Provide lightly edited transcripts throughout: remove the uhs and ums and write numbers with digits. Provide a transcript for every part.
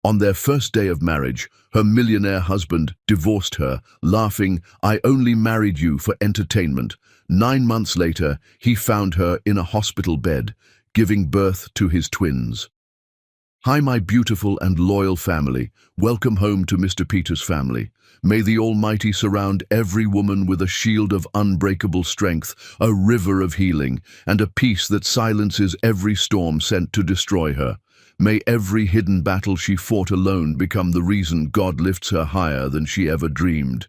On their first day of marriage, her millionaire husband divorced her, laughing, "I only married you for entertainment." 9 months later, he found her in a hospital bed, giving birth to his twins. Hi, my beautiful and loyal family. Welcome home to Mr. Peter's family. May the Almighty surround every woman with a shield of unbreakable strength, a river of healing, and a peace that silences every storm sent to destroy her. May every hidden battle she fought alone become the reason God lifts her higher than she ever dreamed.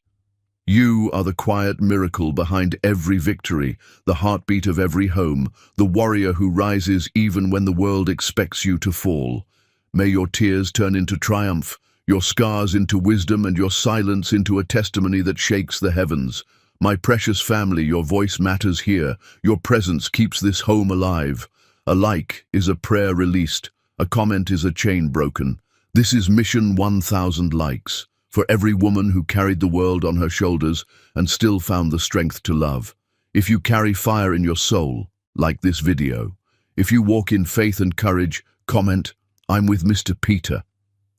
You are the quiet miracle behind every victory, the heartbeat of every home, the warrior who rises even when the world expects you to fall. May your tears turn into triumph, your scars into wisdom, and your silence into a testimony that shakes the heavens. My precious family, your voice matters here. Your presence keeps this home alive. A like is a prayer released. A comment is a chain broken. This is Mission 1000 likes, for every woman who carried the world on her shoulders and still found the strength to love. If you carry fire in your soul, like this video. If you walk in faith and courage, comment, "I'm with Mr. Peter."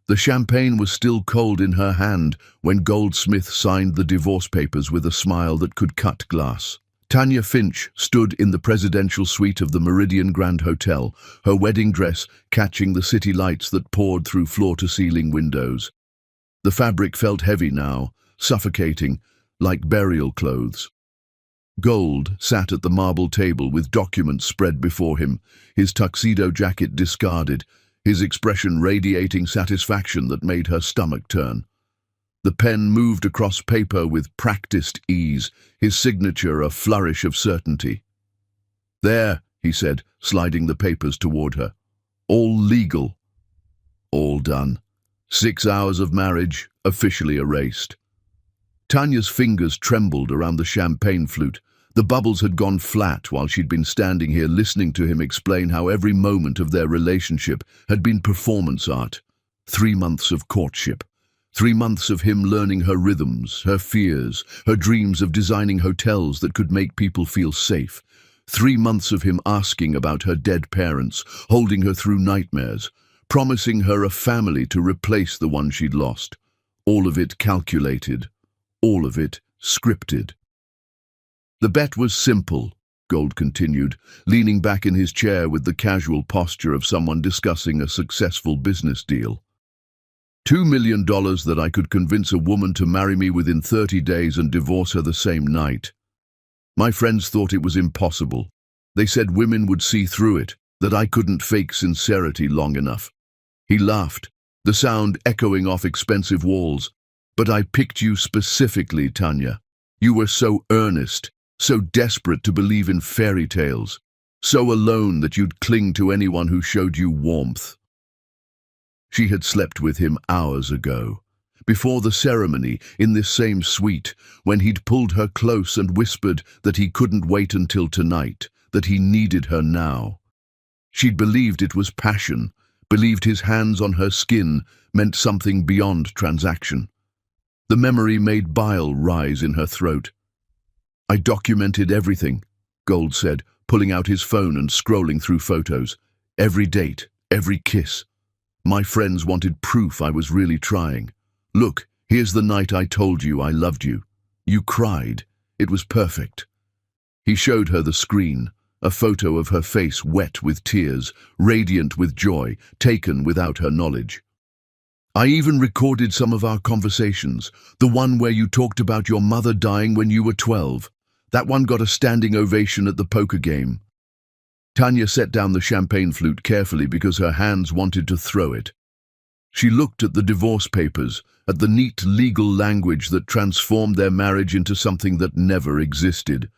The champagne was still cold in her hand when Goldsmith signed the divorce papers with a smile that could cut glass. Tanya Finch stood in the presidential suite of the Meridian Grand Hotel, her wedding dress catching the city lights that poured through floor-to-ceiling windows. The fabric felt heavy now, suffocating, like burial clothes. Gold sat at the marble table with documents spread before him, his tuxedo jacket discarded, his expression radiating satisfaction that made her stomach turn. The pen moved across paper with practiced ease, his signature a flourish of certainty. "There," he said, sliding the papers toward her. "All legal. All done. 6 hours of marriage, officially erased." Tanya's fingers trembled around the champagne flute. The bubbles had gone flat while she'd been standing here listening to him explain how every moment of their relationship had been performance art. 3 months of courtship. 3 months of him learning her rhythms, her fears, her dreams of designing hotels that could make people feel safe. 3 months of him asking about her dead parents, holding her through nightmares, promising her a family to replace the one she'd lost. All of it calculated, all of it scripted. "The bet was simple," Gold continued, leaning back in his chair with the casual posture of someone discussing a successful business deal. $2 million that I could convince a woman to marry me within 30 days and divorce her the same night. My friends thought it was impossible. They said women would see through it, that I couldn't fake sincerity long enough. He laughed, the sound echoing off expensive walls. "But I picked you specifically, Tanya. You were so earnest, so desperate to believe in fairy tales, so alone that you'd cling to anyone who showed you warmth." She had slept with him hours ago, before the ceremony, in this same suite, when he'd pulled her close and whispered that he couldn't wait until tonight, that he needed her now. She'd believed it was passion, believed his hands on her skin meant something beyond transaction. The memory made bile rise in her throat. "I documented everything," Gold said, pulling out his phone and scrolling through photos. "Every date, every kiss. My friends wanted proof I was really trying. Look, here's the night I told you I loved you. You cried. It was perfect." He showed her the screen, a photo of her face wet with tears, radiant with joy, taken without her knowledge. "I even recorded some of our conversations, the one where you talked about your mother dying when you were 12. That one got a standing ovation at the poker game." Tanya set down the champagne flute carefully because her hands wanted to throw it. She looked at the divorce papers, at the neat legal language that transformed their marriage into something that never existed.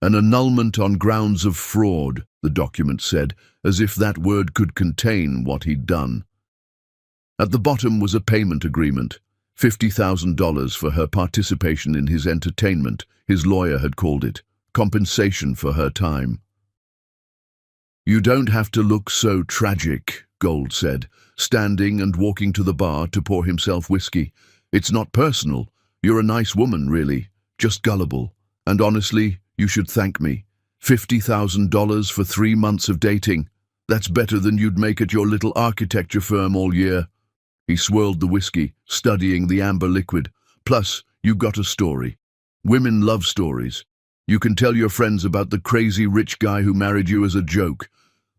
"An annulment on grounds of fraud," the document said, as if that word could contain what he'd done. At the bottom was a payment agreement, $50,000 for her participation in his entertainment, his lawyer had called it, compensation for her time. "You don't have to look so tragic," Gold said, standing and walking to the bar to pour himself whiskey. "It's not personal. You're a nice woman, really, just gullible. And honestly, you should thank me. $50,000 for 3 months of dating. That's better than you'd make at your little architecture firm all year." He swirled the whiskey, studying the amber liquid. Plus, you got a story. Women love stories. You can tell your friends about the crazy rich guy who married you as a joke.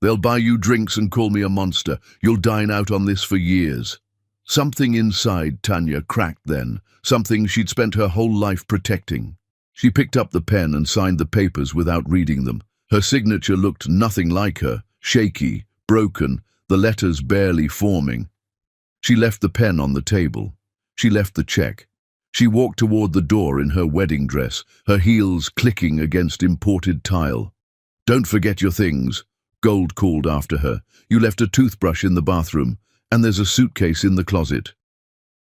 They'll buy you drinks and call me a monster. You'll dine out on this for years. Something inside Tanya cracked then, something she'd spent her whole life protecting. She picked up the pen and signed the papers without reading them. Her signature looked nothing like her, shaky, broken, the letters barely forming. She left the pen on the table. She left the check. She walked toward the door in her wedding dress, her heels clicking against imported tile. "Don't forget your things," Gold called after her. "You left a toothbrush in the bathroom, and there's a suitcase in the closet."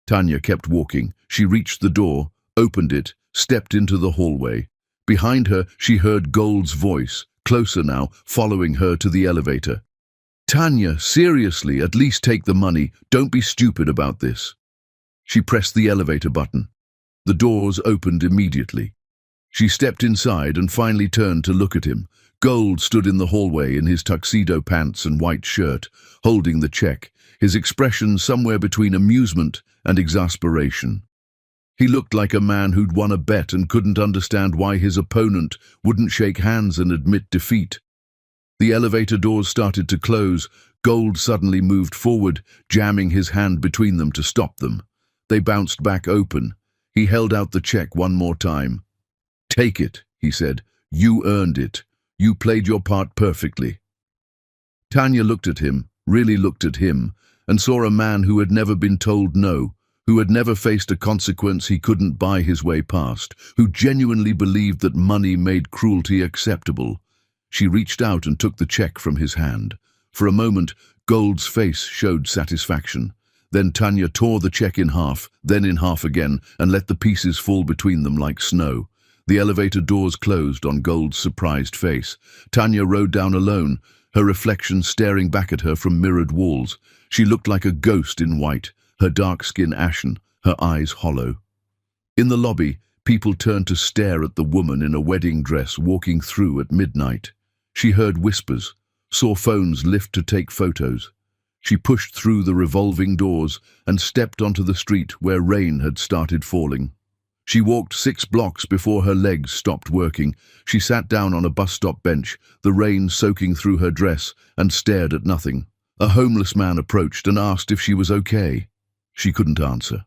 Tanya kept walking. She reached the door, opened it, stepped into the hallway. Behind her, she heard Gold's voice, closer now, following her to the elevator. "Tanya, seriously, at least take the money. Don't be stupid about this." She pressed the elevator button. The doors opened immediately. She stepped inside and finally turned to look at him. Gold stood in the hallway in his tuxedo pants and white shirt, holding the check, his expression somewhere between amusement and exasperation. He looked like a man who'd won a bet and couldn't understand why his opponent wouldn't shake hands and admit defeat. The elevator doors started to close. Gold suddenly moved forward, jamming his hand between them to stop them. They bounced back open. He held out the check one more time. "Take it," he said. "You earned it. You played your part perfectly." Tanya looked at him, really looked at him, and saw a man who had never been told no, who had never faced a consequence he couldn't buy his way past, who genuinely believed that money made cruelty acceptable. She reached out and took the check from his hand. For a moment, Gold's face showed satisfaction. Then Tanya tore the check in half, then in half again, and let the pieces fall between them like snow. The elevator doors closed on Gold's surprised face. Tanya rode down alone, her reflection staring back at her from mirrored walls. She looked like a ghost in white, her dark skin ashen, her eyes hollow. In the lobby, people turned to stare at the woman in a wedding dress walking through at midnight. She heard whispers, saw phones lift to take photos. She pushed through the revolving doors and stepped onto the street where rain had started falling. She walked 6 blocks before her legs stopped working. She sat down on a bus stop bench, the rain soaking through her dress, and stared at nothing. A homeless man approached and asked if she was okay. She couldn't answer.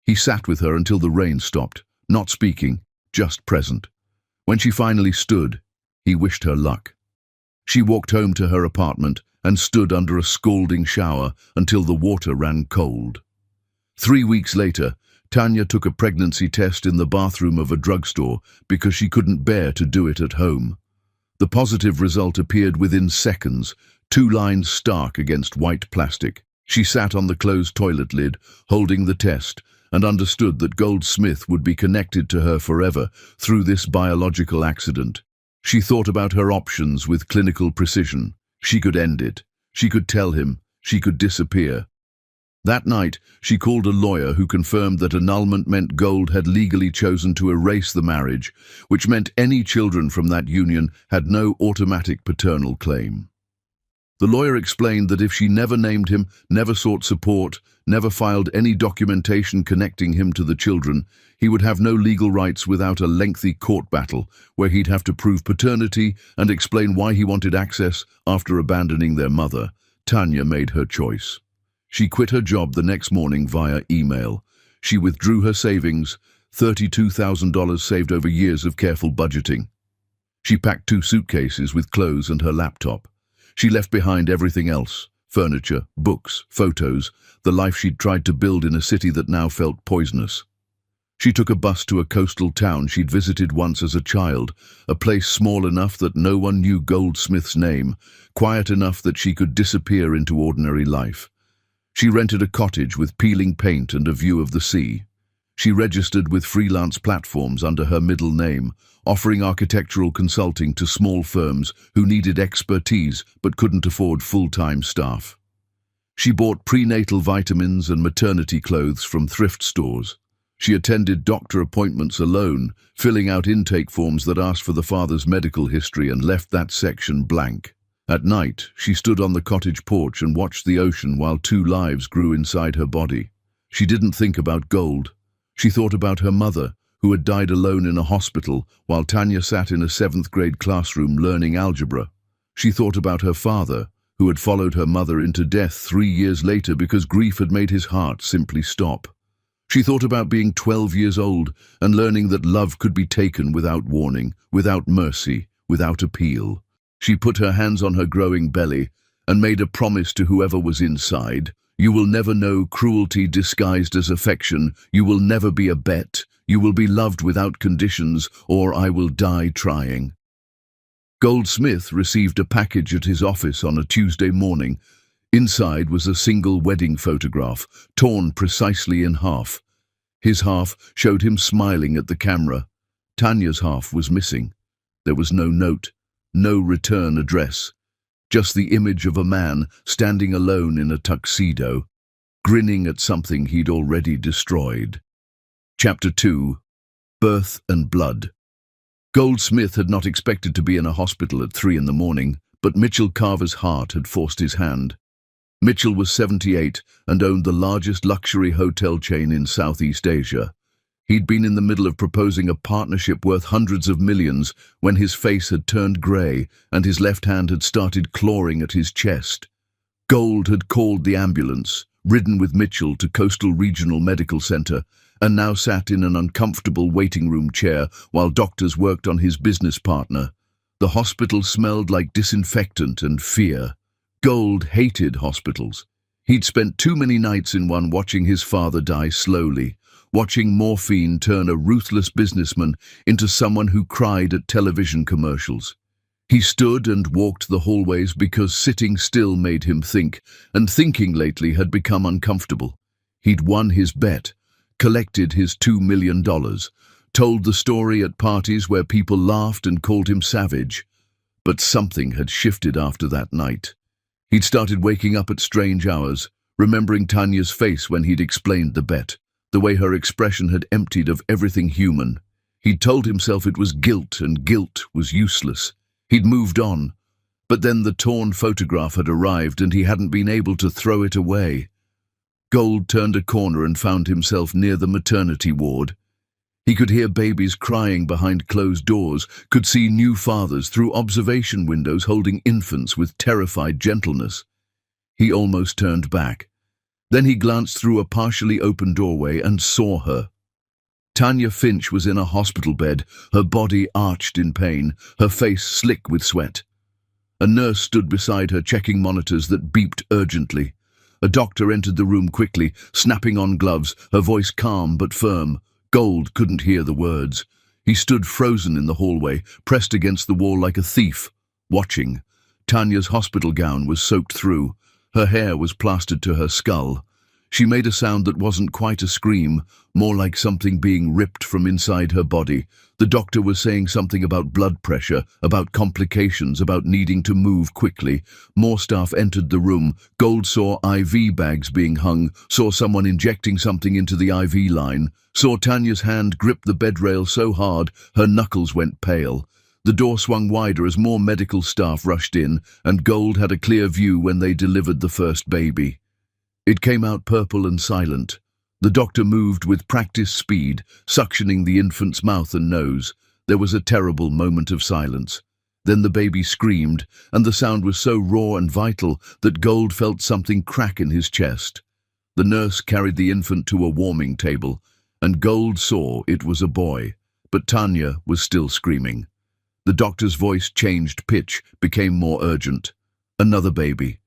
He sat with her until the rain stopped, not speaking, just present. When she finally stood, he wished her luck. She walked home to her apartment and stood under a scalding shower until the water ran cold. 3 weeks later, Tanya took a pregnancy test in the bathroom of a drugstore because she couldn't bear to do it at home. The positive result appeared within seconds, 2 lines stark against white plastic. She sat on the closed toilet lid, holding the test, and understood that Goldsmith would be connected to her forever through this biological accident. She thought about her options with clinical precision. She could end it. She could tell him. She could disappear. That night, she called a lawyer who confirmed that annulment meant Gold had legally chosen to erase the marriage, which meant any children from that union had no automatic paternal claim. The lawyer explained that if she never named him, never sought support, never filed any documentation connecting him to the children, he would have no legal rights without a lengthy court battle where he'd have to prove paternity and explain why he wanted access after abandoning their mother. Tanya made her choice. She quit her job the next morning via email. She withdrew her savings, $32,000 saved over years of careful budgeting. She packed 2 suitcases with clothes and her laptop. She left behind everything else, furniture, books, photos, the life she'd tried to build in a city that now felt poisonous. She took a bus to a coastal town she'd visited once as a child, a place small enough that no one knew Goldsmith's name, quiet enough that she could disappear into ordinary life. She rented a cottage with peeling paint and a view of the sea. She registered with freelance platforms under her middle name, offering architectural consulting to small firms who needed expertise but couldn't afford full-time staff. She bought prenatal vitamins and maternity clothes from thrift stores. She attended doctor appointments alone, filling out intake forms that asked for the father's medical history and left that section blank. At night, she stood on the cottage porch and watched the ocean while two lives grew inside her body. She didn't think about gold. She thought about her mother, who had died alone in a hospital while Tanya sat in a 7th-grade classroom learning algebra. She thought about her father, who had followed her mother into death 3 years later because grief had made his heart simply stop. She thought about being 12 years old and learning that love could be taken without warning, without mercy, without appeal. She put her hands on her growing belly and made a promise to whoever was inside. You will never know cruelty disguised as affection. You will never be a bet. You will be loved without conditions, or I will die trying. Goldsmith received a package at his office on a Tuesday morning. Inside was a single wedding photograph, torn precisely in half. His half showed him smiling at the camera. Tanya's half was missing. There was no note, no return address, just the image of a man standing alone in a tuxedo, grinning at something he'd already destroyed. Chapter 2. Birth and Blood. Goldsmith had not expected to be in a hospital at 3 in the morning, but Mitchell Carver's heart had forced his hand. Mitchell was 78 and owned the largest luxury hotel chain in Southeast Asia. He'd been in the middle of proposing a partnership worth hundreds of millions when his face had turned grey and his left hand had started clawing at his chest. Gold had called the ambulance, ridden with Mitchell to Coastal Regional Medical Center, and now sat in an uncomfortable waiting room chair while doctors worked on his business partner. The hospital smelled like disinfectant and fear. Gold hated hospitals. He'd spent too many nights in one watching his father die slowly, watching morphine turn a ruthless businessman into someone who cried at television commercials. He stood and walked the hallways because sitting still made him think, and thinking lately had become uncomfortable. He'd won his bet, collected his $2 million, told the story at parties where people laughed and called him savage. But something had shifted after that night. He'd started waking up at strange hours, remembering Tanya's face when he'd explained the bet, the way her expression had emptied of everything human. He'd told himself it was guilt and guilt was useless. He'd moved on, but then the torn photograph had arrived and he hadn't been able to throw it away. Gold turned a corner and found himself near the maternity ward. He could hear babies crying behind closed doors, could see new fathers through observation windows holding infants with terrified gentleness. He almost turned back. Then he glanced through a partially open doorway and saw her. Tanya Finch was in a hospital bed, her body arched in pain, her face slick with sweat. A nurse stood beside her checking monitors that beeped urgently. A doctor entered the room quickly, snapping on gloves, her voice calm but firm. Gold couldn't hear the words. He stood frozen in the hallway, pressed against the wall like a thief, watching. Tanya's hospital gown was soaked through. Her hair was plastered to her skull. She made a sound that wasn't quite a scream, more like something being ripped from inside her body. The doctor was saying something about blood pressure, about complications, about needing to move quickly. More staff entered the room. Gold saw IV bags being hung, saw someone injecting something into the IV line, saw Tanya's hand grip the bed rail so hard her knuckles went pale. The door swung wider as more medical staff rushed in, and Gold had a clear view when they delivered the first baby. It came out purple and silent. The doctor moved with practiced speed, suctioning the infant's mouth and nose. There was a terrible moment of silence. Then the baby screamed, and the sound was so raw and vital that Gold felt something crack in his chest. The nurse carried the infant to a warming table, and Gold saw it was a boy, but Tanya was still screaming. The doctor's voice changed pitch, became more urgent. Another baby.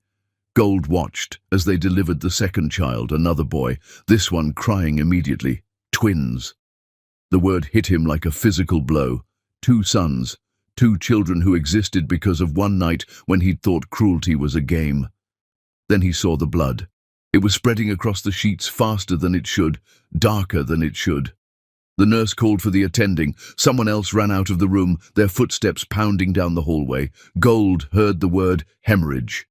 Gold watched as they delivered the second child, another boy, this one crying immediately. Twins. The word hit him like a physical blow. 2 sons, 2 children who existed because of one night when he'd thought cruelty was a game. Then he saw the blood. It was spreading across the sheets faster than it should, darker than it should. The nurse called for the attending. Someone else ran out of the room, their footsteps pounding down the hallway. Gold heard the word hemorrhage.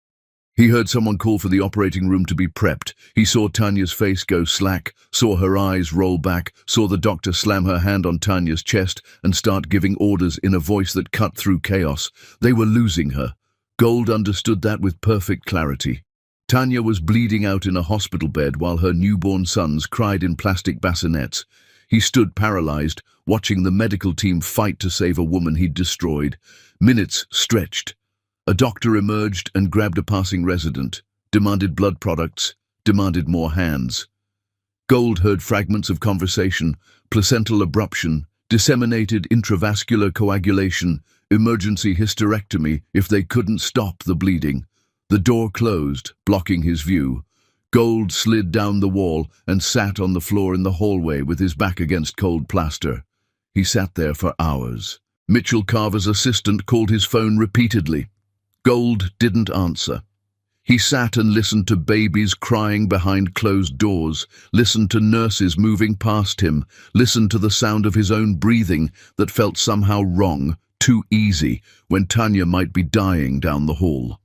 He heard someone call for the operating room to be prepped. He saw Tanya's face go slack, saw her eyes roll back, saw the doctor slam her hand on Tanya's chest and start giving orders in a voice that cut through chaos. They were losing her. Gold understood that with perfect clarity. Tanya was bleeding out in a hospital bed while her newborn sons cried in plastic bassinets. He stood paralyzed, watching the medical team fight to save a woman he'd destroyed. Minutes stretched. A doctor emerged and grabbed a passing resident, demanded blood products, demanded more hands. Gold heard fragments of conversation: placental abruption, disseminated intravascular coagulation, emergency hysterectomy if they couldn't stop the bleeding. The door closed, blocking his view. Gold slid down the wall and sat on the floor in the hallway with his back against cold plaster. He sat there for hours. Mitchell Carver's assistant called his phone repeatedly. Gold didn't answer. He sat and listened to babies crying behind closed doors, listened to nurses moving past him, listened to the sound of his own breathing that felt somehow wrong, too easy, when Tanya might be dying down the hall.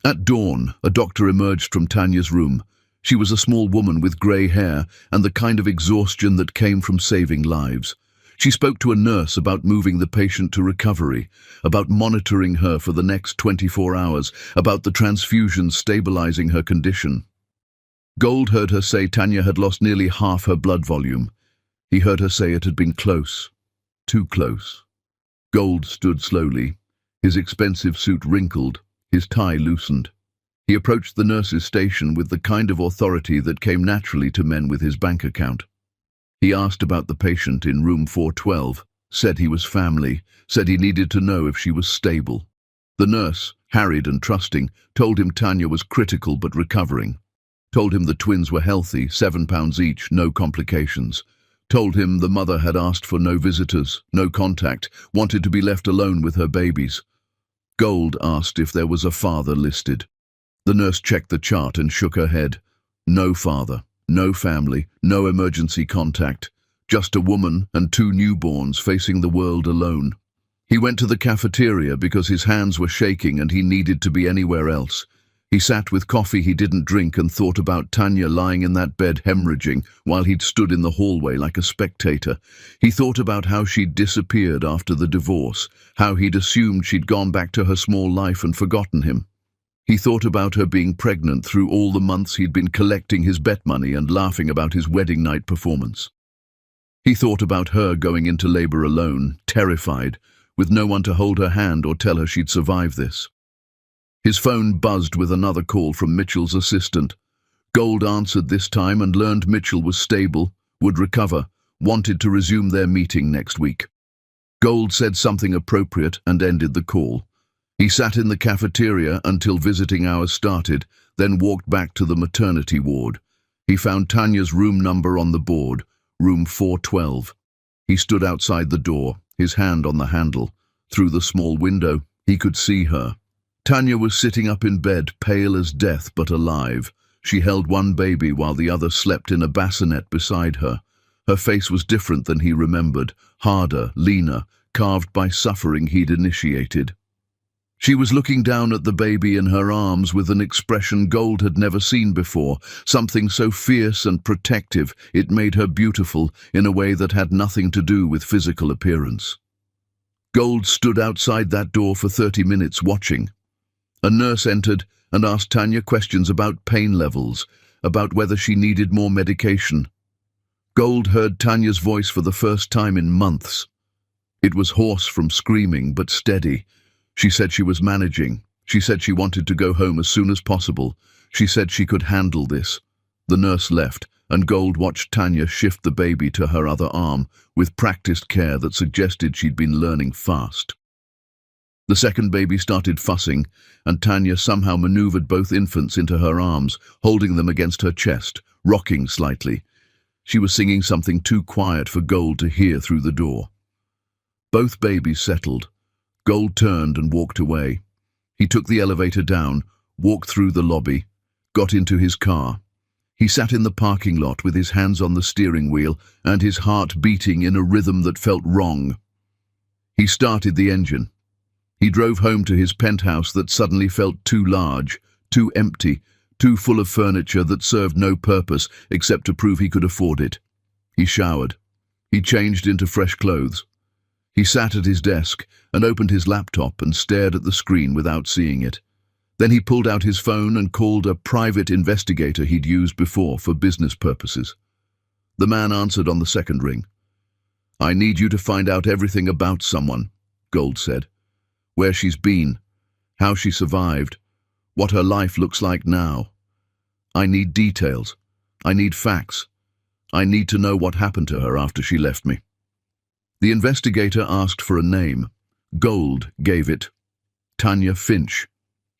At dawn, a doctor emerged from Tanya's room. She was a small woman with grey hair and the kind of exhaustion that came from saving lives. She spoke to a nurse about moving the patient to recovery, about monitoring her for the next 24 hours, about the transfusions stabilizing her condition. Gold heard her say Tanya had lost nearly half her blood volume. He heard her say it had been close, too close. Gold stood slowly, his expensive suit wrinkled, his tie loosened. He approached the nurse's station with the kind of authority that came naturally to men with his bank account. He asked about the patient in room 412, said he was family, said he needed to know if she was stable. The nurse, harried and trusting, told him Tanya was critical but recovering. Told him the twins were healthy, 7 pounds each, no complications. Told him the mother had asked for no visitors, no contact, wanted to be left alone with her babies. Gold asked if there was a father listed. The nurse checked the chart and shook her head. No father. No family, no emergency contact, just a woman and 2 newborns facing the world alone. He went to the cafeteria because his hands were shaking and he needed to be anywhere else. He sat with coffee he didn't drink and thought about Tanya lying in that bed hemorrhaging while he'd stood in the hallway like a spectator. He thought about how she'd disappeared after the divorce, how he'd assumed she'd gone back to her small life and forgotten him. He thought about her being pregnant through all the months he'd been collecting his bet money and laughing about his wedding night performance. He thought about her going into labor alone, terrified, with no one to hold her hand or tell her she'd survive this. His phone buzzed with another call from Mitchell's assistant. Gold answered this time and learned Mitchell was stable, would recover, wanted to resume their meeting next week. Gold said something appropriate and ended the call. He sat in the cafeteria until visiting hours started, then walked back to the maternity ward. He found Tanya's room number on the board, room 412. He stood outside the door, his hand on the handle. Through the small window, he could see her. Tanya was sitting up in bed, pale as death but alive. She held one baby while the other slept in a bassinet beside her. Her face was different than he remembered, harder, leaner, carved by suffering he'd initiated. She was looking down at the baby in her arms with an expression Gold had never seen before, something so fierce and protective it made her beautiful in a way that had nothing to do with physical appearance. Gold stood outside that door for 30 minutes watching. A nurse entered and asked Tanya questions about pain levels, about whether she needed more medication. Gold heard Tanya's voice for the first time in months. It was hoarse from screaming, but steady. She said she was managing. She said she wanted to go home as soon as possible. She said she could handle this. The nurse left, and Gold watched Tanya shift the baby to her other arm with practiced care that suggested she'd been learning fast. The second baby started fussing, and Tanya somehow maneuvered both infants into her arms, holding them against her chest, rocking slightly. She was singing something too quiet for Gold to hear through the door. Both babies settled. Gold turned and walked away. He took the elevator down, walked through the lobby, got into his car. He sat in the parking lot with his hands on the steering wheel and his heart beating in a rhythm that felt wrong. He started the engine. He drove home to his penthouse that suddenly felt too large, too empty, too full of furniture that served no purpose except to prove he could afford it. He showered. He changed into fresh clothes. He sat at his desk and opened his laptop and stared at the screen without seeing it. Then he pulled out his phone and called a private investigator he'd used before for business purposes. The man answered on the second ring. "I need you to find out everything about someone," Gold said. "Where she's been, how she survived, what her life looks like now. I need details. I need facts. I need to know what happened to her after she left me." The investigator asked for a name. Gold gave it. Tanya Finch.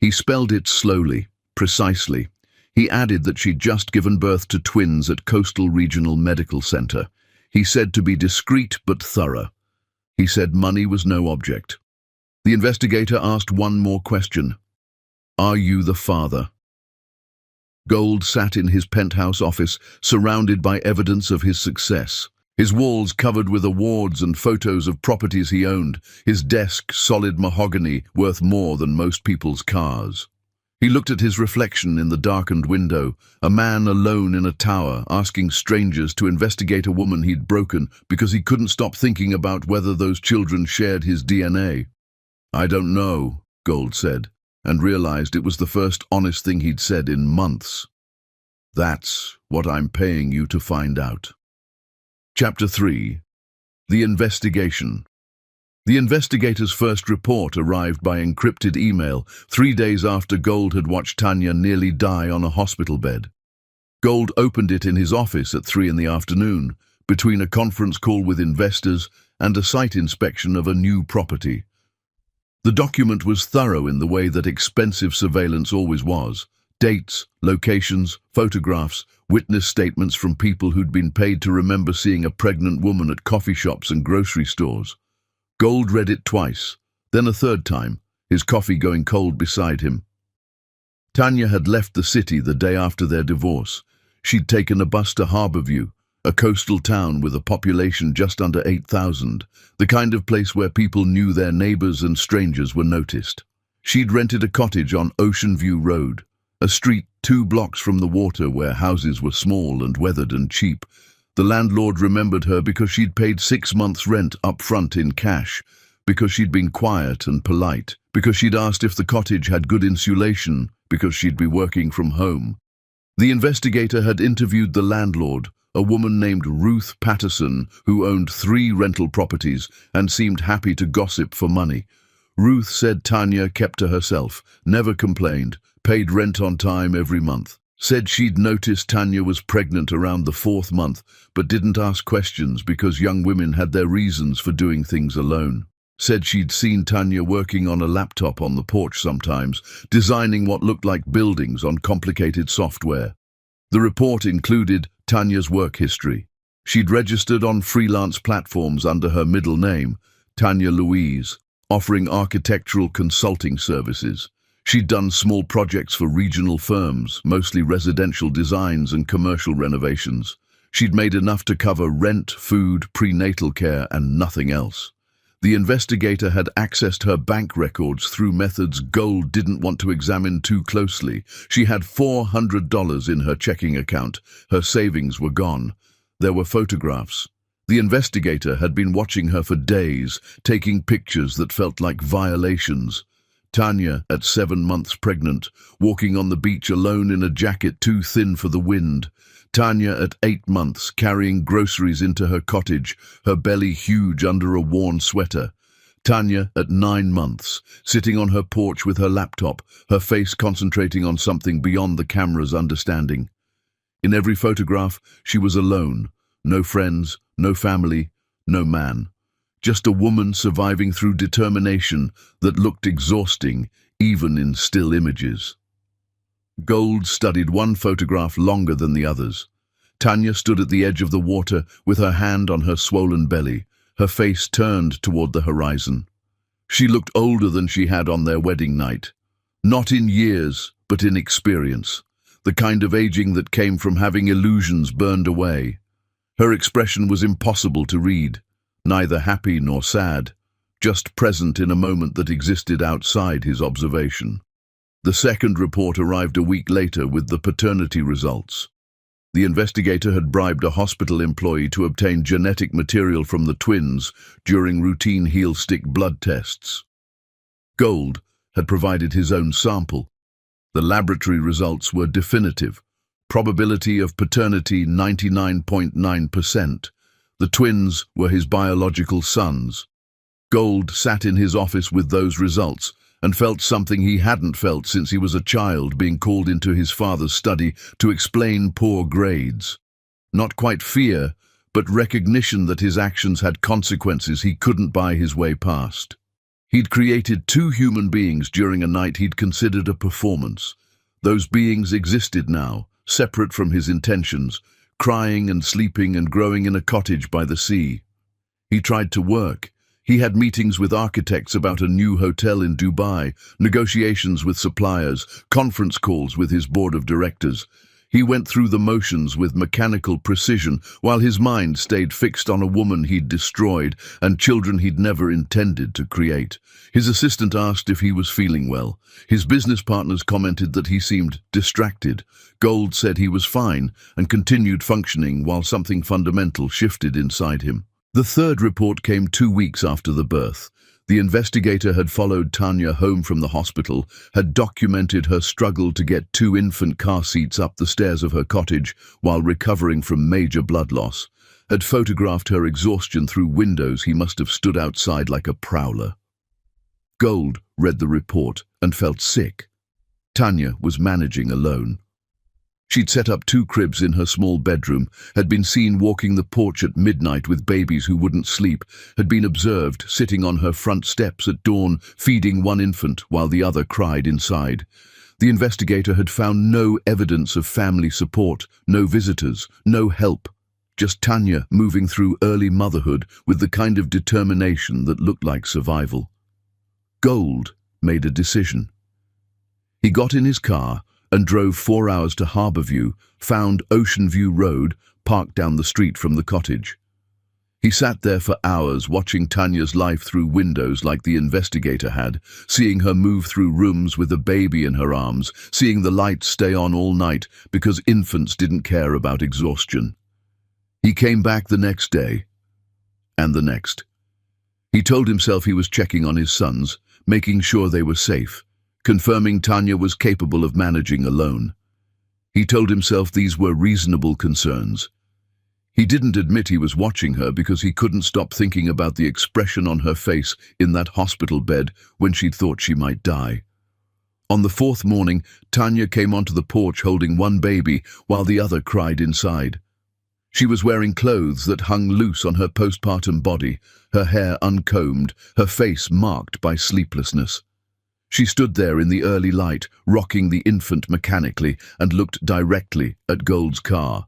He spelled it slowly, precisely. He added that she'd just given birth to twins at Coastal Regional Medical Center. He said to be discreet but thorough. He said money was no object. The investigator asked one more question. "Are you the father?" Gold sat in his penthouse office, surrounded by evidence of his success. His walls covered with awards and photos of properties he owned, his desk solid mahogany worth more than most people's cars. He looked at his reflection in the darkened window, a man alone in a tower asking strangers to investigate a woman he'd broken because he couldn't stop thinking about whether those children shared his DNA. "I don't know," Gold said, and realized it was the first honest thing he'd said in months. "That's what I'm paying you to find out." Chapter 3. The Investigation. The investigator's first report arrived by encrypted email 3 days after Gold had watched Tanya nearly die on a hospital bed. Gold opened it in his office at 3 in the afternoon, between a conference call with investors and a site inspection of a new property. The document was thorough in the way that expensive surveillance always was. Dates, locations, photographs, witness statements from people who'd been paid to remember seeing a pregnant woman at coffee shops and grocery stores. Gold read it twice, then a third time, his coffee going cold beside him. Tanya had left the city the day after their divorce. She'd taken a bus to Harborview, a coastal town with a population just under 8,000, the kind of place where people knew their neighbors and strangers were noticed. She'd rented a cottage on Ocean View Road, a street 2 blocks from the water where houses were small and weathered and cheap. The landlord remembered her because she'd paid 6 months' rent up front in cash, because she'd been quiet and polite, because she'd asked if the cottage had good insulation, because she'd be working from home. The investigator had interviewed the landlord, a woman named Ruth Patterson, who owned 3 rental properties and seemed happy to gossip for money. Ruth said Tanya kept to herself, never complained, paid rent on time every month. Said she'd noticed Tanya was pregnant around the 4th month, but didn't ask questions because young women had their reasons for doing things alone. Said she'd seen Tanya working on a laptop on the porch sometimes, designing what looked like buildings on complicated software. The report included Tanya's work history. She'd registered on freelance platforms under her middle name, Tanya Louise, offering architectural consulting services. She'd done small projects for regional firms, mostly residential designs and commercial renovations. She'd made enough to cover rent, food, prenatal care, and nothing else. The investigator had accessed her bank records through methods Gold didn't want to examine too closely. She had $400 in her checking account. Her savings were gone. There were photographs. The investigator had been watching her for days, taking pictures that felt like violations. Tanya, at 7 months pregnant, walking on the beach alone in a jacket too thin for the wind. Tanya, at 8 months, carrying groceries into her cottage, her belly huge under a worn sweater. Tanya, at 9 months, sitting on her porch with her laptop, her face concentrating on something beyond the camera's understanding. In every photograph, she was alone. No friends, no family, no man. Just a woman surviving through determination that looked exhausting, even in still images. Gold studied one photograph longer than the others. Tanya stood at the edge of the water with her hand on her swollen belly, her face turned toward the horizon. She looked older than she had on their wedding night. Not in years, but in experience. The kind of aging that came from having illusions burned away. Her expression was impossible to read. Neither happy nor sad, just present in a moment that existed outside his observation. The second report arrived a week later with the paternity results. The investigator had bribed a hospital employee to obtain genetic material from the twins during routine heel-stick blood tests. Gold had provided his own sample. The laboratory results were definitive. Probability of paternity 99.9%. The twins were his biological sons. Gold sat in his office with those results and felt something he hadn't felt since he was a child, being called into his father's study to explain poor grades. Not quite fear, but recognition that his actions had consequences he couldn't buy his way past. He'd created two human beings during a night he'd considered a performance. Those beings existed now, separate from his intentions, crying and sleeping and growing in a cottage by the sea. He tried to work. He had meetings with architects about a new hotel in Dubai, negotiations with suppliers, conference calls with his board of directors. He went through the motions with mechanical precision, while his mind stayed fixed on a woman he'd destroyed and children he'd never intended to create. His assistant asked if he was feeling well. His business partners commented that he seemed distracted. Gold said he was fine and continued functioning while something fundamental shifted inside him. The third report came 2 weeks after the birth. The investigator had followed Tanya home from the hospital, had documented her struggle to get 2 infant car seats up the stairs of her cottage while recovering from major blood loss, had photographed her exhaustion through windows he must have stood outside like a prowler. Gold read the report and felt sick. Tanya was managing alone. She'd set up 2 cribs in her small bedroom, had been seen walking the porch at midnight with babies who wouldn't sleep, had been observed sitting on her front steps at dawn, feeding one infant while the other cried inside. The investigator had found no evidence of family support, no visitors, no help. Just Tanya moving through early motherhood with the kind of determination that looked like survival. Gold made a decision. He got in his car and drove 4 hours to Harbourview, found Ocean View Road, parked down the street from the cottage. He sat there for hours watching Tanya's life through windows like the investigator had, seeing her move through rooms with a baby in her arms, seeing the lights stay on all night because infants didn't care about exhaustion. He came back the next day, and the next. He told himself he was checking on his sons, making sure they were safe, confirming Tanya was capable of managing alone. He told himself these were reasonable concerns. He didn't admit he was watching her because he couldn't stop thinking about the expression on her face in that hospital bed when she'd thought she might die. On the 4th morning, Tanya came onto the porch holding one baby while the other cried inside. She was wearing clothes that hung loose on her postpartum body, her hair uncombed, her face marked by sleeplessness. She stood there in the early light, rocking the infant mechanically, and looked directly at Gold's car.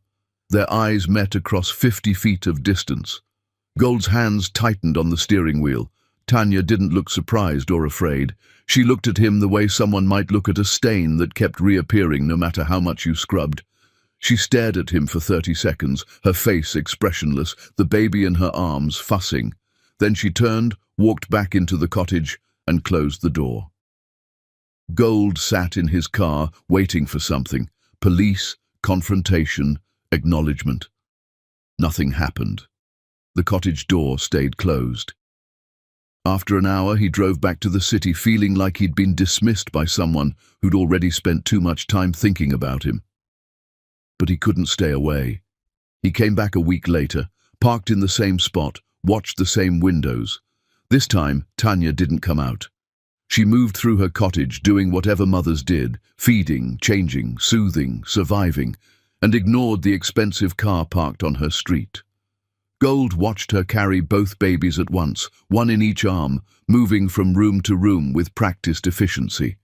Their eyes met across 50 feet of distance. Gold's hands tightened on the steering wheel. Tanya didn't look surprised or afraid. She looked at him the way someone might look at a stain that kept reappearing no matter how much you scrubbed. She stared at him for 30 seconds, her face expressionless, the baby in her arms fussing. Then she turned, walked back into the cottage, and closed the door. Gold sat in his car, waiting for something. Police, confrontation, acknowledgement. Nothing happened. The cottage door stayed closed. After an hour, he drove back to the city feeling like he'd been dismissed by someone who'd already spent too much time thinking about him. But he couldn't stay away. He came back a week later, parked in the same spot, watched the same windows. This time, Tanya didn't come out. She moved through her cottage doing whatever mothers did, feeding, changing, soothing, surviving, and ignored the expensive car parked on her street. Gold watched her carry both babies at once, one in each arm, moving from room to room with practiced efficiency.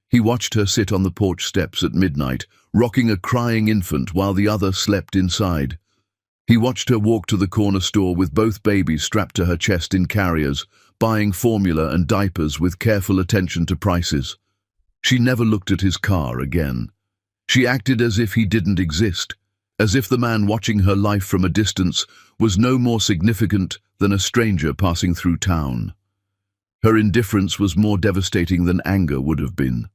He watched her sit on the porch steps at midnight, rocking a crying infant while the other slept inside. He watched her walk to the corner store with both babies strapped to her chest in carriers, buying formula and diapers with careful attention to prices. She never looked at his car again. She acted as if he didn't exist, as if the man watching her life from a distance was no more significant than a stranger passing through town. Her indifference was more devastating than anger would have been.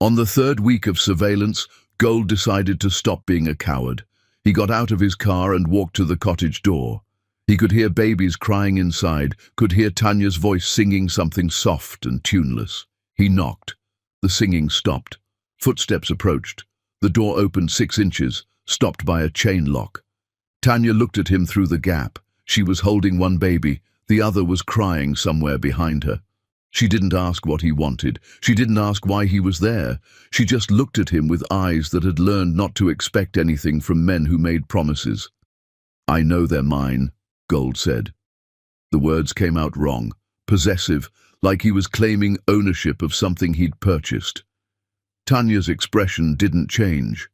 On the 3rd week of surveillance, Gold decided to stop being a coward. He got out of his car and walked to the cottage door. He could hear babies crying inside, could hear Tanya's voice singing something soft and tuneless. He knocked. The singing stopped. Footsteps approached. The door opened 6 inches, stopped by a chain lock. Tanya looked at him through the gap. She was holding one baby. The other was crying somewhere behind her. She didn't ask what he wanted. She didn't ask why he was there. She just looked at him with eyes that had learned not to expect anything from men who made promises. "I know they're mine," Gold said. The words came out wrong, possessive, like he was claiming ownership of something he'd purchased. Tanya's expression didn't change.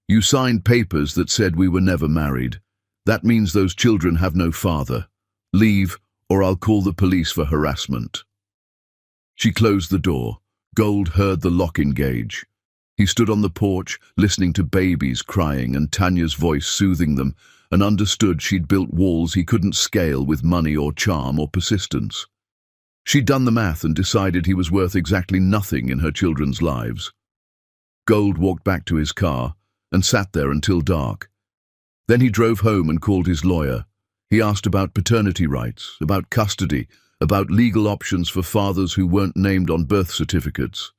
"You signed papers that said we were never married. That means those children have no father. Leave, or I'll call the police for harassment." She closed the door. Gold heard the lock engage. He stood on the porch, listening to babies crying and Tanya's voice soothing them, and understood she'd built walls he couldn't scale with money or charm or persistence. She'd done the math and decided he was worth exactly nothing in her children's lives. Gold walked back to his car and sat there until dark. Then he drove home and called his lawyer. He asked about paternity rights, about custody, about legal options for fathers who weren't named on birth certificates.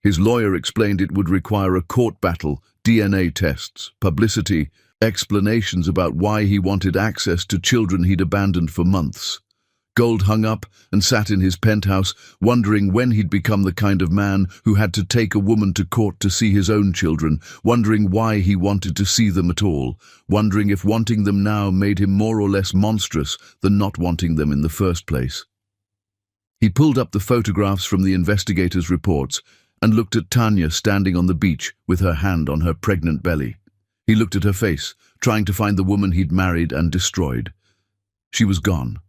His lawyer explained it would require a court battle, DNA tests, publicity, explanations about why he wanted access to children he'd abandoned for months. Gold hung up and sat in his penthouse, wondering when he'd become the kind of man who had to take a woman to court to see his own children, wondering why he wanted to see them at all, wondering if wanting them now made him more or less monstrous than not wanting them in the first place. He pulled up the photographs from the investigators' reports and looked at Tanya standing on the beach with her hand on her pregnant belly. He looked at her face, trying to find the woman he'd married and destroyed. She was gone.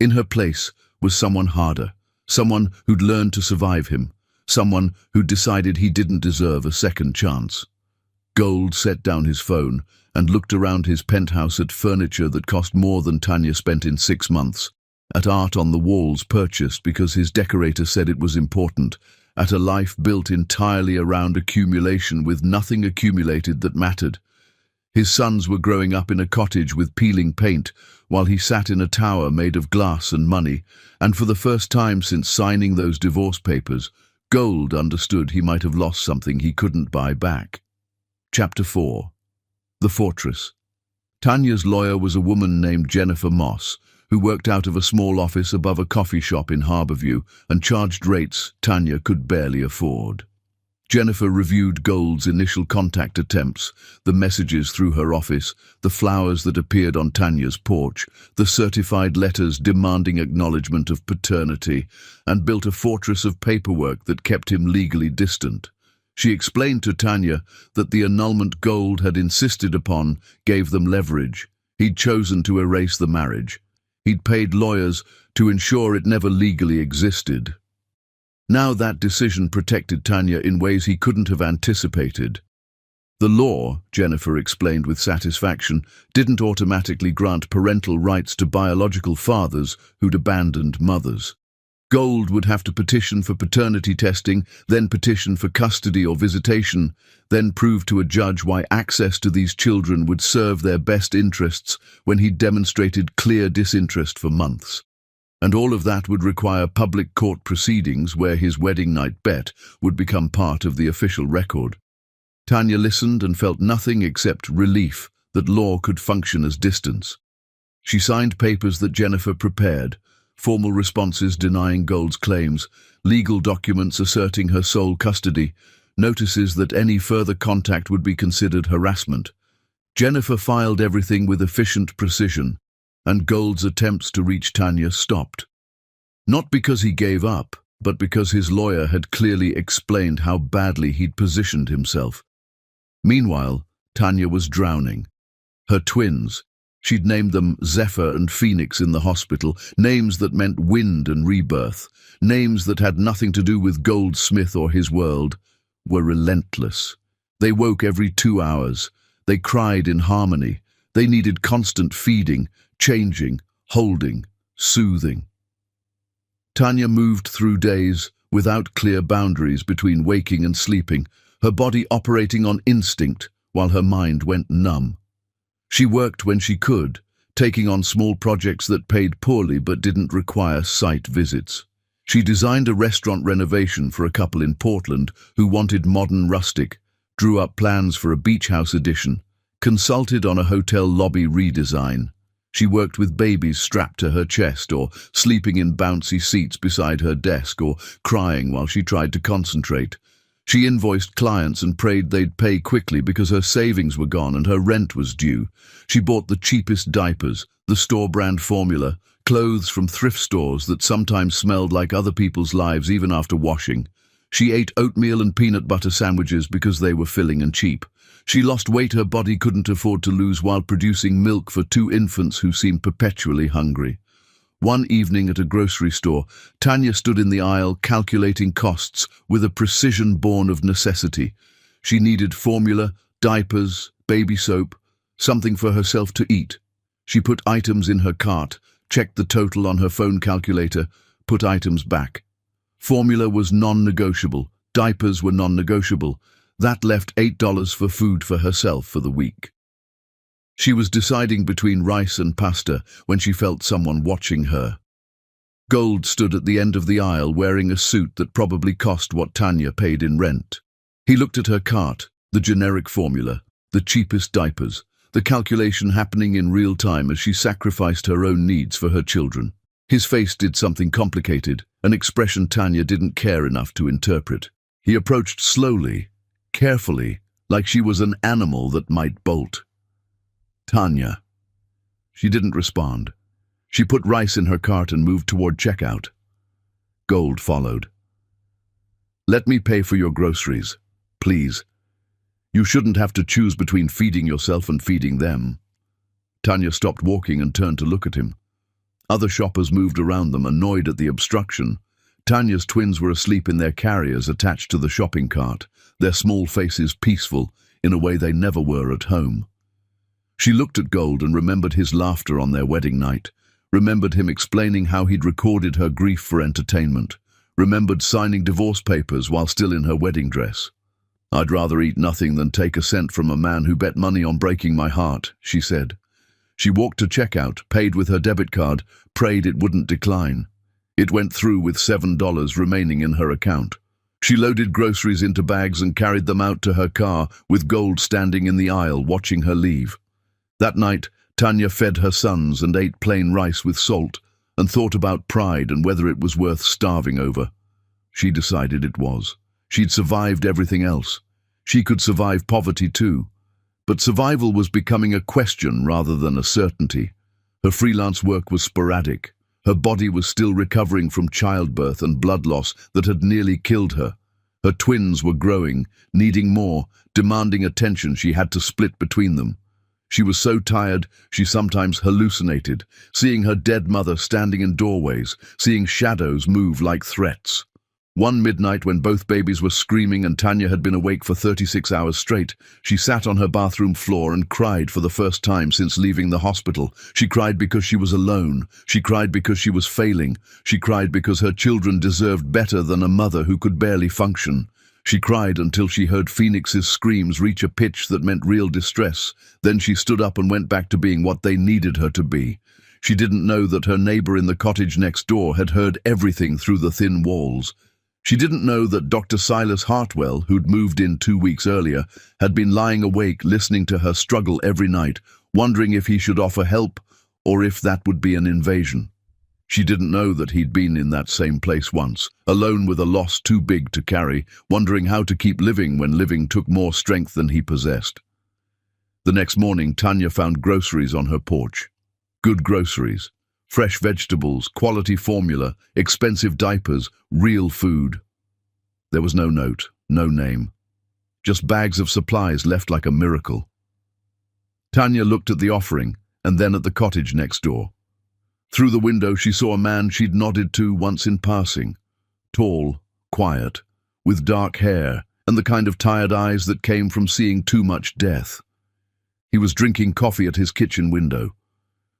In her place was someone harder, someone who'd learned to survive him, someone who'd decided he didn't deserve a second chance. Gold set down his phone and looked around his penthouse at furniture that cost more than Tanya spent in 6 months, at art on the walls purchased because his decorator said it was important, at a life built entirely around accumulation with nothing accumulated that mattered. His sons were growing up in a cottage with peeling paint, while he sat in a tower made of glass and money, and for the first time since signing those divorce papers, Gold understood he might have lost something he couldn't buy back. Chapter 4. The Fortress. Tanya's lawyer was a woman named Jennifer Moss, who worked out of a small office above a coffee shop in Harborview and charged rates Tanya could barely afford. Jennifer reviewed Gold's initial contact attempts, the messages through her office, the flowers that appeared on Tanya's porch, the certified letters demanding acknowledgement of paternity, and built a fortress of paperwork that kept him legally distant. She explained to Tanya that the annulment Gold had insisted upon gave them leverage. He'd chosen to erase the marriage. He'd paid lawyers to ensure it never legally existed. Now that decision protected Tanya in ways he couldn't have anticipated. The law, Jennifer explained with satisfaction, didn't automatically grant parental rights to biological fathers who'd abandoned mothers. Gold would have to petition for paternity testing, then petition for custody or visitation, then prove to a judge why access to these children would serve their best interests when he'd demonstrated clear disinterest for months. And all of that would require public court proceedings where his wedding night bet would become part of the official record. Tanya listened and felt nothing except relief that law could function as distance. She signed papers that Jennifer prepared, formal responses denying Gold's claims, legal documents asserting her sole custody, notices that any further contact would be considered harassment. Jennifer filed everything with efficient precision, and Gold's attempts to reach Tanya stopped. Not because he gave up, but because his lawyer had clearly explained how badly he'd positioned himself. Meanwhile, Tanya was drowning. Her twins, she'd named them Zephyr and Phoenix in the hospital, names that meant wind and rebirth, names that had nothing to do with Goldsmith or his world, were relentless. They woke every 2 hours. They cried in harmony. They needed constant feeding, changing, holding, soothing. Tanya moved through days without clear boundaries between waking and sleeping, her body operating on instinct while her mind went numb. She worked when she could, taking on small projects that paid poorly but didn't require site visits. She designed a restaurant renovation for a couple in Portland who wanted modern rustic, drew up plans for a beach house addition, consulted on a hotel lobby redesign. She worked with babies strapped to her chest or sleeping in bouncy seats beside her desk or crying while she tried to concentrate. She invoiced clients and prayed they'd pay quickly because her savings were gone and her rent was due. She bought the cheapest diapers, the store-brand formula, clothes from thrift stores that sometimes smelled like other people's lives even after washing. She ate oatmeal and peanut butter sandwiches because they were filling and cheap. She lost weight her body couldn't afford to lose while producing milk for 2 infants who seemed perpetually hungry. One evening at a grocery store, Tanya stood in the aisle calculating costs with a precision born of necessity. She needed formula, diapers, baby soap, something for herself to eat. She put items in her cart, checked the total on her phone calculator, put items back. Formula was non-negotiable, diapers were non-negotiable. That left $8 for food for herself for the week. She was deciding between rice and pasta when she felt someone watching her. Gold stood at the end of the aisle wearing a suit that probably cost what Tanya paid in rent. He looked at her cart, the generic formula, the cheapest diapers, the calculation happening in real time as she sacrificed her own needs for her children. His face did something complicated, an expression Tanya didn't care enough to interpret. He approached slowly, carefully, like she was an animal that might bolt. Tanya. She didn't respond. She put rice in her cart and moved toward checkout. Gold followed. "Let me pay for your groceries, please. You shouldn't have to choose between feeding yourself and feeding them." Tanya stopped walking and turned to look at him. Other shoppers moved around them, annoyed at the obstruction. Tanya's twins were asleep in their carriers attached to the shopping cart, their small faces peaceful in a way they never were at home. She looked at Gold and remembered his laughter on their wedding night, remembered him explaining how he'd recorded her grief for entertainment, remembered signing divorce papers while still in her wedding dress. "I'd rather eat nothing than take a cent from a man who bet money on breaking my heart," she said. She walked to checkout, paid with her debit card, prayed it wouldn't decline. It went through with $7 remaining in her account. She loaded groceries into bags and carried them out to her car, with Gold standing in the aisle watching her leave. That night, Tanya fed her sons and ate plain rice with salt, and thought about pride and whether it was worth starving over. She decided it was. She'd survived everything else. She could survive poverty too. But survival was becoming a question rather than a certainty. Her freelance work was sporadic. Her body was still recovering from childbirth and blood loss that had nearly killed her. Her twins were growing, needing more, demanding attention she had to split between them. She was so tired, she sometimes hallucinated, seeing her dead mother standing in doorways, seeing shadows move like threats. One midnight when both babies were screaming and Tanya had been awake for 36 hours straight, she sat on her bathroom floor and cried for the first time since leaving the hospital. She cried because she was alone. She cried because she was failing. She cried because her children deserved better than a mother who could barely function. She cried until she heard Phoenix's screams reach a pitch that meant real distress. Then she stood up and went back to being what they needed her to be. She didn't know that her neighbor in the cottage next door had heard everything through the thin walls. She didn't know that Dr. Silas Hartwell, who'd moved in 2 weeks earlier, had been lying awake listening to her struggle every night, wondering if he should offer help or if that would be an invasion. She didn't know that he'd been in that same place once, alone with a loss too big to carry, wondering how to keep living when living took more strength than he possessed. The next morning, Tanya found groceries on her porch. Good groceries. Fresh vegetables, quality formula, expensive diapers, real food. There was no note, no name. Just bags of supplies left like a miracle. Tanya looked at the offering and then at the cottage next door. Through the window she saw a man she'd nodded to once in passing. Tall, quiet, with dark hair and the kind of tired eyes that came from seeing too much death. He was drinking coffee at his kitchen window.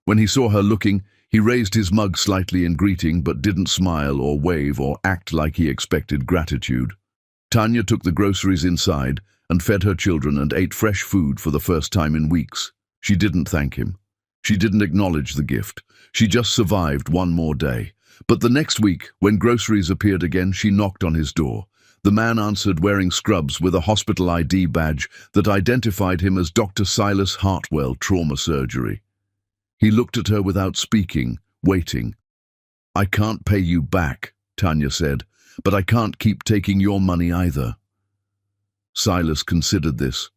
When he saw her looking, he raised his mug slightly in greeting but didn't smile or wave or act like he expected gratitude. Tanya took the groceries inside and fed her children and ate fresh food for the first time in weeks. She didn't thank him. She didn't acknowledge the gift. She just survived one more day. But the next week, when groceries appeared again, she knocked on his door. The man answered wearing scrubs with a hospital ID badge that identified him as Dr. Silas Hartwell, trauma surgery. He looked at her without speaking, waiting. "I can't pay you back," Tanya said, "but I can't keep taking your money either." Silas considered this.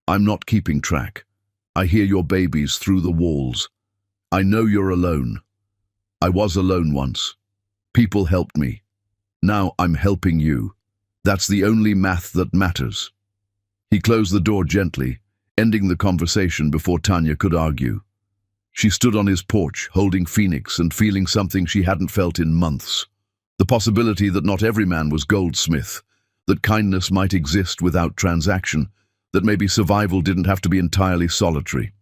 "I'm not keeping track. I hear your babies through the walls. I know you're alone. I was alone once. People helped me. Now I'm helping you. That's the only math that matters." He closed the door gently, ending the conversation before Tanya could argue. She stood on his porch, holding Phoenix and feeling something she hadn't felt in months. The possibility that not every man was Goldsmith, that kindness might exist without transaction, that maybe survival didn't have to be entirely solitary.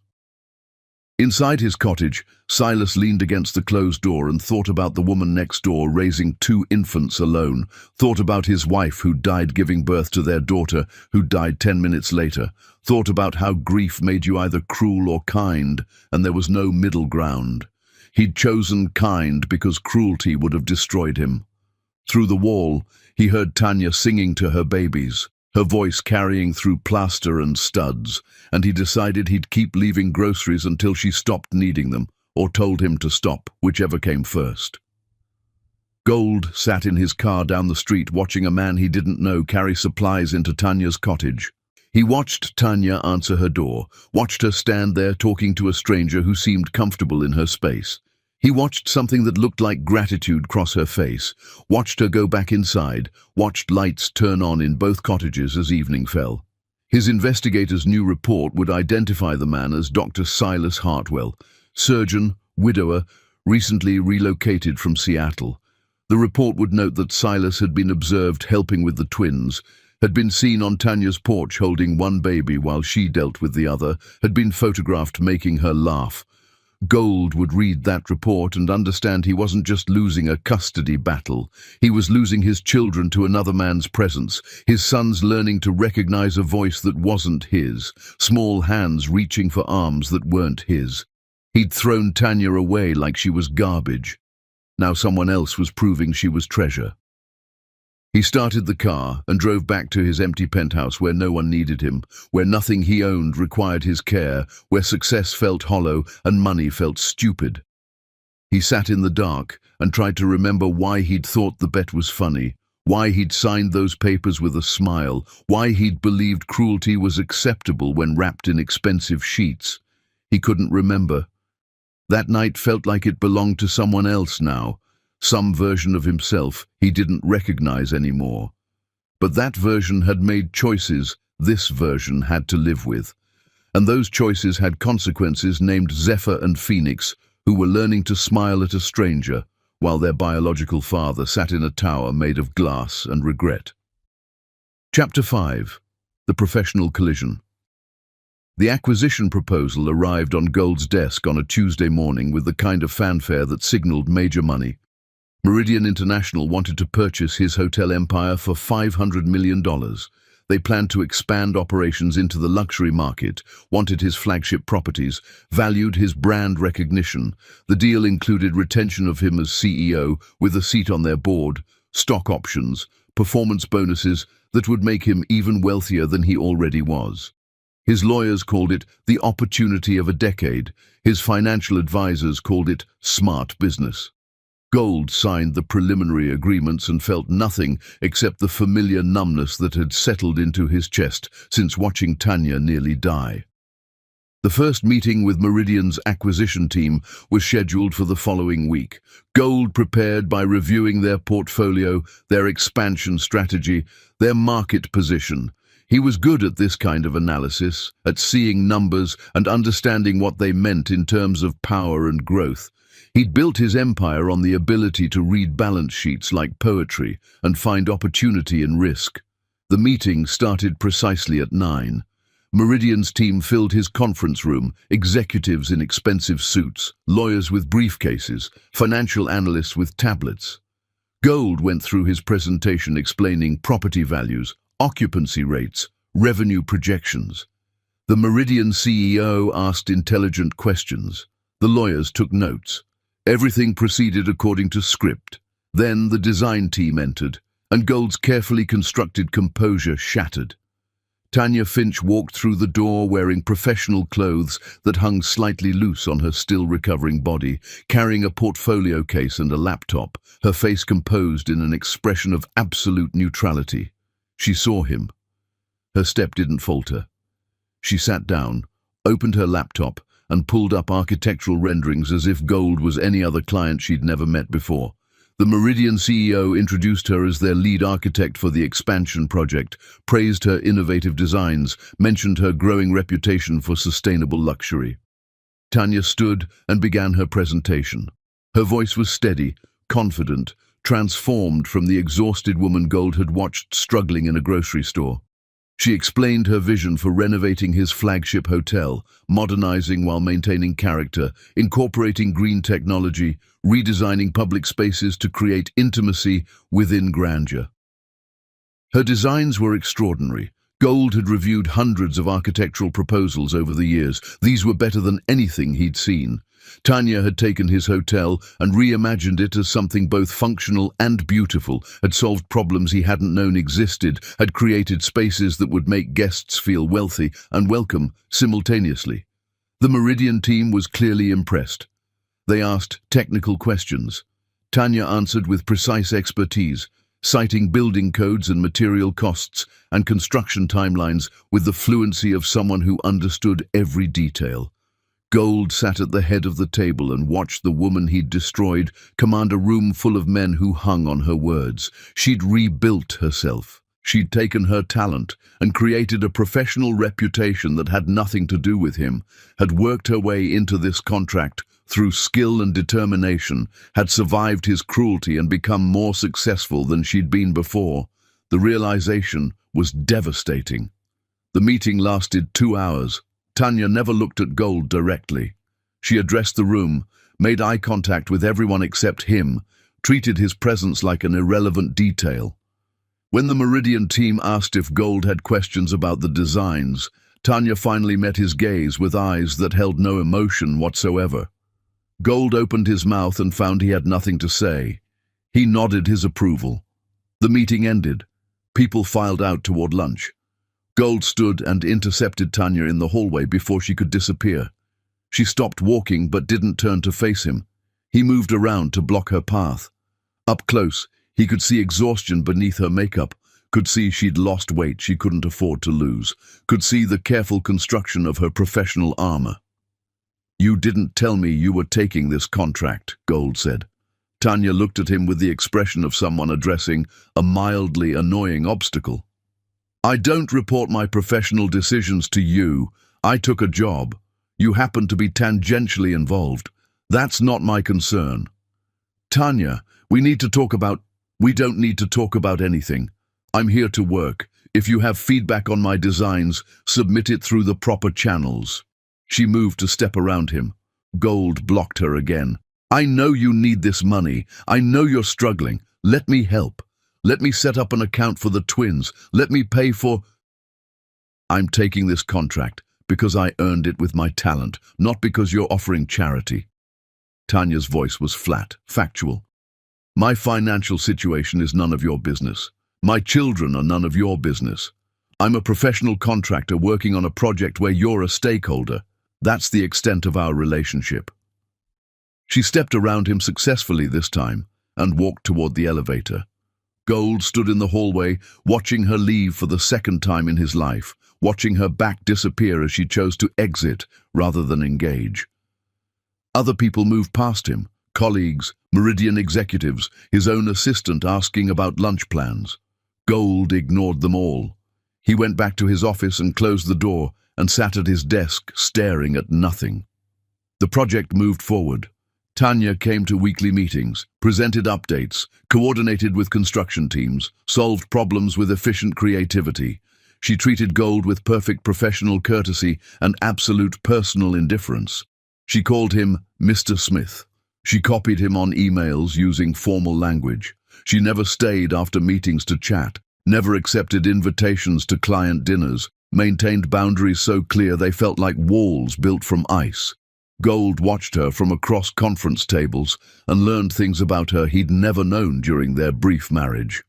Inside his cottage, Silas leaned against the closed door and thought about the woman next door raising 2 infants alone, thought about his wife who died giving birth to their daughter, who died 10 minutes later, thought about how grief made you either cruel or kind, and there was no middle ground. He'd chosen kind because cruelty would have destroyed him. Through the wall, he heard Tanya singing to her babies, her voice carrying through plaster and studs, and he decided he'd keep leaving groceries until she stopped needing them, or told him to stop, whichever came first. Gold sat in his car down the street watching a man he didn't know carry supplies into Tanya's cottage. He watched Tanya answer her door, watched her stand there talking to a stranger who seemed comfortable in her space. He watched something that looked like gratitude cross her face, watched her go back inside, watched lights turn on in both cottages as evening fell. His investigator's new report would identify the man as Dr. Silas Hartwell, surgeon, widower, recently relocated from Seattle. The report would note that Silas had been observed helping with the twins, had been seen on Tanya's porch holding one baby while she dealt with the other, had been photographed making her laugh. Gold would read that report and understand he wasn't just losing a custody battle. He was losing his children to another man's presence, his sons learning to recognize a voice that wasn't his, small hands reaching for arms that weren't his. He'd thrown Tanya away like she was garbage. Now someone else was proving she was treasure. He started the car and drove back to his empty penthouse where no one needed him, where nothing he owned required his care, where success felt hollow and money felt stupid. He sat in the dark and tried to remember why he'd thought the bet was funny, why he'd signed those papers with a smile, why he'd believed cruelty was acceptable when wrapped in expensive sheets. He couldn't remember. That night felt like it belonged to someone else now, some version of himself he didn't recognize anymore. But that version had made choices this version had to live with. And those choices had consequences named Zephyr and Phoenix, who were learning to smile at a stranger, while their biological father sat in a tower made of glass and regret. Chapter 5. The Professional Collision. The acquisition proposal arrived on Gold's desk on a Tuesday morning with the kind of fanfare that signaled major money. Meridian International wanted to purchase his hotel empire for $500 million. They planned to expand operations into the luxury market, wanted his flagship properties, valued his brand recognition. The deal included retention of him as CEO with a seat on their board, stock options, performance bonuses that would make him even wealthier than he already was. His lawyers called it the opportunity of a decade. His financial advisors called it smart business. Gold signed the preliminary agreements and felt nothing except the familiar numbness that had settled into his chest since watching Tanya nearly die. The first meeting with Meridian's acquisition team was scheduled for the following week. Gold prepared by reviewing their portfolio, their expansion strategy, their market position. He was good at this kind of analysis, at seeing numbers and understanding what they meant in terms of power and growth. He'd built his empire on the ability to read balance sheets like poetry and find opportunity in risk. The meeting started precisely at 9. Meridian's team filled his conference room, executives in expensive suits, lawyers with briefcases, financial analysts with tablets. Gold went through his presentation explaining property values, occupancy rates, revenue projections. The Meridian CEO asked intelligent questions. The lawyers took notes. Everything proceeded according to script. Then the design team entered, and Gold's carefully constructed composure shattered. Tanya Finch walked through the door wearing professional clothes that hung slightly loose on her still-recovering body, carrying a portfolio case and a laptop, her face composed in an expression of absolute neutrality. She saw him. Her step didn't falter. She sat down, opened her laptop, and pulled up architectural renderings as if Gold was any other client she'd never met before. The Meridian CEO introduced her as their lead architect for the expansion project, praised her innovative designs, mentioned her growing reputation for sustainable luxury. Tanya stood and began her presentation. Her voice was steady, confident, transformed from the exhausted woman Gold had watched struggling in a grocery store. She explained her vision for renovating his flagship hotel, modernizing while maintaining character, incorporating green technology, redesigning public spaces to create intimacy within grandeur. Her designs were extraordinary. Gold had reviewed hundreds of architectural proposals over the years. These were better than anything he'd seen. Tanya had taken his hotel and reimagined it as something both functional and beautiful, had solved problems he hadn't known existed, had created spaces that would make guests feel wealthy and welcome simultaneously. The Meridian team was clearly impressed. They asked technical questions. Tanya answered with precise expertise, citing building codes and material costs and construction timelines with the fluency of someone who understood every detail. Gold sat at the head of the table and watched the woman he'd destroyed command a room full of men who hung on her words. She'd rebuilt herself. She'd taken her talent and created a professional reputation that had nothing to do with him, had worked her way into this contract through skill and determination, had survived his cruelty and become more successful than she'd been before. The realization was devastating. The meeting lasted 2 hours. Tanya never looked at Gold directly. She addressed the room, made eye contact with everyone except him, treated his presence like an irrelevant detail. When the Meridian team asked if Gold had questions about the designs, Tanya finally met his gaze with eyes that held no emotion whatsoever. Gold opened his mouth and found he had nothing to say. He nodded his approval. The meeting ended. People filed out toward lunch. Gold stood and intercepted Tanya in the hallway before she could disappear. She stopped walking but didn't turn to face him. He moved around to block her path. Up close, he could see exhaustion beneath her makeup, could see she'd lost weight she couldn't afford to lose, could see the careful construction of her professional armor. "You didn't tell me you were taking this contract," Gold said. Tanya looked at him with the expression of someone addressing a mildly annoying obstacle. "I don't report my professional decisions to you. I took a job. You happen to be tangentially involved. That's not my concern." "Tanya, we don't need to talk about anything. I'm here to work. If you have feedback on my designs, submit it through the proper channels." She moved to step around him. Gold blocked her again. "I know you need this money. I know you're struggling. Let me help. Let me set up an account for the twins. Let me pay for—" "I'm taking this contract because I earned it with my talent, not because you're offering charity." Tanya's voice was flat, factual. "My financial situation is none of your business. My children are none of your business. I'm a professional contractor working on a project where you're a stakeholder. That's the extent of our relationship." She stepped around him successfully this time and walked toward the elevator. Gold stood in the hallway, watching her leave for the second time in his life, watching her back disappear as she chose to exit rather than engage. Other people moved past him, colleagues, Meridian executives, his own assistant asking about lunch plans. Gold ignored them all. He went back to his office and closed the door and sat at his desk, staring at nothing. The project moved forward. Tanya came to weekly meetings, presented updates, coordinated with construction teams, solved problems with efficient creativity. She treated Gold with perfect professional courtesy and absolute personal indifference. She called him Mr. Smith. She copied him on emails using formal language. She never stayed after meetings to chat, never accepted invitations to client dinners, maintained boundaries so clear they felt like walls built from ice. Gold watched her from across conference tables and learned things about her he'd never known during their brief marriage.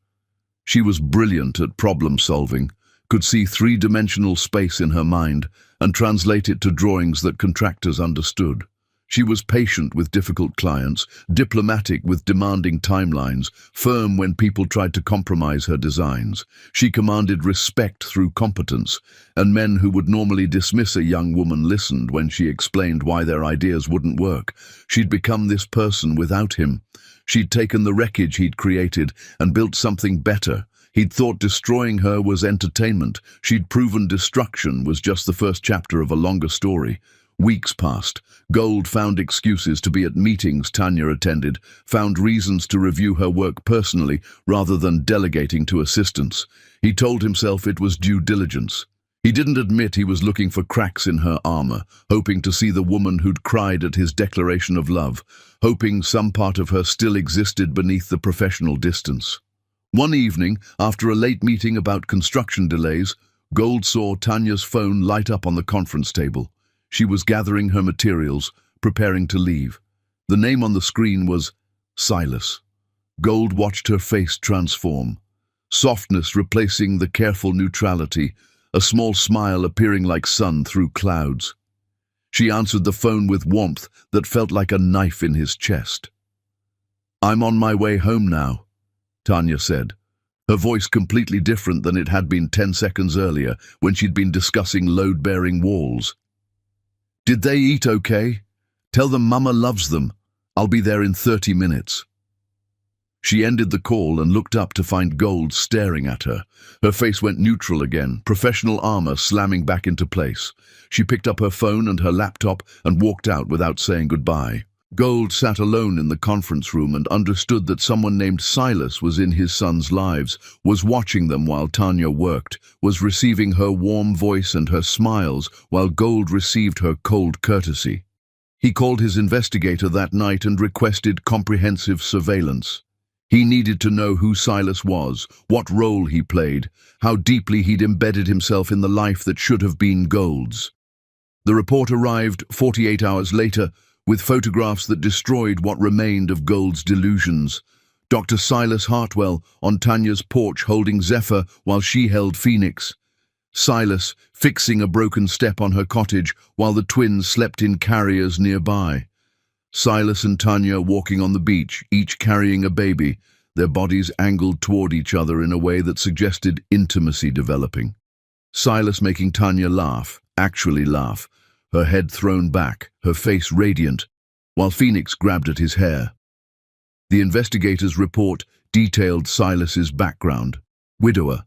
She was brilliant at problem-solving, could see three-dimensional space in her mind and translate it to drawings that contractors understood. She was patient with difficult clients, diplomatic with demanding timelines, firm when people tried to compromise her designs. She commanded respect through competence, and men who would normally dismiss a young woman listened when she explained why their ideas wouldn't work. She'd become this person without him. She'd taken the wreckage he'd created and built something better. He'd thought destroying her was entertainment. She'd proven destruction was just the first chapter of a longer story. Weeks passed. Gold found excuses to be at meetings Tanya attended, found reasons to review her work personally rather than delegating to assistants. He told himself it was due diligence. He didn't admit he was looking for cracks in her armor, hoping to see the woman who'd cried at his declaration of love, hoping some part of her still existed beneath the professional distance. One evening, after a late meeting about construction delays, Gold saw Tanya's phone light up on the conference table. She was gathering her materials, preparing to leave. The name on the screen was Silas. Gold watched her face transform. Softness replacing the careful neutrality, a small smile appearing like sun through clouds. She answered the phone with warmth that felt like a knife in his chest. "I'm on my way home now," Tanya said, her voice completely different than it had been 10 seconds earlier when she'd been discussing load-bearing walls. "Did they eat okay? Tell them Mama loves them. I'll be there in 30 minutes. She ended the call and looked up to find Gold staring at her. Her face went neutral again, professional armor slamming back into place. She picked up her phone and her laptop and walked out without saying goodbye. Gold sat alone in the conference room and understood that someone named Silas was in his son's lives, was watching them while Tanya worked, was receiving her warm voice and her smiles while Gold received her cold courtesy. He called his investigator that night and requested comprehensive surveillance. He needed to know who Silas was, what role he played, how deeply he'd embedded himself in the life that should have been Gold's. The report arrived 48 hours later, with photographs that destroyed what remained of Gold's delusions. Dr. Silas Hartwell on Tanya's porch holding Zephyr while she held Phoenix. Silas fixing a broken step on her cottage while the twins slept in carriers nearby. Silas and Tanya walking on the beach, each carrying a baby, their bodies angled toward each other in a way that suggested intimacy developing. Silas making Tanya laugh, actually laugh, her head thrown back, her face radiant, while Phoenix grabbed at his hair. The investigator's report detailed Silas's background. Widower.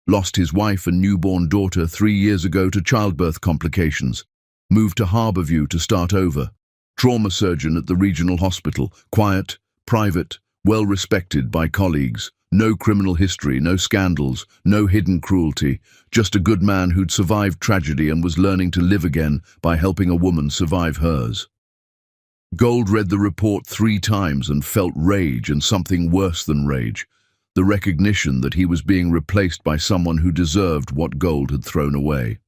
Lost his wife and newborn daughter 3 years ago to childbirth complications. Moved to Harborview to start over. Trauma surgeon at the regional hospital. Quiet, private, well-respected by colleagues. No criminal history, no scandals, no hidden cruelty. Just a good man who'd survived tragedy and was learning to live again by helping a woman survive hers. Gold read the report 3 times and felt rage and something worse than rage. The recognition that he was being replaced by someone who deserved what Gold had thrown away.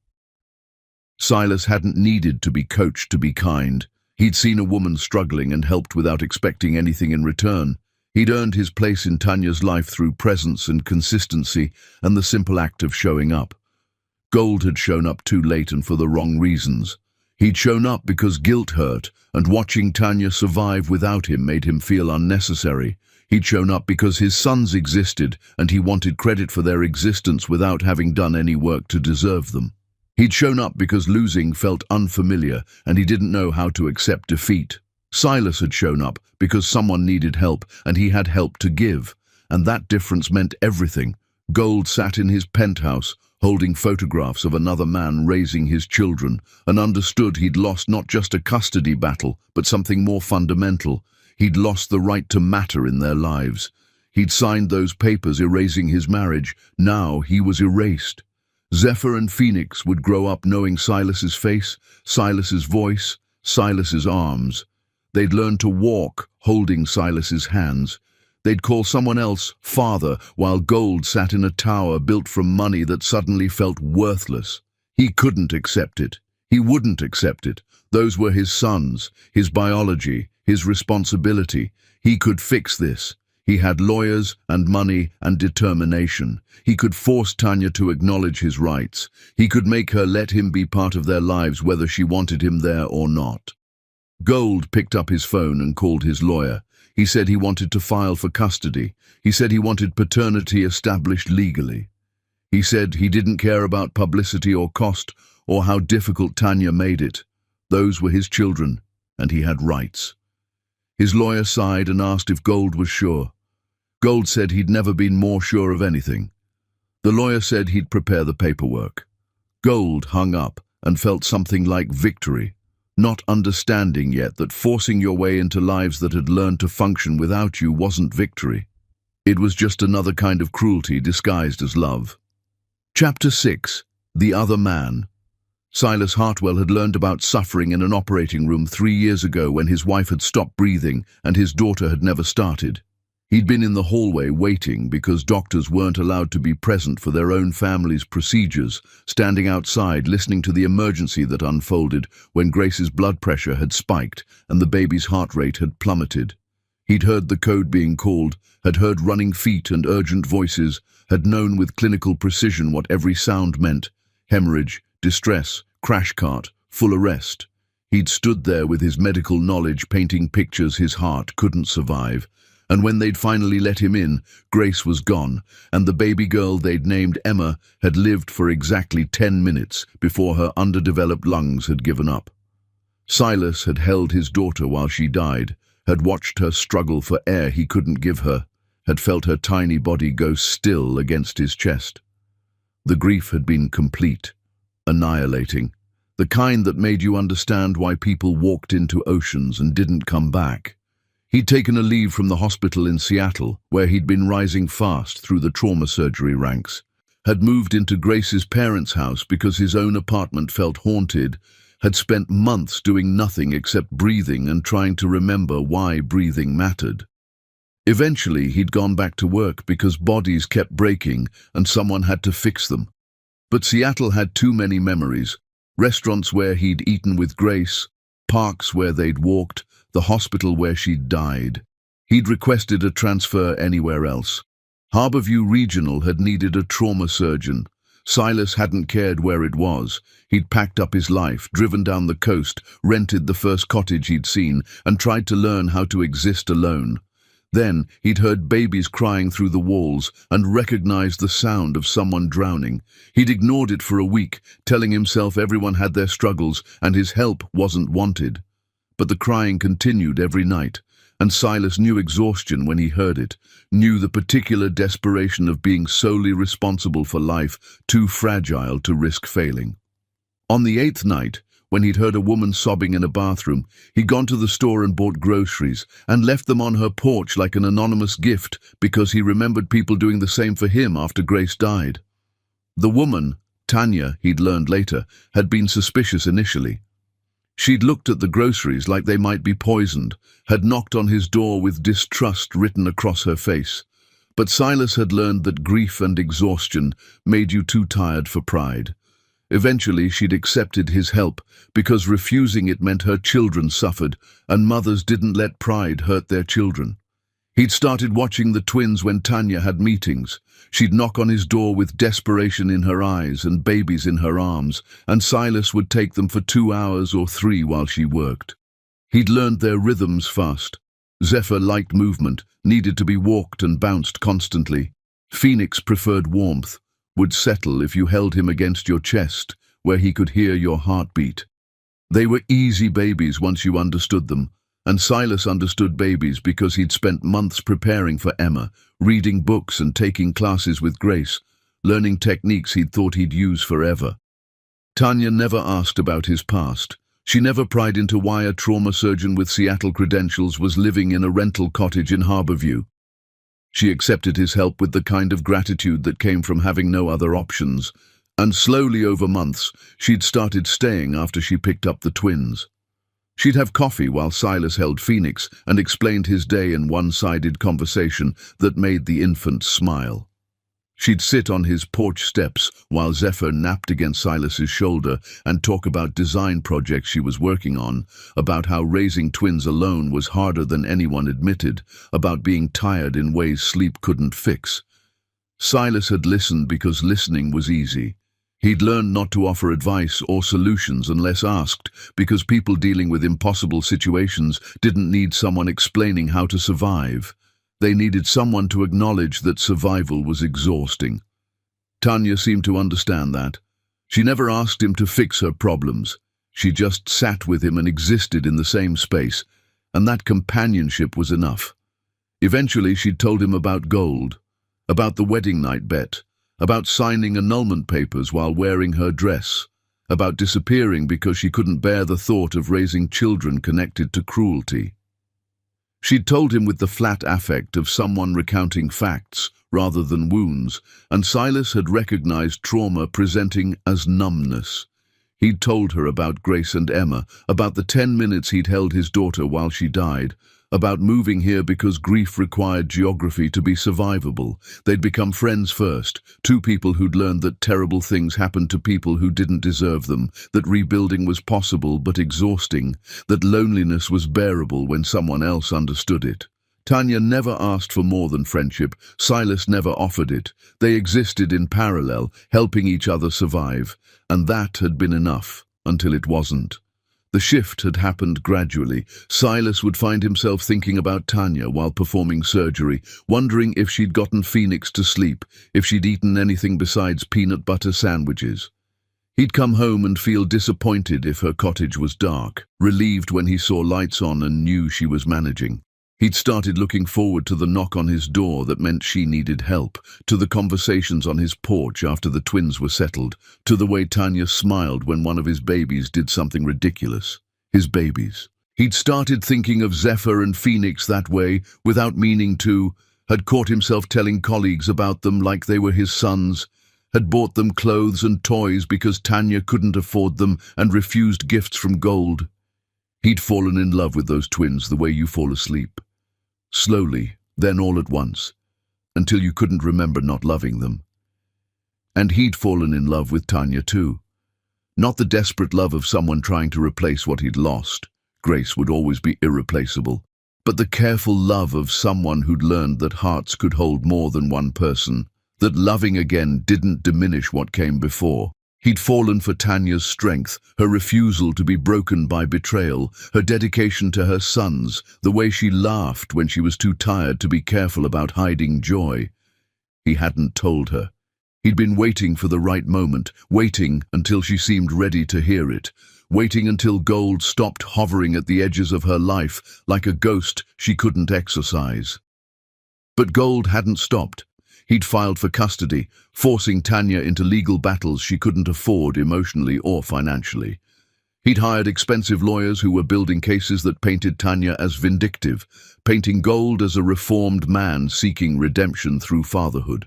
Silas hadn't needed to be coached to be kind. He'd seen a woman struggling and helped without expecting anything in return. He'd earned his place in Tanya's life through presence and consistency and the simple act of showing up. Gold had shown up too late and for the wrong reasons. He'd shown up because guilt hurt, and watching Tanya survive without him made him feel unnecessary. He'd shown up because his sons existed, and he wanted credit for their existence without having done any work to deserve them. He'd shown up because losing felt unfamiliar, and he didn't know how to accept defeat. Silas had shown up because someone needed help, and he had help to give, and that difference meant everything. Gold sat in his penthouse, holding photographs of another man raising his children, and understood he'd lost not just a custody battle, but something more fundamental. He'd lost the right to matter in their lives. He'd signed those papers erasing his marriage. Now he was erased. Zephyr and Phoenix would grow up knowing Silas's face, Silas's voice, Silas's arms. They'd learn to walk, holding Silas's hands. They'd call someone else father, while Gold sat in a tower built from money that suddenly felt worthless. He couldn't accept it. He wouldn't accept it. Those were his sons, his biology, his responsibility. He could fix this. He had lawyers and money and determination. He could force Tanya to acknowledge his rights. He could make her let him be part of their lives whether she wanted him there or not. Gold picked up his phone and called his lawyer. He said he wanted to file for custody. He said he wanted paternity established legally. He said he didn't care about publicity or cost or how difficult Tanya made it. Those were his children, and he had rights. His lawyer sighed and asked if Gold was sure. Gold said he'd never been more sure of anything. The lawyer said he'd prepare the paperwork. Gold hung up and felt something like victory, not understanding yet that forcing your way into lives that had learned to function without you wasn't victory. It was just another kind of cruelty disguised as love. Chapter 6. The Other Man. Silas Hartwell had learned about suffering in an operating room 3 years ago when his wife had stopped breathing and his daughter had never started. He'd been in the hallway waiting because doctors weren't allowed to be present for their own family's procedures, standing outside listening to the emergency that unfolded when Grace's blood pressure had spiked and the baby's heart rate had plummeted. He'd heard the code being called, had heard running feet and urgent voices, had known with clinical precision what every sound meant: hemorrhage, distress, crash cart, full arrest. He'd stood there with his medical knowledge painting pictures his heart couldn't survive. And when they'd finally let him in, Grace was gone, and the baby girl they'd named Emma had lived for exactly 10 minutes before her underdeveloped lungs had given up. Silas had held his daughter while she died, had watched her struggle for air he couldn't give her, had felt her tiny body go still against his chest. The grief had been complete, annihilating, the kind that made you understand why people walked into oceans and didn't come back. He'd taken a leave from the hospital in Seattle, where he'd been rising fast through the trauma surgery ranks, had moved into Grace's parents' house because his own apartment felt haunted, had spent months doing nothing except breathing and trying to remember why breathing mattered. Eventually, he'd gone back to work because bodies kept breaking and someone had to fix them. But Seattle had too many memories: restaurants where he'd eaten with Grace, parks where they'd walked, the hospital where she'd died. He'd requested a transfer anywhere else. Harborview Regional had needed a trauma surgeon. Silas hadn't cared where it was. He'd packed up his life, driven down the coast, rented the first cottage he'd seen, and tried to learn how to exist alone. Then he'd heard babies crying through the walls and recognized the sound of someone drowning. He'd ignored it for a week, telling himself everyone had their struggles and his help wasn't wanted. But the crying continued every night, and Silas knew exhaustion when he heard it, knew the particular desperation of being solely responsible for life, too fragile to risk failing. On the 8th night, when he'd heard a woman sobbing in a bathroom, he'd gone to the store and bought groceries, and left them on her porch like an anonymous gift because he remembered people doing the same for him after Grace died. The woman, Tanya, he'd learned later, had been suspicious initially. She'd looked at the groceries like they might be poisoned, had knocked on his door with distrust written across her face. But Silas had learned that grief and exhaustion made you too tired for pride. Eventually she'd accepted his help, because refusing it meant her children suffered, and mothers didn't let pride hurt their children. He'd started watching the twins when Tanya had meetings. She'd knock on his door with desperation in her eyes and babies in her arms, and Silas would take them for 2 hours or 3 while she worked. He'd learned their rhythms fast. Zephyr liked movement, needed to be walked and bounced constantly. Phoenix preferred warmth, would settle if you held him against your chest, where he could hear your heartbeat. They were easy babies once you understood them, and Silas understood babies because he'd spent months preparing for Emma, reading books and taking classes with Grace, learning techniques he'd thought he'd use forever. Tanya never asked about his past. She never pried into why a trauma surgeon with Seattle credentials was living in a rental cottage in Harborview. She accepted his help with the kind of gratitude that came from having no other options, and slowly over months, she'd started staying after she picked up the twins. She'd have coffee while Silas held Phoenix and explained his day in one-sided conversation that made the infant smile. She'd sit on his porch steps while Zephyr napped against Silas's shoulder and talk about design projects she was working on, about how raising twins alone was harder than anyone admitted, about being tired in ways sleep couldn't fix. Silas had listened because listening was easy. He'd learned not to offer advice or solutions unless asked, because people dealing with impossible situations didn't need someone explaining how to survive. They needed someone to acknowledge that survival was exhausting. Tanya seemed to understand that. She never asked him to fix her problems. She just sat with him and existed in the same space, and that companionship was enough. Eventually she'd told him about gold, about the wedding night bet, about signing annulment papers while wearing her dress, about disappearing because she couldn't bear the thought of raising children connected to cruelty. She'd told him with the flat affect of someone recounting facts rather than wounds, and Silas had recognized trauma presenting as numbness. He'd told her about Grace and Emma, about the 10 minutes he'd held his daughter while she died, about moving here because grief required geography to be survivable. They'd become friends first, two people who'd learned that terrible things happened to people who didn't deserve them, that rebuilding was possible but exhausting, that loneliness was bearable when someone else understood it. Tanya never asked for more than friendship. Silas never offered it. They existed in parallel, helping each other survive, and that had been enough, until it wasn't. The shift had happened gradually. Silas would find himself thinking about Tanya while performing surgery, wondering if she'd gotten Phoenix to sleep, if she'd eaten anything besides peanut butter sandwiches. He'd come home and feel disappointed if her cottage was dark, relieved when he saw lights on and knew she was managing. He'd started looking forward to the knock on his door that meant she needed help, to the conversations on his porch after the twins were settled, to the way Tanya smiled when one of his babies did something ridiculous. His babies. He'd started thinking of Zephyr and Phoenix that way, without meaning to, had caught himself telling colleagues about them like they were his sons, had bought them clothes and toys because Tanya couldn't afford them and refused gifts from Gold. He'd fallen in love with those twins the way you fall asleep. Slowly, then all at once, until you couldn't remember not loving them. And he'd fallen in love with Tanya too. Not the desperate love of someone trying to replace what he'd lost. Grace would always be irreplaceable. But the careful love of someone who'd learned that hearts could hold more than one person, that loving again didn't diminish what came before. He'd fallen for Tanya's strength, her refusal to be broken by betrayal, her dedication to her sons, the way she laughed when she was too tired to be careful about hiding joy. He hadn't told her. He'd been waiting for the right moment, waiting until she seemed ready to hear it, waiting until Gold stopped hovering at the edges of her life like a ghost she couldn't exorcise. But Gold hadn't stopped. He'd filed for custody, forcing Tanya into legal battles she couldn't afford emotionally or financially. He'd hired expensive lawyers who were building cases that painted Tanya as vindictive, painting Gold as a reformed man seeking redemption through fatherhood.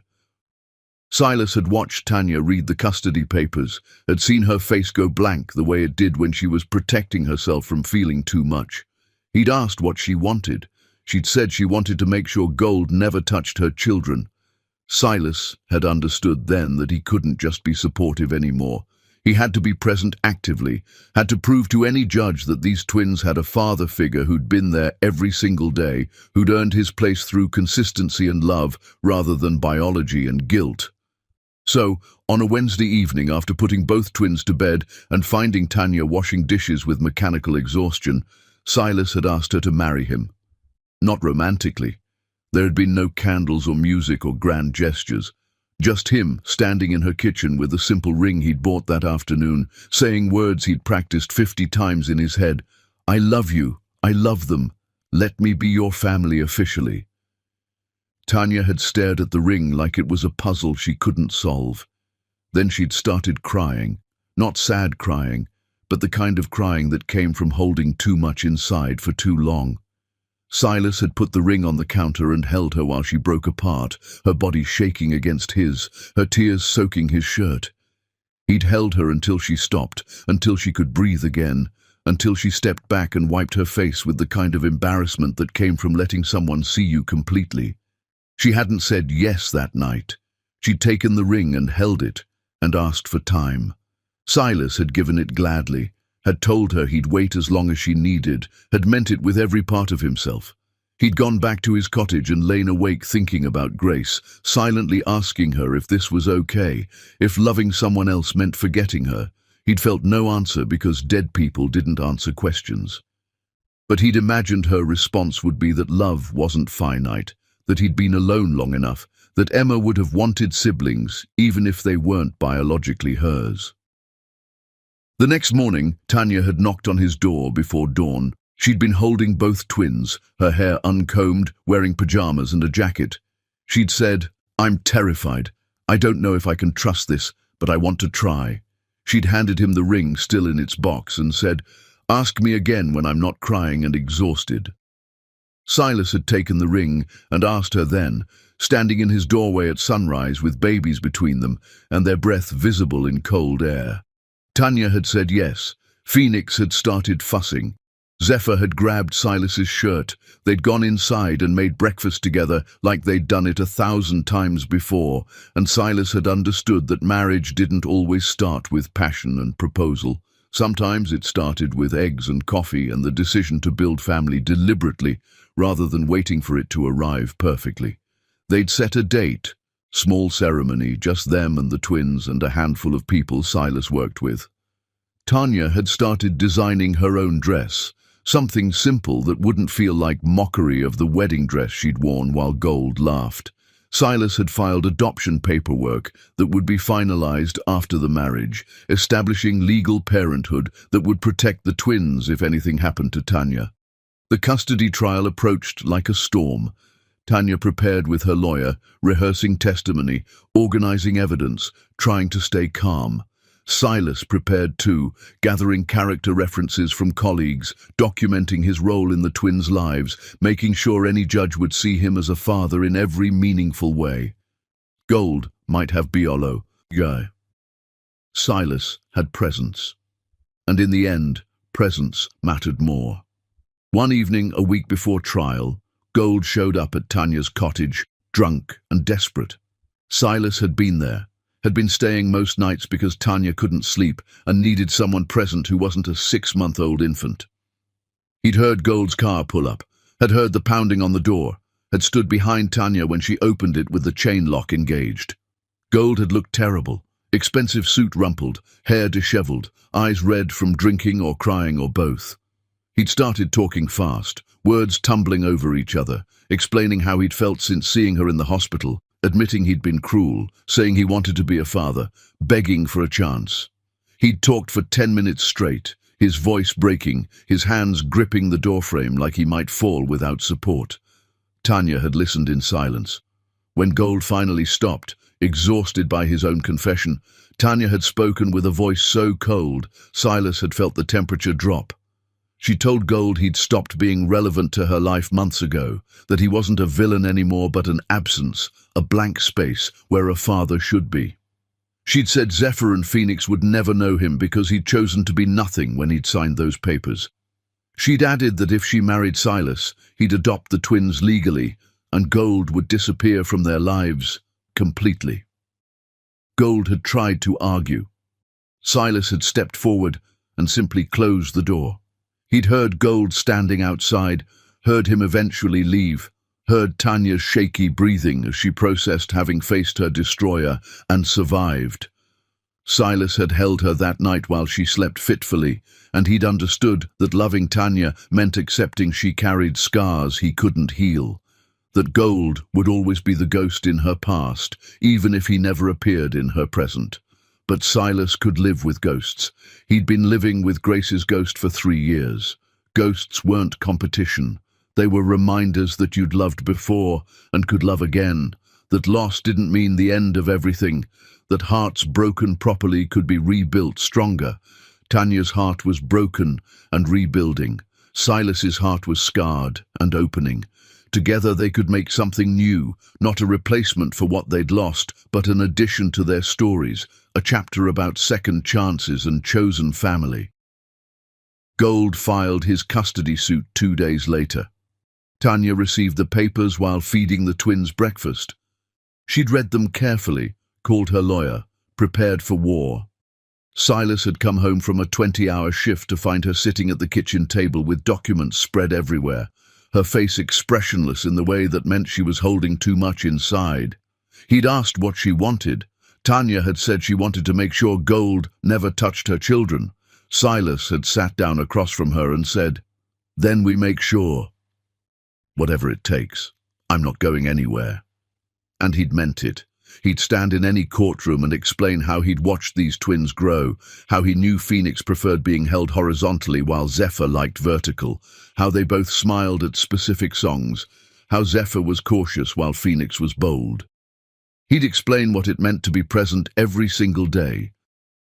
Silas had watched Tanya read the custody papers, had seen her face go blank the way it did when she was protecting herself from feeling too much. He'd asked what she wanted. She'd said she wanted to make sure Gold never touched her children. Silas had understood then that he couldn't just be supportive anymore. He had to be present actively, had to prove to any judge that these twins had a father figure who'd been there every single day, who'd earned his place through consistency and love rather than biology and guilt. So, on a Wednesday evening after putting both twins to bed and finding Tanya washing dishes with mechanical exhaustion, Silas had asked her to marry him. Not romantically. There had been no candles or music or grand gestures. Just him, standing in her kitchen with a simple ring he'd bought that afternoon, saying words he'd practiced 50 times in his head. I love you. I love them. Let me be your family officially. Tanya had stared at the ring like it was a puzzle she couldn't solve. Then she'd started crying. Not sad crying, but the kind of crying that came from holding too much inside for too long. Silas had put the ring on the counter and held her while she broke apart, her body shaking against his, her tears soaking his shirt. He'd held her until she stopped, until she could breathe again, until she stepped back and wiped her face with the kind of embarrassment that came from letting someone see you completely. She hadn't said yes that night. She'd taken the ring and held it, and asked for time. Silas had given it gladly, had told her he'd wait as long as she needed, had meant it with every part of himself. He'd gone back to his cottage and lain awake thinking about Grace, silently asking her if this was okay, if loving someone else meant forgetting her. He'd felt no answer because dead people didn't answer questions. But he'd imagined her response would be that love wasn't finite, that he'd been alone long enough, that Emma would have wanted siblings even if they weren't biologically hers. The next morning, Tanya had knocked on his door before dawn. She'd been holding both twins, her hair uncombed, wearing pajamas and a jacket. She'd said, "I'm terrified. I don't know if I can trust this, but I want to try." She'd handed him the ring still in its box and said, "Ask me again when I'm not crying and exhausted." Silas had taken the ring and asked her then, standing in his doorway at sunrise with babies between them and their breath visible in cold air. Tanya had said yes. Phoenix had started fussing. Zephyr had grabbed Silas's shirt. They'd gone inside and made breakfast together like they'd done it 1,000 times before, and Silas had understood that marriage didn't always start with passion and proposal. Sometimes it started with eggs and coffee and the decision to build family deliberately rather than waiting for it to arrive perfectly. They'd set a date, small ceremony, just them and the twins and a handful of people Silas worked with. Tanya had started designing her own dress, something simple that wouldn't feel like mockery of the wedding dress she'd worn while Gold laughed. Silas had filed adoption paperwork that would be finalized after the marriage, establishing legal parenthood that would protect the twins if anything happened to Tanya. The custody trial approached like a storm. Tanya prepared with her lawyer, rehearsing testimony, organizing evidence, trying to stay calm. Silas prepared too, gathering character references from colleagues, documenting his role in the twins' lives, making sure any judge would see him as a father in every meaningful way. Gold might have biolo, yeah. Silas had presence. And in the end, presence mattered more. One evening, a week before trial, Gold showed up at Tanya's cottage, drunk and desperate. Silas had been there. Had been staying most nights because Tanya couldn't sleep and needed someone present who wasn't a 6-month-old infant. He'd heard Gold's car pull up, had heard the pounding on the door, had stood behind Tanya when she opened it with the chain lock engaged. Gold had looked terrible, expensive suit rumpled, hair disheveled, eyes red from drinking or crying or both. He'd started talking fast, words tumbling over each other, explaining how he'd felt since seeing her in the hospital, admitting he'd been cruel, saying he wanted to be a father, begging for a chance. He'd talked for 10 minutes straight, his voice breaking, his hands gripping the doorframe like he might fall without support. Tanya had listened in silence. When Gold finally stopped, exhausted by his own confession, Tanya had spoken with a voice so cold, Silas had felt the temperature drop. She told Gold he'd stopped being relevant to her life months ago, that he wasn't a villain anymore but an absence, a blank space where a father should be. She'd said Zephyr and Phoenix would never know him because he'd chosen to be nothing when he'd signed those papers. She'd added that if she married Silas, he'd adopt the twins legally, and Gold would disappear from their lives completely. Gold had tried to argue. Silas had stepped forward and simply closed the door. He'd heard Gold standing outside, heard him eventually leave, heard Tanya's shaky breathing as she processed having faced her destroyer and survived. Silas had held her that night while she slept fitfully, and he'd understood that loving Tanya meant accepting she carried scars he couldn't heal, that Gold would always be the ghost in her past, even if he never appeared in her present. But Silas could live with ghosts. He'd been living with Grace's ghost for 3 years. Ghosts weren't competition. They were reminders that you'd loved before and could love again, that loss didn't mean the end of everything, that hearts broken properly could be rebuilt stronger. Tanya's heart was broken and rebuilding. Silas's heart was scarred and opening. Together they could make something new, not a replacement for what they'd lost, but an addition to their stories, a chapter about second chances and chosen family. Gold filed his custody suit 2 days later. Tanya received the papers while feeding the twins breakfast. She'd read them carefully, called her lawyer, prepared for war. Silas had come home from a 20-hour shift to find her sitting at the kitchen table with documents spread everywhere, her face expressionless in the way that meant she was holding too much inside. He'd asked what she wanted. Tanya had said she wanted to make sure Gold never touched her children. Silas had sat down across from her and said, "Then we make sure. Whatever it takes. I'm not going anywhere." And he'd meant it. He'd stand in any courtroom and explain how he'd watched these twins grow, how he knew Phoenix preferred being held horizontally while Zephyr liked vertical, how they both smiled at specific songs, how Zephyr was cautious while Phoenix was bold. He'd explain what it meant to be present every single day,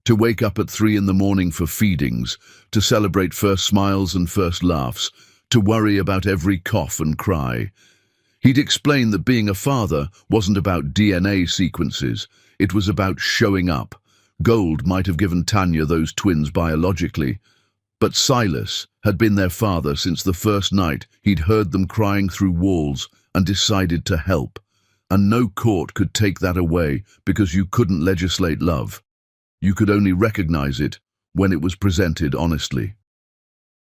to wake up at 3 in the morning for feedings, to celebrate first smiles and first laughs, to worry about every cough and cry. He'd explain that being a father wasn't about DNA sequences, it was about showing up. Gold might have given Tanya those twins biologically, but Silas had been their father since the first night he'd heard them crying through walls and decided to help. And no court could take that away because you couldn't legislate love. You could only recognize it when it was presented honestly.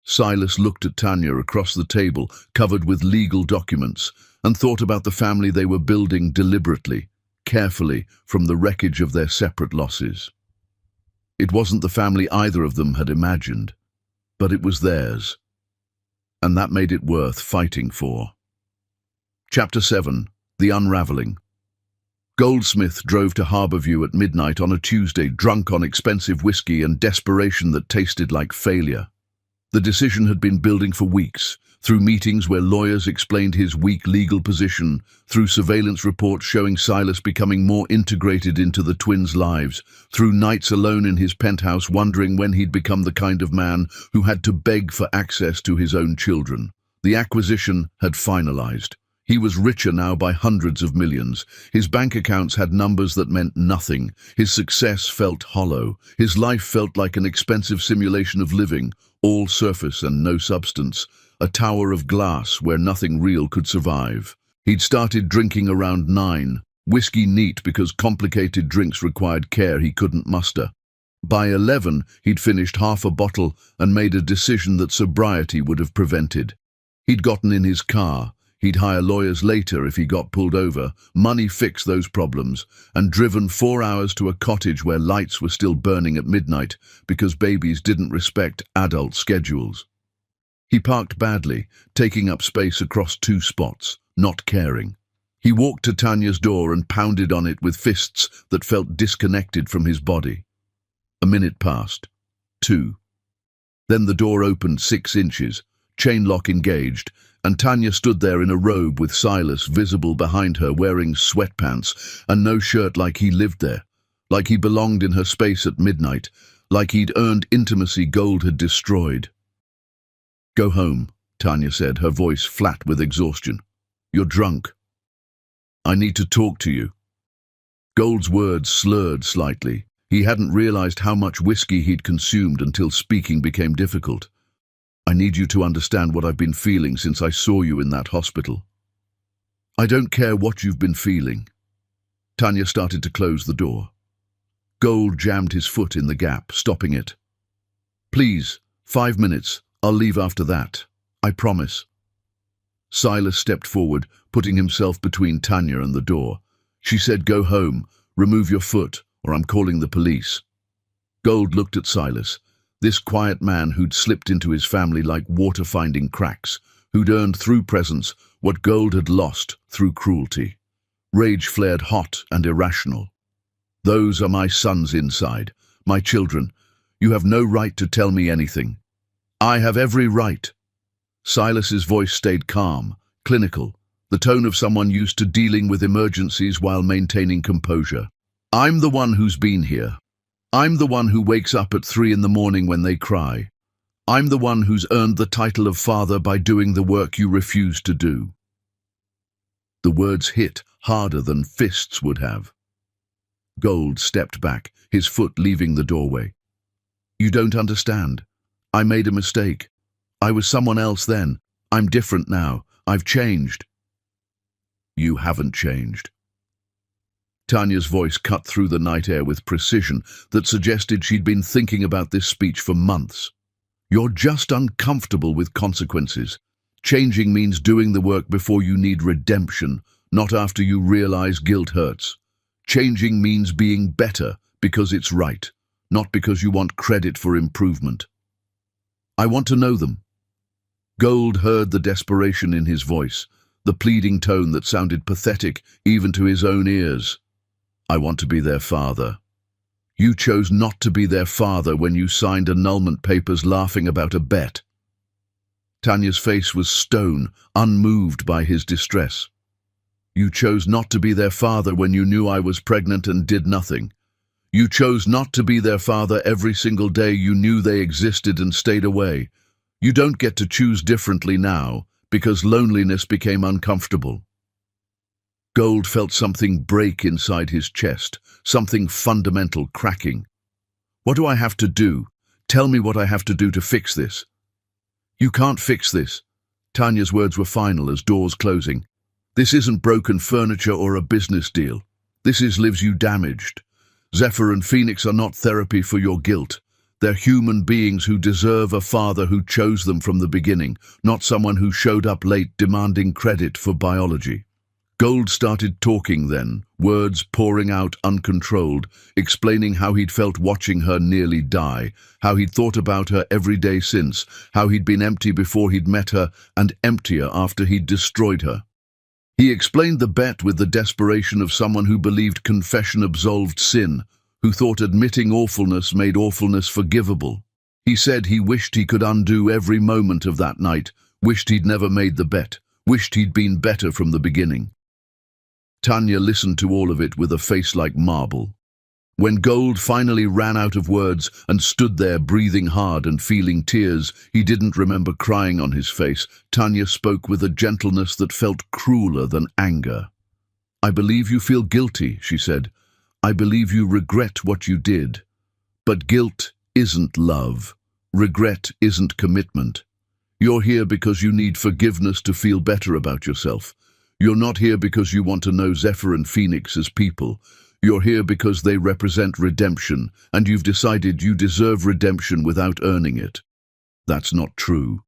Silas looked at Tanya across the table, covered with legal documents, and thought about the family they were building deliberately, carefully, from the wreckage of their separate losses. It wasn't the family either of them had imagined, but it was theirs, and that made it worth fighting for. Chapter 7. The Unraveling. Goldsmith drove to Harborview at midnight on a Tuesday, drunk on expensive whiskey and desperation that tasted like failure. The decision had been building for weeks, through meetings where lawyers explained his weak legal position, through surveillance reports showing Silas becoming more integrated into the twins' lives, through nights alone in his penthouse wondering when he'd become the kind of man who had to beg for access to his own children. The acquisition had finalized. He was richer now by hundreds of millions. His bank accounts had numbers that meant nothing. His success felt hollow. His life felt like an expensive simulation of living, all surface and no substance, a tower of glass where nothing real could survive. He'd started drinking around 9, whiskey neat because complicated drinks required care he couldn't muster. By 11, he'd finished half a bottle and made a decision that sobriety would have prevented. He'd gotten in his car. He'd hire lawyers later if he got pulled over, money fix those problems, and driven 4 hours to a cottage where lights were still burning at midnight because babies didn't respect adult schedules. He parked badly, taking up space across 2 spots, not caring. He walked to Tanya's door and pounded on it with fists that felt disconnected from his body. A minute passed. 2. Then the door opened 6 inches, chain lock engaged, and Tanya stood there in a robe with Silas visible behind her wearing sweatpants and no shirt, like he lived there, like he belonged in her space at midnight, like he'd earned intimacy Gold had destroyed. "Go home," Tanya said, her voice flat with exhaustion. "You're drunk. I need to talk to you." Gold's words slurred slightly. He hadn't realized how much whiskey he'd consumed until speaking became difficult. "I need you to understand what I've been feeling since I saw you in that hospital." "I don't care what you've been feeling." Tanya started to close the door. Gold jammed his foot in the gap, stopping it. "Please, 5 minutes. I'll leave after that. I promise." Silas stepped forward, putting himself between Tanya and the door. She said, "Go home. Remove your foot, or I'm calling the police." Gold looked at Silas. This quiet man who'd slipped into his family like water finding cracks, who'd earned through presence what Gold had lost through cruelty. Rage flared hot and irrational. "Those are my sons inside, my children. You have no right to tell me anything." "I have every right." Silas's voice stayed calm, clinical, the tone of someone used to dealing with emergencies while maintaining composure. "I'm the one who's been here. I'm the one who wakes up at 3 in the morning when they cry. I'm the one who's earned the title of father by doing the work you refuse to do." The words hit harder than fists would have. Gold stepped back, his foot leaving the doorway. "You don't understand. I made a mistake. I was someone else then. I'm different now. I've changed." "You haven't changed." Tanya's voice cut through the night air with precision that suggested she'd been thinking about this speech for months. "You're just uncomfortable with consequences. Changing means doing the work before you need redemption, not after you realize guilt hurts. Changing means being better because it's right, not because you want credit for improvement." "I want to know them." Gold heard the desperation in his voice, the pleading tone that sounded pathetic even to his own ears. "I want to be their father." "You chose not to be their father when you signed annulment papers laughing about a bet." Tanya's face was stone, unmoved by his distress. "You chose not to be their father when you knew I was pregnant and did nothing. You chose not to be their father every single day you knew they existed and stayed away. You don't get to choose differently now, because loneliness became uncomfortable." Gold felt something break inside his chest, something fundamental cracking. "What do I have to do? Tell me what I have to do to fix this." "You can't fix this." Tanya's words were final as doors closing. "This isn't broken furniture or a business deal. This leaves you damaged. Zephyr and Phoenix are not therapy for your guilt. They're human beings who deserve a father who chose them from the beginning, not someone who showed up late demanding credit for biology." Gold started talking then, words pouring out uncontrolled, explaining how he'd felt watching her nearly die, how he'd thought about her every day since, how he'd been empty before he'd met her and emptier after he'd destroyed her. He explained the bet with the desperation of someone who believed confession absolved sin, who thought admitting awfulness made awfulness forgivable. He said he wished he could undo every moment of that night, wished he'd never made the bet, wished he'd been better from the beginning. Tanya listened to all of it with a face like marble. When Gold finally ran out of words and stood there breathing hard and feeling tears he didn't remember crying on his face, Tanya spoke with a gentleness that felt crueler than anger. "I believe you feel guilty," she said. "I believe you regret what you did. But guilt isn't love. Regret isn't commitment. You're here because you need forgiveness to feel better about yourself. You're not here because you want to know Zephyr and Phoenix as people. You're here because they represent redemption, and you've decided you deserve redemption without earning it." That's not true.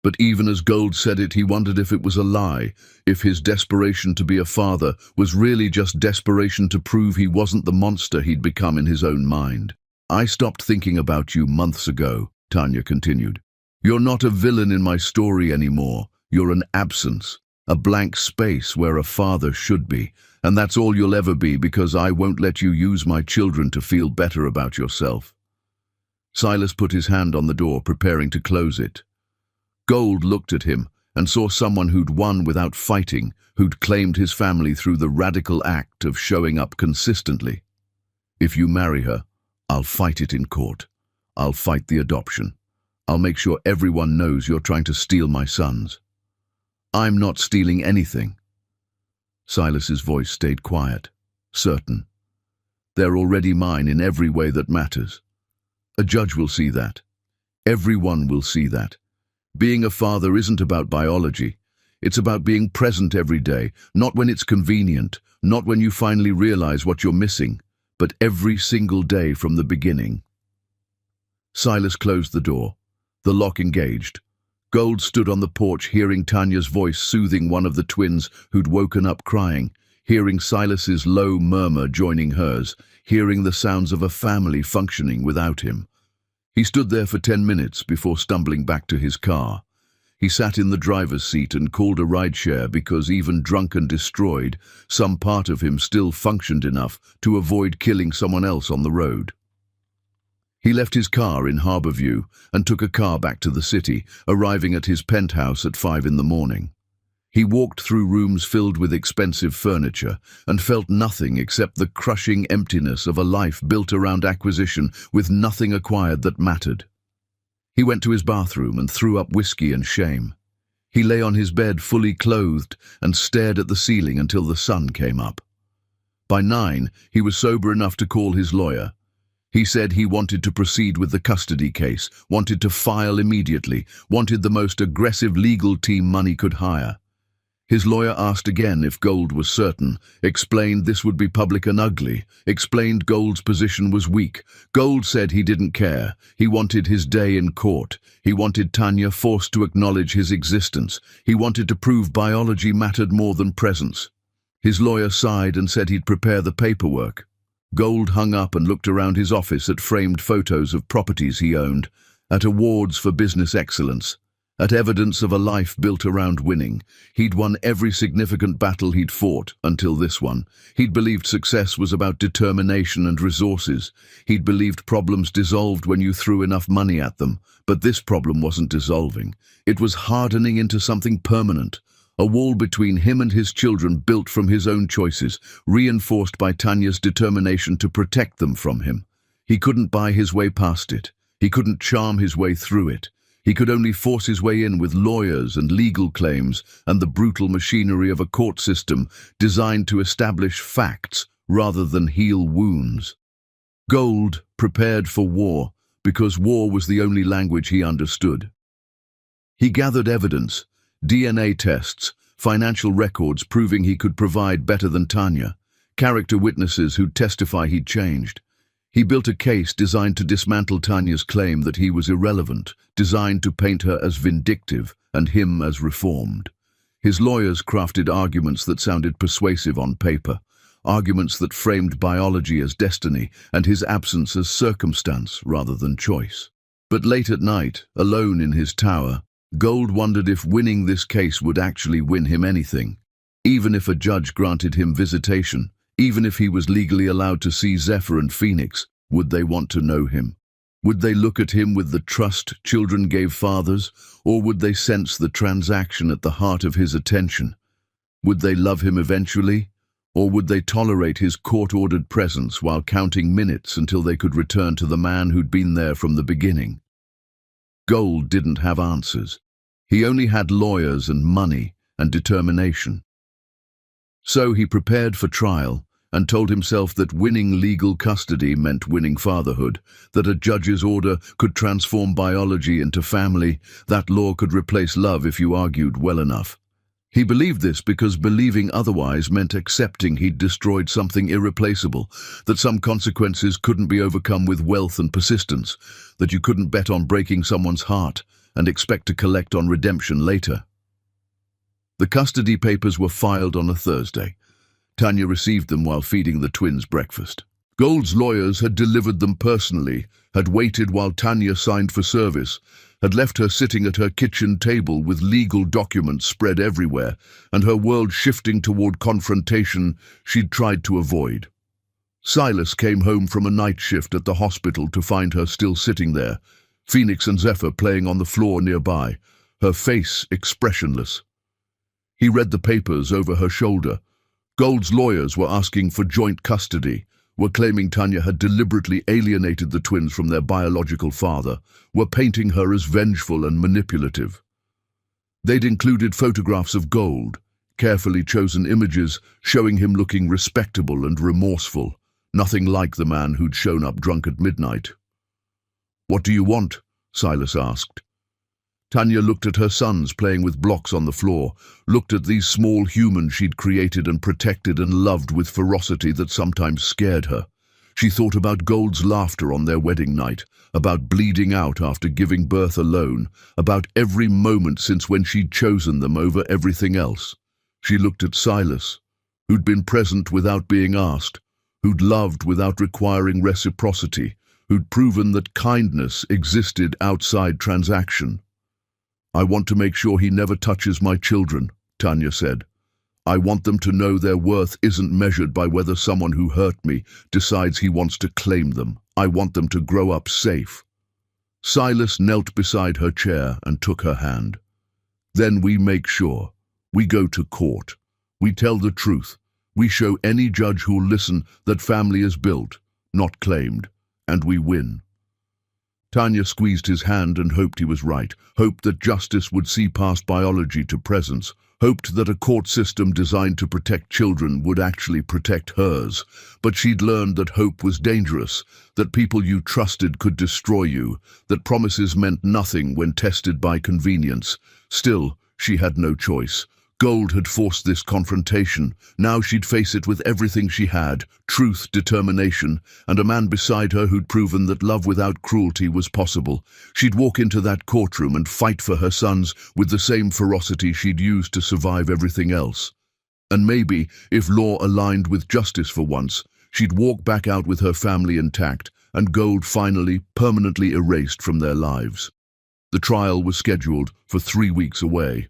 But even as Gold said it, he wondered if it was a lie, if his desperation to be a father was really just desperation to prove he wasn't the monster he'd become in his own mind. "I stopped thinking about you months ago," Tanya continued. "You're not a villain in my story anymore. You're an absence. A blank space where a father should be, and that's all you'll ever be because I won't let you use my children to feel better about yourself." Silas put his hand on the door, preparing to close it. Gold looked at him and saw someone who'd won without fighting, who'd claimed his family through the radical act of showing up consistently. "If you marry her, I'll fight it in court. I'll fight the adoption. I'll make sure everyone knows you're trying to steal my sons." "I'm not stealing anything." Silas's voice stayed quiet, certain. "They're already mine in every way that matters. A judge will see that. Everyone will see that. Being a father isn't about biology. It's about being present every day, not when it's convenient, not when you finally realize what you're missing, but every single day from the beginning." Silas closed the door. The lock engaged. Gold stood on the porch, hearing Tanya's voice soothing one of the twins who'd woken up crying, hearing Silas's low murmur joining hers, hearing the sounds of a family functioning without him. He stood there for 10 minutes before stumbling back to his car. He sat in the driver's seat and called a rideshare because even drunk and destroyed, some part of him still functioned enough to avoid killing someone else on the road. He left his car in Harborview and took a car back to the city, arriving at his penthouse at 5 in the morning. He walked through rooms filled with expensive furniture and felt nothing except the crushing emptiness of a life built around acquisition with nothing acquired that mattered. He went to his bathroom and threw up whiskey and shame. He lay on his bed fully clothed and stared at the ceiling until the sun came up. By 9, he was sober enough to call his lawyer. He said he wanted to proceed with the custody case, wanted to file immediately, wanted the most aggressive legal team money could hire. His lawyer asked again if Gold was certain, explained this would be public and ugly, explained Gold's position was weak. Gold said he didn't care. He wanted his day in court. He wanted Tanya forced to acknowledge his existence. He wanted to prove biology mattered more than presence. His lawyer sighed and said he'd prepare the paperwork. Gold hung up and looked around his office at framed photos of properties he owned, at awards for business excellence, at evidence of a life built around winning. He'd won every significant battle he'd fought until this one. He'd believed success was about determination and resources. He'd believed problems dissolved when you threw enough money at them. But this problem wasn't dissolving. It was hardening into something permanent. A wall between him and his children built from his own choices, reinforced by Tanya's determination to protect them from him. He couldn't buy his way past it. He couldn't charm his way through it. He could only force his way in with lawyers and legal claims and the brutal machinery of a court system designed to establish facts rather than heal wounds. Gold prepared for war because war was the only language he understood. He gathered evidence, DNA tests, financial records proving he could provide better than Tanya, character witnesses who'd testify he'd changed. He built a case designed to dismantle Tanya's claim that he was irrelevant, designed to paint her as vindictive and him as reformed. His lawyers crafted arguments that sounded persuasive on paper, arguments that framed biology as destiny and his absence as circumstance rather than choice. But late at night, alone in his tower, Gold wondered if winning this case would actually win him anything. Even if a judge granted him visitation, even if he was legally allowed to see Zephyr and Phoenix, would they want to know him? Would they look at him with the trust children gave fathers, or would they sense the transaction at the heart of his attention? Would they love him eventually, or would they tolerate his court-ordered presence while counting minutes until they could return to the man who'd been there from the beginning? Gold didn't have answers. He only had lawyers and money and determination. So he prepared for trial and told himself that winning legal custody meant winning fatherhood, that a judge's order could transform biology into family, that law could replace love if you argued well enough. He believed this because believing otherwise meant accepting he'd destroyed something irreplaceable, that some consequences couldn't be overcome with wealth and persistence, that you couldn't bet on breaking someone's heart and expect to collect on redemption later. The custody papers were filed on a Thursday. Tanya received them while feeding the twins breakfast. Gold's lawyers had delivered them personally, had waited while Tanya signed for service, had left her sitting at her kitchen table with legal documents spread everywhere, and her world shifting toward confrontation she'd tried to avoid. Silas came home from a night shift at the hospital to find her still sitting there, Phoenix and Zephyr playing on the floor nearby, her face expressionless. He read the papers over her shoulder. Gold's lawyers were asking for joint custody, were claiming Tanya had deliberately alienated the twins from their biological father, were painting her as vengeful and manipulative. They'd included photographs of Gold, carefully chosen images showing him looking respectable and remorseful, nothing like the man who'd shown up drunk at midnight. "What do you want?" Silas asked. Tanya looked at her sons playing with blocks on the floor, looked at these small humans she'd created and protected and loved with ferocity that sometimes scared her. She thought about Gold's laughter on their wedding night, about bleeding out after giving birth alone, about every moment since when she'd chosen them over everything else. She looked at Silas, who'd been present without being asked, who'd loved without requiring reciprocity, who'd proven that kindness existed outside transaction. "I want to make sure he never touches my children," Tanya said. "I want them to know their worth isn't measured by whether someone who hurt me decides he wants to claim them. I want them to grow up safe." Silas knelt beside her chair and took her hand. "Then we make sure. We go to court. We tell the truth. We show any judge who'll listen that family is built, not claimed, and we win." Tanya squeezed his hand and hoped he was right, hoped that justice would see past biology to presence, hoped that a court system designed to protect children would actually protect hers. But she'd learned that hope was dangerous, that people you trusted could destroy you, that promises meant nothing when tested by convenience. Still, she had no choice. Gold had forced this confrontation. Now she'd face it with everything she had, truth, determination, and a man beside her who'd proven that love without cruelty was possible. She'd walk into that courtroom and fight for her sons with the same ferocity she'd used to survive everything else. And maybe, if law aligned with justice for once, she'd walk back out with her family intact, and gold finally, permanently erased from their lives. The trial was scheduled for 3 weeks away.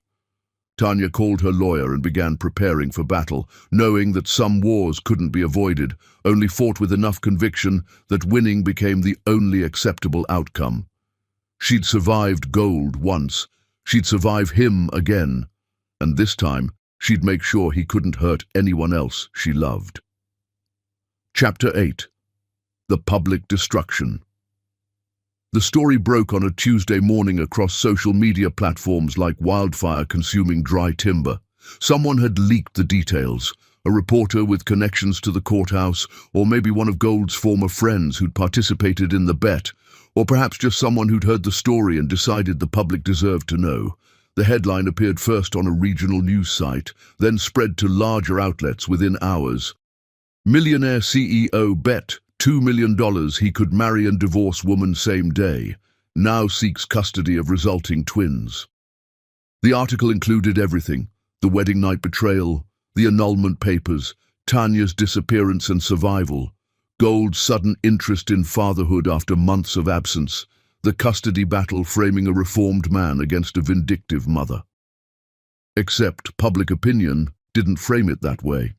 Tanya called her lawyer and began preparing for battle, knowing that some wars couldn't be avoided, only fought with enough conviction that winning became the only acceptable outcome. She'd survived Gold once, she'd survive him again, and this time she'd make sure he couldn't hurt anyone else she loved. Chapter 8. The Public Destruction. The story broke on a Tuesday morning across social media platforms like wildfire consuming dry timber. Someone had leaked the details, a reporter with connections to the courthouse, or maybe one of Gold's former friends who'd participated in the bet, or perhaps just someone who'd heard the story and decided the public deserved to know. The headline appeared first on a regional news site, then spread to larger outlets within hours. Millionaire CEO bet $2 million he could marry and divorce woman same day, now seeks custody of resulting twins. The article included everything: the wedding night betrayal, the annulment papers, Tanya's disappearance and survival, Gold's sudden interest in fatherhood after months of absence, the custody battle framing a reformed man against a vindictive mother. Except public opinion didn't frame it that way.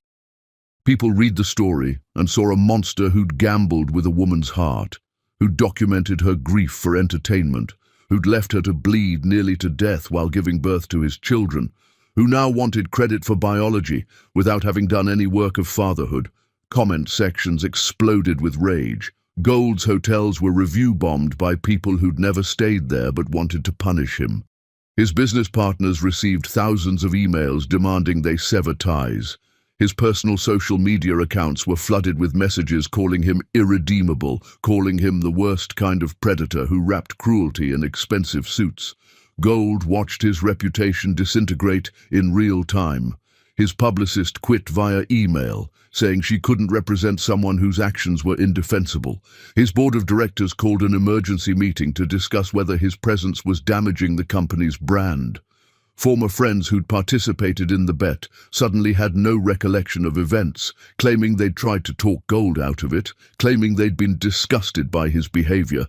People read the story and saw a monster who'd gambled with a woman's heart, who'd documented her grief for entertainment, who'd left her to bleed nearly to death while giving birth to his children, who now wanted credit for biology without having done any work of fatherhood. Comment sections exploded with rage. Gold's hotels were review-bombed by people who'd never stayed there but wanted to punish him. His business partners received thousands of emails demanding they sever ties. His personal social media accounts were flooded with messages calling him irredeemable, calling him the worst kind of predator who wrapped cruelty in expensive suits. Gold watched his reputation disintegrate in real time. His publicist quit via email, saying she couldn't represent someone whose actions were indefensible. His board of directors called an emergency meeting to discuss whether his presence was damaging the company's brand. Former friends who'd participated in the bet suddenly had no recollection of events, claiming they'd tried to talk Gold out of it, claiming they'd been disgusted by his behavior.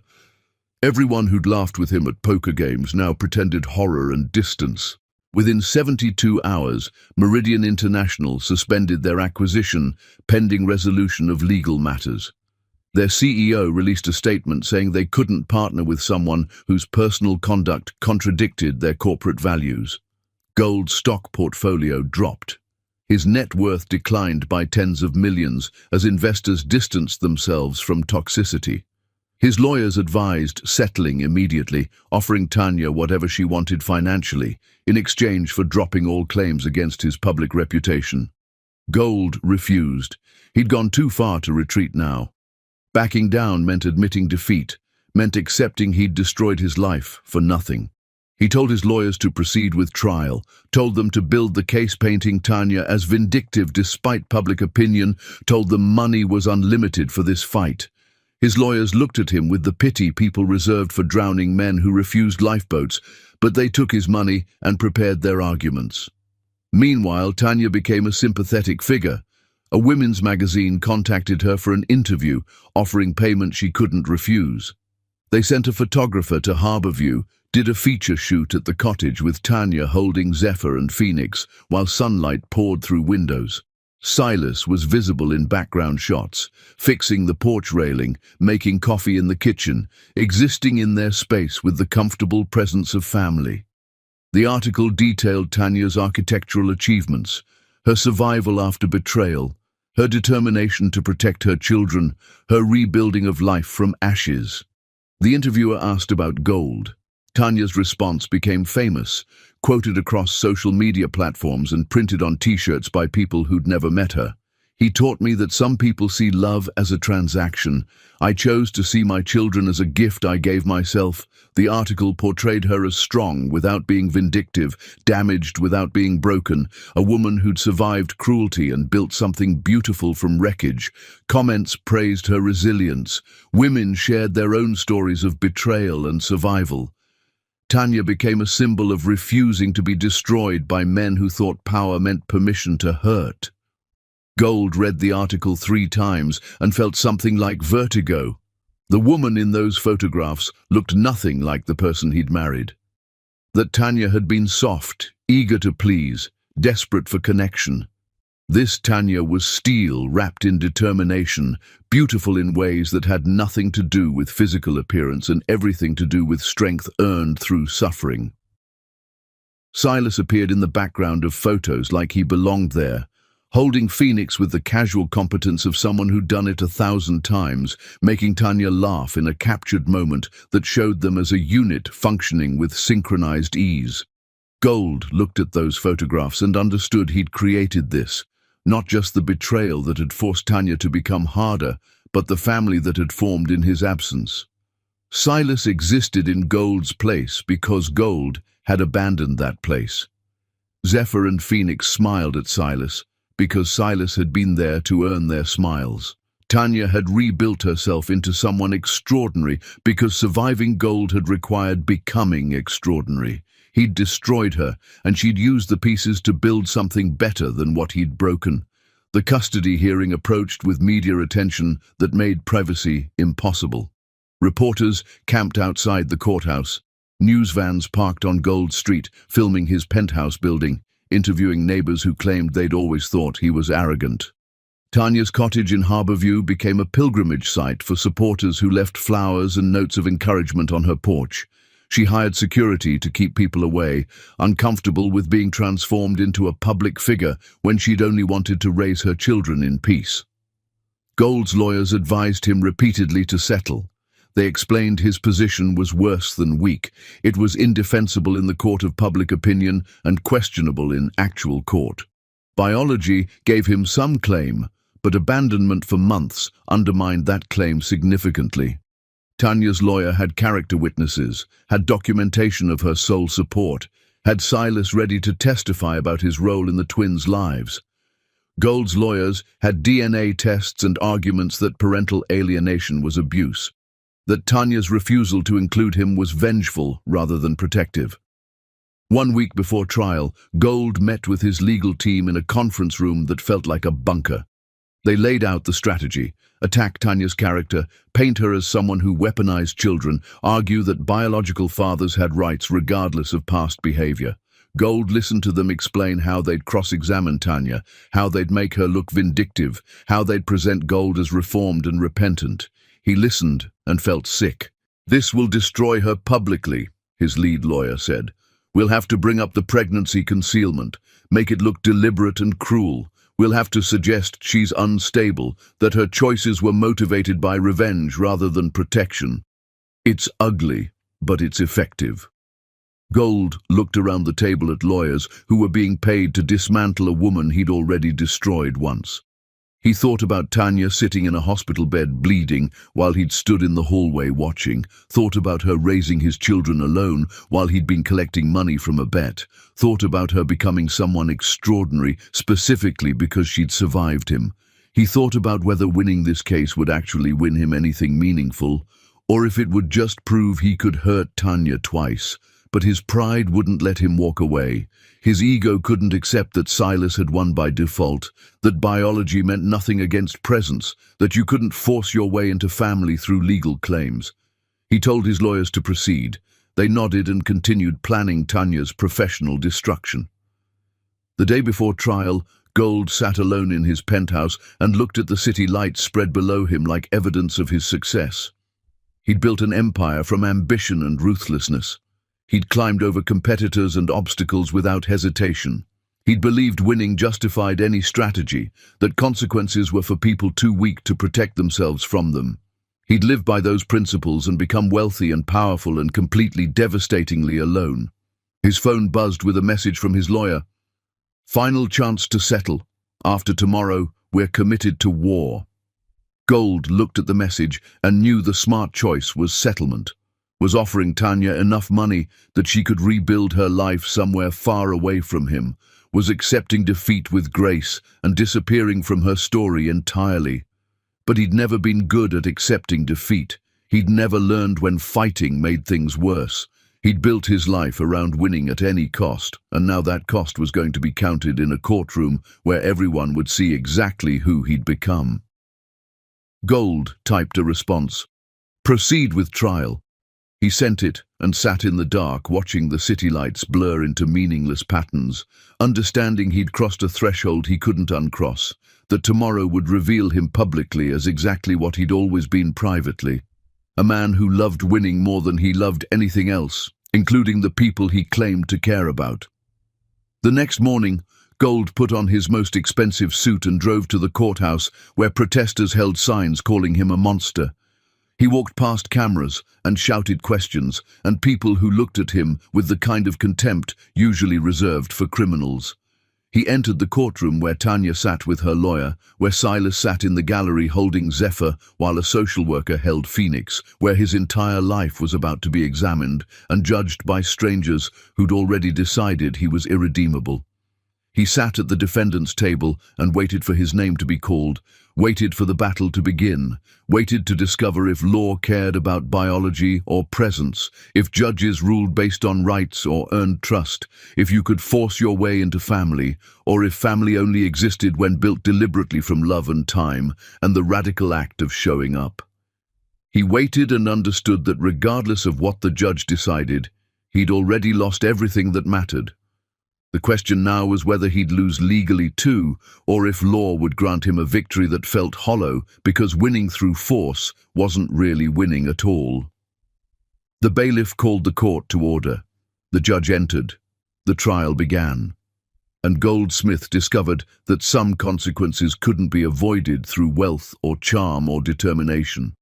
Everyone who'd laughed with him at poker games now pretended horror and distance. Within 72 hours, Meridian International suspended their acquisition, pending resolution of legal matters. Their CEO released a statement saying they couldn't partner with someone whose personal conduct contradicted their corporate values. Gold's stock portfolio dropped. His net worth declined by tens of millions as investors distanced themselves from toxicity. His lawyers advised settling immediately, offering Tanya whatever she wanted financially, in exchange for dropping all claims against his public reputation. Gold refused. He'd gone too far to retreat now. Backing down meant admitting defeat, meant accepting he'd destroyed his life for nothing. He told his lawyers to proceed with trial, told them to build the case painting Tanya as vindictive despite public opinion, told them money was unlimited for this fight. His lawyers looked at him with the pity people reserved for drowning men who refused lifeboats, but they took his money and prepared their arguments. Meanwhile, Tanya became a sympathetic figure. A women's magazine contacted her for an interview, offering payment she couldn't refuse. They sent a photographer to Harborview, did a feature shoot at the cottage with Tanya holding Zephyr and Phoenix while sunlight poured through windows. Silas was visible in background shots, fixing the porch railing, making coffee in the kitchen, existing in their space with the comfortable presence of family. The article detailed Tanya's architectural achievements, her survival after betrayal, her determination to protect her children, her rebuilding of life from ashes. The interviewer asked about gold. Tanya's response became famous, quoted across social media platforms and printed on t-shirts by people who'd never met her. He taught me that some people see love as a transaction. I chose to see my children as a gift I gave myself. The article portrayed her as strong without being vindictive, damaged without being broken, a woman who'd survived cruelty and built something beautiful from wreckage. Comments praised her resilience. Women shared their own stories of betrayal and survival. Tanya became a symbol of refusing to be destroyed by men who thought power meant permission to hurt. Gold read the article 3 times and felt something like vertigo. The woman in those photographs looked nothing like the person he'd married. That Tanya had been soft, eager to please, desperate for connection. This Tanya was steel wrapped in determination, beautiful in ways that had nothing to do with physical appearance and everything to do with strength earned through suffering. Silas appeared in the background of photos like he belonged there, holding Phoenix with the casual competence of someone who'd done it 1,000 times, making Tanya laugh in a captured moment that showed them as a unit functioning with synchronized ease. Gold looked at those photographs and understood he'd created this, not just the betrayal that had forced Tanya to become harder, but the family that had formed in his absence. Silas existed in Gold's place because Gold had abandoned that place. Zephyr and Phoenix smiled at Silas, because Silas had been there to earn their smiles. Tanya had rebuilt herself into someone extraordinary because surviving Gold had required becoming extraordinary. He'd destroyed her, and she'd used the pieces to build something better than what he'd broken. The custody hearing approached with media attention that made privacy impossible. Reporters camped outside the courthouse. News vans parked on Gold Street, filming his penthouse building, interviewing neighbors who claimed they'd always thought he was arrogant. Tanya's cottage in Harborview became a pilgrimage site for supporters who left flowers and notes of encouragement on her porch. She hired security to keep people away, uncomfortable with being transformed into a public figure when she'd only wanted to raise her children in peace. Gold's lawyers advised him repeatedly to settle. They explained his position was worse than weak. It was indefensible in the court of public opinion and questionable in actual court. Biology gave him some claim, but abandonment for months undermined that claim significantly. Tanya's lawyer had character witnesses, had documentation of her sole support, had Silas ready to testify about his role in the twins' lives. Gold's lawyers had DNA tests and arguments that parental alienation was abuse, that Tanya's refusal to include him was vengeful rather than protective. 1 week before trial, Gold met with his legal team in a conference room that felt like a bunker. They laid out the strategy: attack Tanya's character, paint her as someone who weaponized children, argue that biological fathers had rights regardless of past behavior. Gold listened to them explain how they'd cross-examine Tanya, how they'd make her look vindictive, how they'd present Gold as reformed and repentant. He listened and felt sick. "This will destroy her publicly," his lead lawyer said. "We'll have to bring up the pregnancy concealment, make it look deliberate and cruel. We'll have to suggest she's unstable, that her choices were motivated by revenge rather than protection. It's ugly, but it's effective." Gold looked around the table at lawyers who were being paid to dismantle a woman he'd already destroyed once. He thought about Tanya sitting in a hospital bed bleeding while he'd stood in the hallway watching, thought about her raising his children alone while he'd been collecting money from a bet, thought about her becoming someone extraordinary specifically because she'd survived him. He thought about whether winning this case would actually win him anything meaningful, or if it would just prove he could hurt Tanya twice. But his pride wouldn't let him walk away. His ego couldn't accept that Silas had won by default, that biology meant nothing against presence, that you couldn't force your way into family through legal claims. He told his lawyers to proceed. They nodded and continued planning Tanya's professional destruction. The day before trial, Gold sat alone in his penthouse and looked at the city lights spread below him like evidence of his success. He'd built an empire from ambition and ruthlessness. He'd climbed over competitors and obstacles without hesitation. He'd believed winning justified any strategy, that consequences were for people too weak to protect themselves from them. He'd lived by those principles and become wealthy and powerful and completely devastatingly alone. His phone buzzed with a message from his lawyer. "Final chance to settle. After tomorrow, we're committed to war." Gold looked at the message and knew the smart choice was settlement, was offering Tanya enough money that she could rebuild her life somewhere far away from him, was accepting defeat with grace and disappearing from her story entirely. But he'd never been good at accepting defeat. He'd never learned when fighting made things worse. He'd built his life around winning at any cost, and now that cost was going to be counted in a courtroom where everyone would see exactly who he'd become. Gold typed a response. "Proceed with trial." He sent it and sat in the dark, watching the city lights blur into meaningless patterns, understanding he'd crossed a threshold he couldn't uncross, that tomorrow would reveal him publicly as exactly what he'd always been privately. A man who loved winning more than he loved anything else, including the people he claimed to care about. The next morning, Gold put on his most expensive suit and drove to the courthouse where protesters held signs calling him a monster. He walked past cameras and shouted questions, and people who looked at him with the kind of contempt usually reserved for criminals. He entered the courtroom where Tanya sat with her lawyer, where Silas sat in the gallery holding Zephyr while a social worker held Phoenix, where his entire life was about to be examined and judged by strangers who'd already decided he was irredeemable. He sat at the defendant's table and waited for his name to be called, waited for the battle to begin, waited to discover if law cared about biology or presence, if judges ruled based on rights or earned trust, if you could force your way into family, or if family only existed when built deliberately from love and time, and the radical act of showing up. He waited and understood that regardless of what the judge decided, he'd already lost everything that mattered. The question now was whether he'd lose legally too, or if law would grant him a victory that felt hollow because winning through force wasn't really winning at all. The bailiff called the court to order. The judge entered. The trial began. And Goldsmith discovered that some consequences couldn't be avoided through wealth or charm or determination.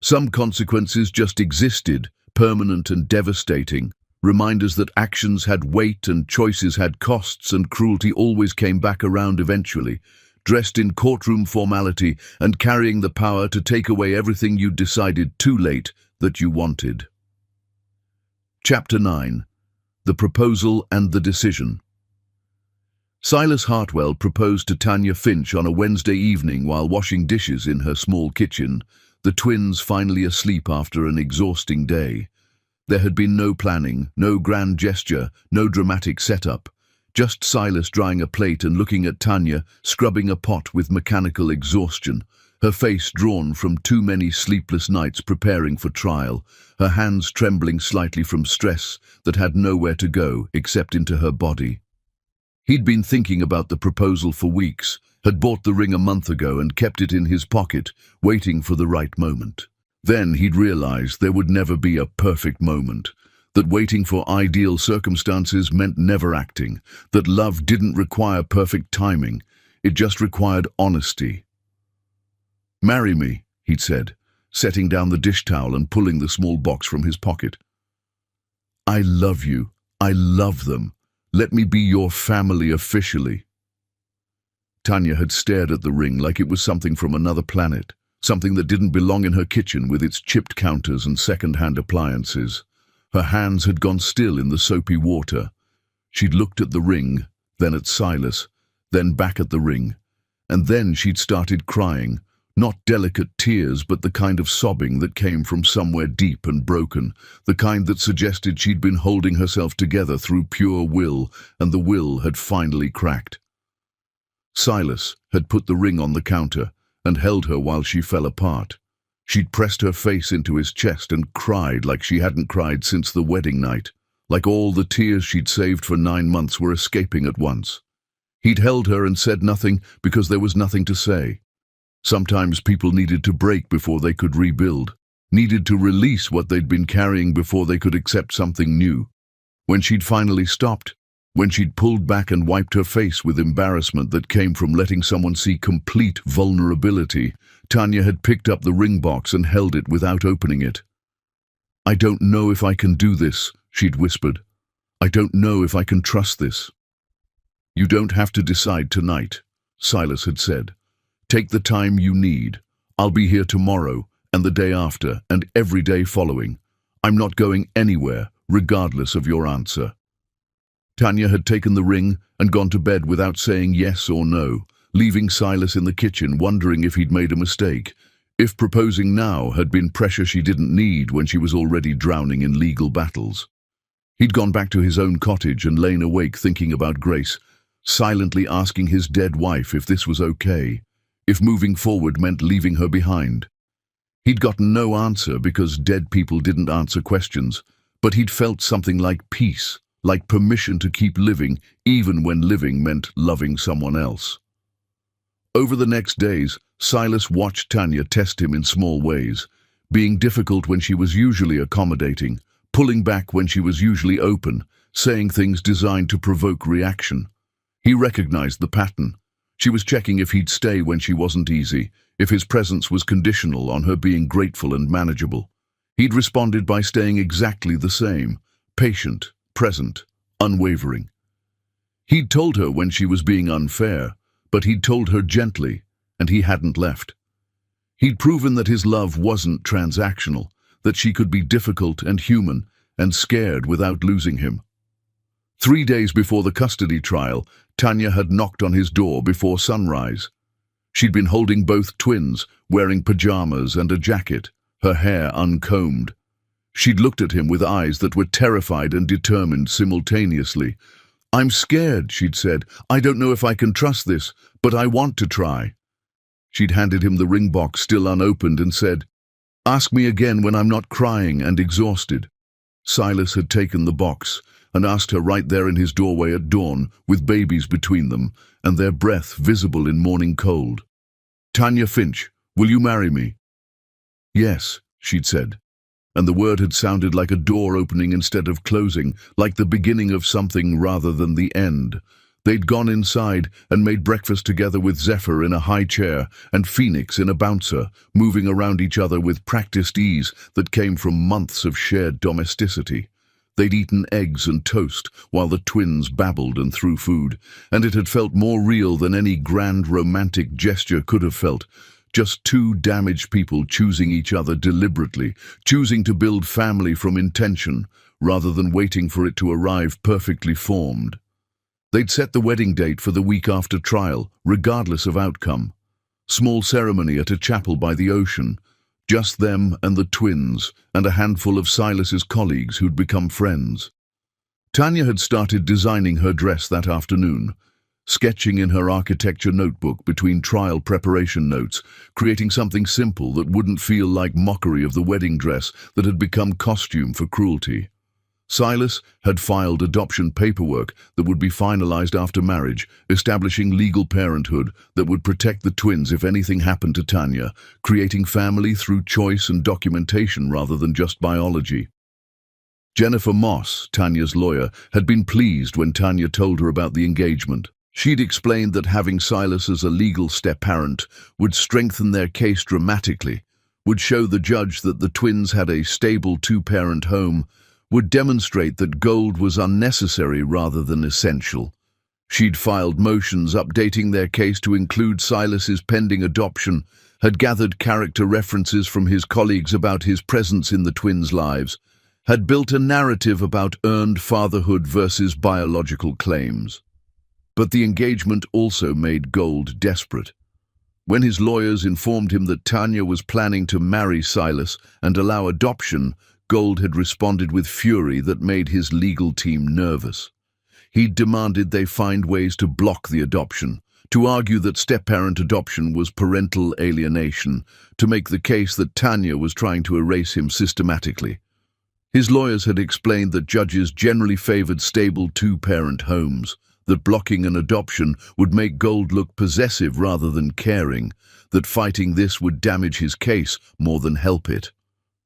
Some consequences just existed, permanent and devastating. Reminders that actions had weight and choices had costs, and cruelty always came back around eventually, dressed in courtroom formality and carrying the power to take away everything you'd decided too late that you wanted. Chapter 9. The Proposal and the Decision. Silas Hartwell proposed to Tanya Finch on a Wednesday evening while washing dishes in her small kitchen, the twins finally asleep after an exhausting day. There had been no planning, no grand gesture, no dramatic setup. Just Silas drying a plate and looking at Tanya, scrubbing a pot with mechanical exhaustion, her face drawn from too many sleepless nights preparing for trial, her hands trembling slightly from stress that had nowhere to go except into her body. He'd been thinking about the proposal for weeks, had bought the ring a month ago and kept it in his pocket, waiting for the right moment. Then he'd realized there would never be a perfect moment, that waiting for ideal circumstances meant never acting, that love didn't require perfect timing, it just required honesty. "Marry me," he'd said, setting down the dish towel and pulling the small box from his pocket. "I love you. I love them. Let me be your family officially." Tanya had stared at the ring like it was something from another planet. Something that didn't belong in her kitchen with its chipped counters and second-hand appliances. Her hands had gone still in the soapy water. She'd looked at the ring, then at Silas, then back at the ring, and then she'd started crying, not delicate tears but the kind of sobbing that came from somewhere deep and broken, the kind that suggested she'd been holding herself together through pure will, and the will had finally cracked. Silas had put the ring on the counter and held her while she fell apart. She'd pressed her face into his chest and cried like she hadn't cried since the wedding night, like all the tears she'd saved for 9 months were escaping at once. He'd held her and said nothing because there was nothing to say. Sometimes people needed to break before they could rebuild, needed to release what they'd been carrying before they could accept something new. When she'd finally stopped, When she'd pulled back and wiped her face with embarrassment that came from letting someone see complete vulnerability, Tanya had picked up the ring box and held it without opening it. "I don't know if I can do this," she'd whispered. "I don't know if I can trust this." "You don't have to decide tonight," Silas had said. "Take the time you need. I'll be here tomorrow, and the day after, and every day following. I'm not going anywhere, regardless of your answer." Tanya had taken the ring and gone to bed without saying yes or no, leaving Silas in the kitchen wondering if he'd made a mistake, if proposing now had been pressure she didn't need when she was already drowning in legal battles. He'd gone back to his own cottage and lain awake thinking about Grace, silently asking his dead wife if this was okay, if moving forward meant leaving her behind. He'd gotten no answer because dead people didn't answer questions, but he'd felt something like peace, like permission to keep living even when living meant loving someone else. Over the next days, Silas watched Tanya test him in small ways, being difficult when she was usually accommodating, pulling back when she was usually open, saying things designed to provoke reaction. He recognized the pattern. She was checking if he'd stay when she wasn't easy, if his presence was conditional on her being grateful and manageable. He'd responded by staying exactly the same, patient, present, unwavering. He'd told her when she was being unfair, but he'd told her gently, and he hadn't left. He'd proven that his love wasn't transactional, that she could be difficult and human and scared without losing him. 3 days before the custody trial, Tanya had knocked on his door before sunrise. She'd been holding both twins, wearing pajamas and a jacket, her hair uncombed. She'd looked at him with eyes that were terrified and determined simultaneously. "I'm scared," she'd said. "I don't know if I can trust this, but I want to try." She'd handed him the ring box still unopened and said, "Ask me again when I'm not crying and exhausted." Silas had taken the box and asked her right there in his doorway at dawn, with babies between them and their breath visible in morning cold. "Tanya Finch, will you marry me?" "Yes," she'd said. And the word had sounded like a door opening instead of closing, like the beginning of something rather than the end. They'd gone inside and made breakfast together with Zephyr in a high chair and Phoenix in a bouncer, moving around each other with practiced ease that came from months of shared domesticity. They'd eaten eggs and toast while the twins babbled and threw food, and it had felt more real than any grand romantic gesture could have felt. Just two damaged people choosing each other deliberately, choosing to build family from intention, rather than waiting for it to arrive perfectly formed. They'd set the wedding date for the week after trial, regardless of outcome. Small ceremony at a chapel by the ocean. Just them and the twins, and a handful of Silas's colleagues who'd become friends. Tanya had started designing her dress that afternoon, sketching in her architecture notebook between trial preparation notes, creating something simple that wouldn't feel like mockery of the wedding dress that had become costume for cruelty. Silas had filed adoption paperwork that would be finalized after marriage, establishing legal parenthood that would protect the twins if anything happened to Tanya, creating family through choice and documentation rather than just biology. Jennifer Moss, Tanya's lawyer, had been pleased when Tanya told her about the engagement. She'd explained that having Silas as a legal step-parent would strengthen their case dramatically, would show the judge that the twins had a stable two-parent home, would demonstrate that gold was unnecessary rather than essential. She'd filed motions updating their case to include Silas's pending adoption, had gathered character references from his colleagues about his presence in the twins' lives, had built a narrative about earned fatherhood versus biological claims. But the engagement also made Gold desperate. When his lawyers informed him that Tanya was planning to marry Silas and allow adoption, Gold had responded with fury that made his legal team nervous. He'd demanded they find ways to block the adoption, to argue that step-parent adoption was parental alienation, to make the case that Tanya was trying to erase him systematically. His lawyers had explained that judges generally favored stable two-parent homes, that blocking an adoption would make Gold look possessive rather than caring, that fighting this would damage his case more than help it.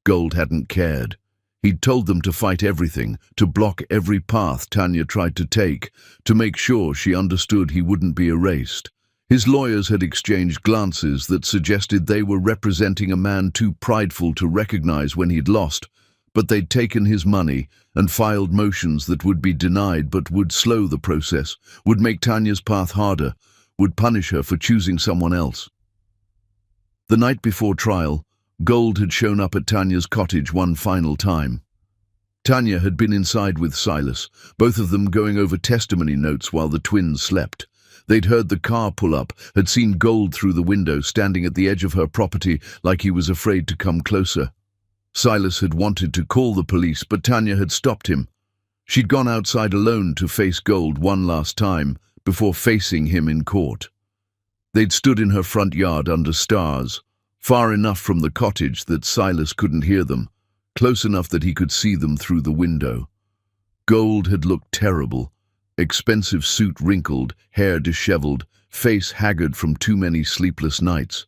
Gold hadn't cared. He'd told them to fight everything, to block every path Tanya tried to take, to make sure she understood he wouldn't be erased. His lawyers had exchanged glances that suggested they were representing a man too prideful to recognize when he'd lost, but they'd taken his money and filed motions that would be denied but would slow the process, would make Tanya's path harder, would punish her for choosing someone else. The night before trial, Gold had shown up at Tanya's cottage one final time. Tanya had been inside with Silas, both of them going over testimony notes while the twins slept. They'd heard the car pull up, had seen Gold through the window, standing at the edge of her property like he was afraid to come closer. Silas had wanted to call the police, but Tanya had stopped him. She'd gone outside alone to face Gold one last time before facing him in court. They'd stood in her front yard under stars, far enough from the cottage that Silas couldn't hear them, close enough that he could see them through the window. Gold had looked terrible, expensive suit wrinkled, hair disheveled, face haggard from too many sleepless nights.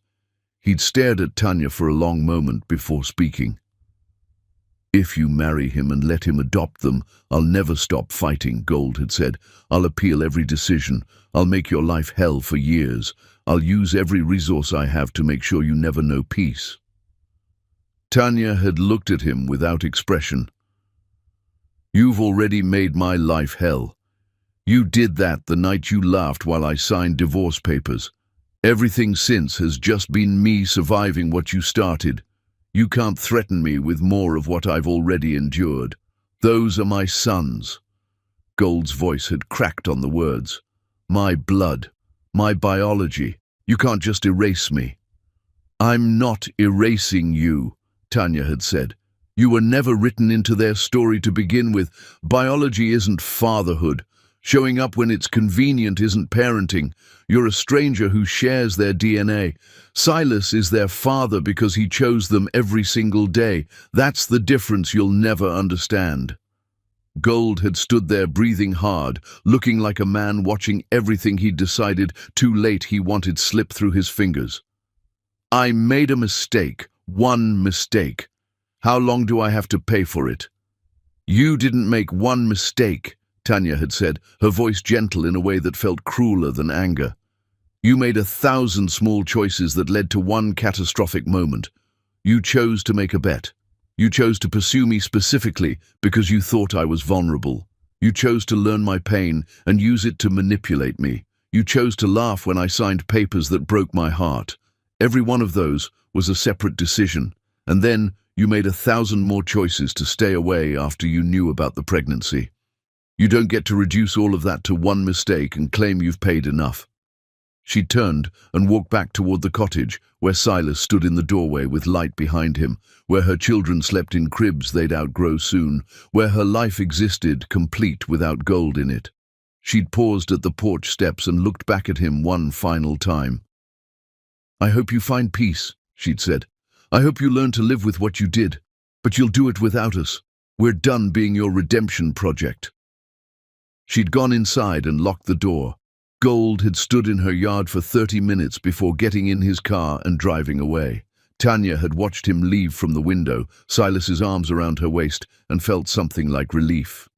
He'd stared at Tanya for a long moment before speaking. "If you marry him and let him adopt them, I'll never stop fighting," Gold had said. "I'll appeal every decision. I'll make your life hell for years. I'll use every resource I have to make sure you never know peace." Tanya had looked at him without expression. "You've already made my life hell. You did that the night you laughed while I signed divorce papers. Everything since has just been me surviving what you started. You can't threaten me with more of what I've already endured. Those are my sons." Gold's voice had cracked on the words. "My blood, my biology. You can't just erase me." "I'm not erasing you," Tanya had said. "You were never written into their story to begin with. Biology isn't fatherhood. Showing up when it's convenient isn't parenting. You're a stranger who shares their DNA. Silas is their father because he chose them every single day. That's the difference you'll never understand." Gold had stood there breathing hard, looking like a man watching everything he'd decided too late he wanted slip through his fingers. "I made a mistake, one mistake. How long do I have to pay for it?" "You didn't make one mistake," Tanya had said, her voice gentle in a way that felt crueler than anger. "You made 1,000 small choices that led to one catastrophic moment. You chose to make a bet. You chose to pursue me specifically because you thought I was vulnerable. You chose to learn my pain and use it to manipulate me. You chose to laugh when I signed papers that broke my heart. Every one of those was a separate decision. And then you made 1,000 more choices to stay away after you knew about the pregnancy. You don't get to reduce all of that to one mistake and claim you've paid enough." She turned and walked back toward the cottage, where Silas stood in the doorway with light behind him, where her children slept in cribs they'd outgrow soon, where her life existed complete without Gold in it. She'd paused at the porch steps and looked back at him one final time. "I hope you find peace," she'd said. "I hope you learn to live with what you did, but you'll do it without us. We're done being your redemption project." She'd gone inside and locked the door. Gold had stood in her yard for 30 minutes before getting in his car and driving away. Tanya had watched him leave from the window, Silas's arms around her waist, and felt something like relief.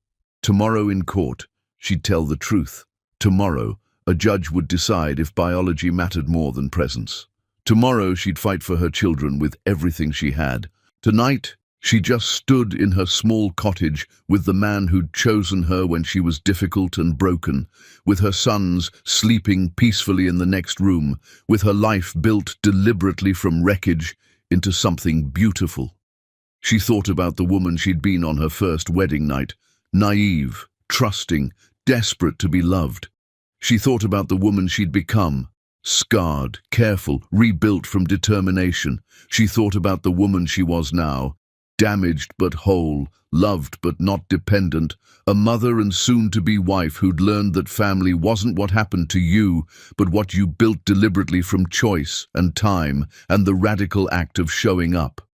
Tomorrow in court, she'd tell the truth. Tomorrow, a judge would decide if biology mattered more than presence. Tomorrow, she'd fight for her children with everything she had. Tonight, she just stood in her small cottage with the man who'd chosen her when she was difficult and broken, with her sons sleeping peacefully in the next room, with her life built deliberately from wreckage into something beautiful. She thought about the woman she'd been on her first wedding night, naive, trusting, desperate to be loved. She thought about the woman she'd become, scarred, careful, rebuilt from determination. She thought about the woman she was now, damaged but whole, loved but not dependent, a mother and soon-to-be wife who'd learned that family wasn't what happened to you, but what you built deliberately from choice and time and the radical act of showing up.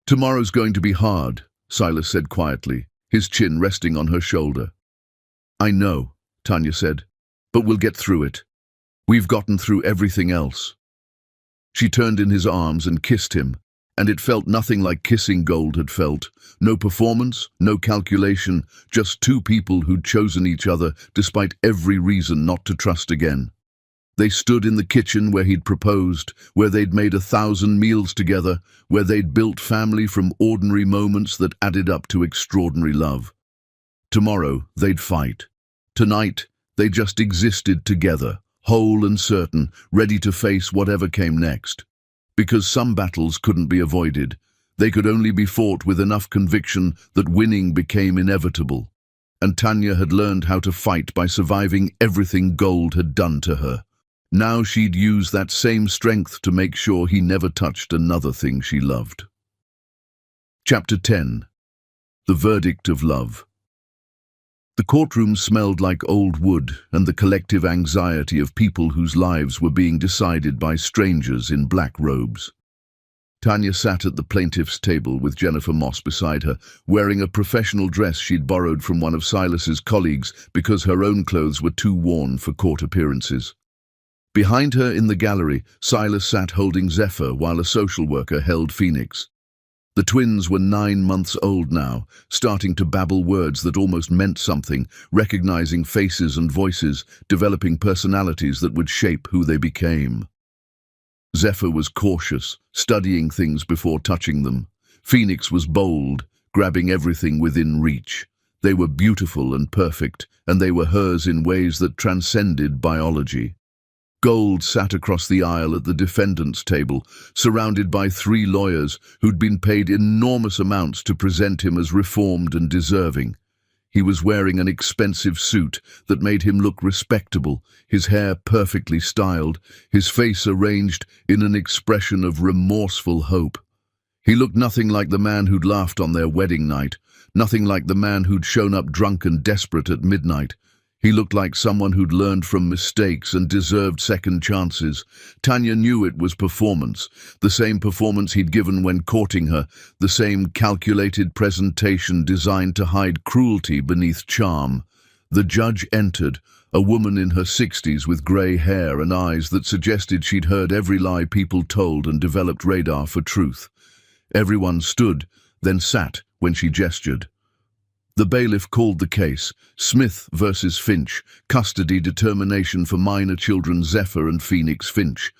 "Tomorrow's going to be hard," Silas said quietly, his chin resting on her shoulder. "I know," Tanya said, "but we'll get through it. We've gotten through everything else." She turned in his arms and kissed him, And it felt nothing like kissing Gold had felt. No performance, no calculation, just two people who'd chosen each other despite every reason not to trust again. They stood in the kitchen where he'd proposed, where they'd made 1,000 meals together, where they'd built family from ordinary moments that added up to extraordinary love. Tomorrow, they'd fight. Tonight, they just existed together, whole and certain, ready to face whatever came next. Because some battles couldn't be avoided. They could only be fought with enough conviction that winning became inevitable. And Tanya had learned how to fight by surviving everything Gold had done to her. Now she'd use that same strength to make sure he never touched another thing she loved. Chapter 10. The Verdict of Love. The courtroom smelled like old wood and the collective anxiety of people whose lives were being decided by strangers in black robes. Tanya sat at the plaintiff's table with Jennifer Moss beside her, wearing a professional dress she'd borrowed from one of Silas's colleagues because her own clothes were too worn for court appearances. Behind her in the gallery, Silas sat holding Zephyr while a social worker held Phoenix. The twins were 9 months old now, starting to babble words that almost meant something, recognizing faces and voices, developing personalities that would shape who they became. Zephyr was cautious, studying things before touching them. Phoenix was bold, grabbing everything within reach. They were beautiful and perfect, and they were hers in ways that transcended biology. Gold sat across the aisle at the defendant's table, surrounded by 3 lawyers who'd been paid enormous amounts to present him as reformed and deserving. He was wearing an expensive suit that made him look respectable, his hair perfectly styled, his face arranged in an expression of remorseful hope. He looked nothing like the man who'd laughed on their wedding night, nothing like the man who'd shown up drunk and desperate at midnight. He looked like someone who'd learned from mistakes and deserved second chances. Tanya knew it was performance, the same performance he'd given when courting her, the same calculated presentation designed to hide cruelty beneath charm. The judge entered, a woman in her 60s with grey hair and eyes that suggested she'd heard every lie people told and developed radar for truth. Everyone stood, then sat when she gestured. The bailiff called the case, Smith versus Finch, custody determination for minor children Zephyr and Phoenix Finch.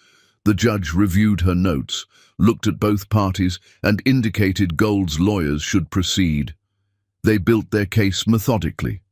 The judge reviewed her notes, looked at both parties, and indicated Gold's lawyers should proceed. They built their case methodically.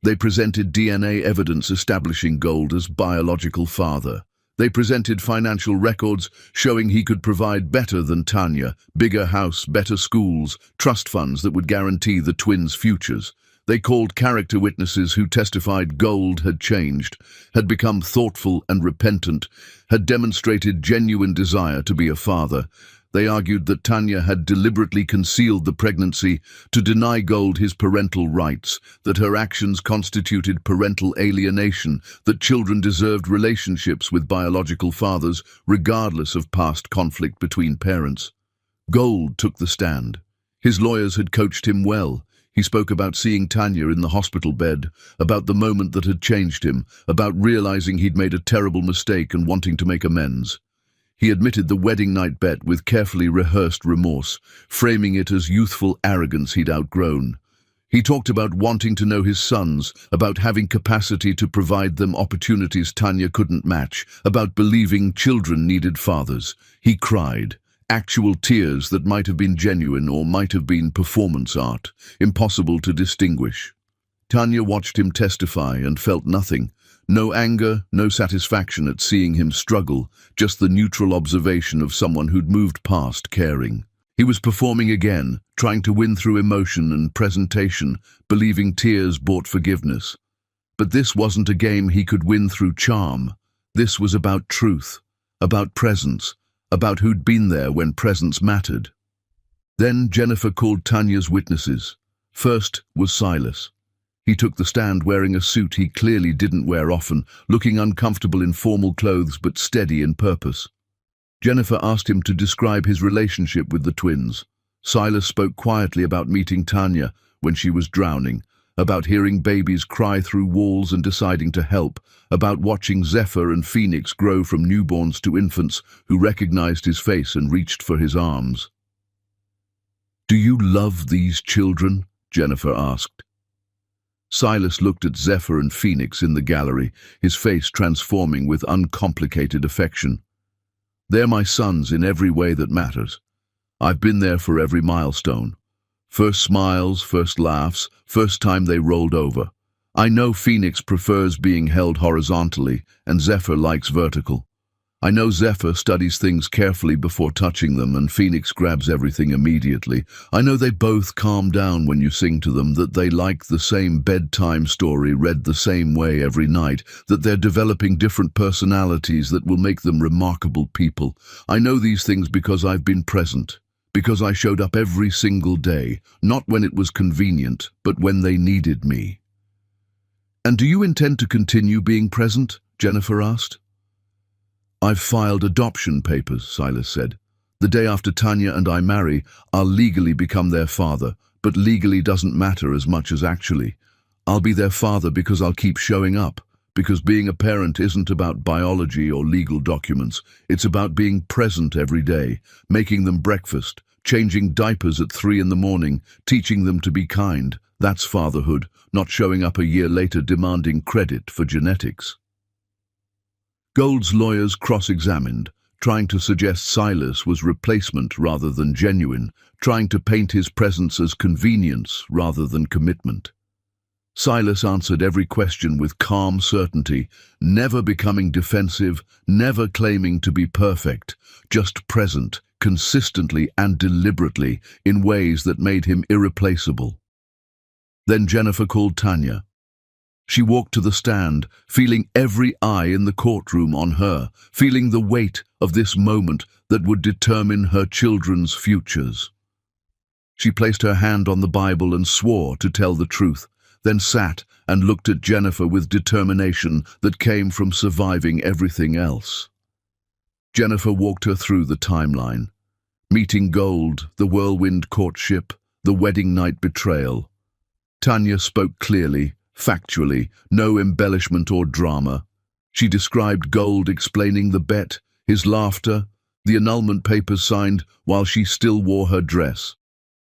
They presented DNA evidence establishing Gold as biological father. They presented financial records showing he could provide better than Tanya, bigger house, better schools, trust funds that would guarantee the twins' futures. They called character witnesses who testified Gold had changed, had become thoughtful and repentant, had demonstrated genuine desire to be a father. They argued that Tanya had deliberately concealed the pregnancy to deny Gold his parental rights, that her actions constituted parental alienation, that children deserved relationships with biological fathers, regardless of past conflict between parents. Gold took the stand. His lawyers had coached him well. He spoke about seeing Tanya in the hospital bed, about the moment that had changed him, about realizing he'd made a terrible mistake and wanting to make amends. He admitted the wedding night bet with carefully rehearsed remorse, framing it as youthful arrogance he'd outgrown. He talked about wanting to know his sons, about having capacity to provide them opportunities Tanya couldn't match, about believing children needed fathers. He cried, actual tears that might have been genuine or might have been performance art, impossible to distinguish. Tanya watched him testify and felt nothing. No anger, no satisfaction at seeing him struggle, just the neutral observation of someone who'd moved past caring. He was performing again, trying to win through emotion and presentation, believing tears bought forgiveness. But this wasn't a game he could win through charm. This was about truth, about presence, about who'd been there when presence mattered. Then Jennifer called Tanya's witnesses. First was Silas. He took the stand wearing a suit he clearly didn't wear often, looking uncomfortable in formal clothes but steady in purpose. Jennifer asked him to describe his relationship with the twins. Silas spoke quietly about meeting Tanya when she was drowning, about hearing babies cry through walls and deciding to help, about watching Zephyr and Phoenix grow from newborns to infants who recognized his face and reached for his arms. "Do you love these children?" Jennifer asked. Silas looked at Zephyr and Phoenix in the gallery, his face transforming with uncomplicated affection. "They're my sons in every way that matters. I've been there for every milestone. First smiles, first laughs, first time they rolled over. I know Phoenix prefers being held horizontally, and Zephyr likes vertical. I know Zephyr studies things carefully before touching them, and Phoenix grabs everything immediately. I know they both calm down when you sing to them, that they like the same bedtime story read the same way every night, that they're developing different personalities that will make them remarkable people. I know these things because I've been present, because I showed up every single day, not when it was convenient, but when they needed me." "And do you intend to continue being present?" Jennifer asked. "I've filed adoption papers," Silas said. "The day after Tanya and I marry, I'll legally become their father, but legally doesn't matter as much as actually. I'll be their father because I'll keep showing up, because being a parent isn't about biology or legal documents. It's about being present every day, making them breakfast, changing diapers at 3 in the morning, teaching them to be kind. That's fatherhood, not showing up a year later demanding credit for genetics." Gold's lawyers cross-examined, trying to suggest Silas was replacement rather than genuine, trying to paint his presence as convenience rather than commitment. Silas answered every question with calm certainty, never becoming defensive, never claiming to be perfect, just present, consistently and deliberately, in ways that made him irreplaceable. Then Jennifer called Tanya. She walked to the stand, feeling every eye in the courtroom on her, feeling the weight of this moment that would determine her children's futures. She placed her hand on the Bible and swore to tell the truth, then sat and looked at Jennifer with determination that came from surviving everything else. Jennifer walked her through the timeline. Meeting Gold, the whirlwind courtship, the wedding night betrayal. Tanya spoke clearly, factually, no embellishment or drama. She described Gold explaining the bet, his laughter, the annulment papers signed while she still wore her dress.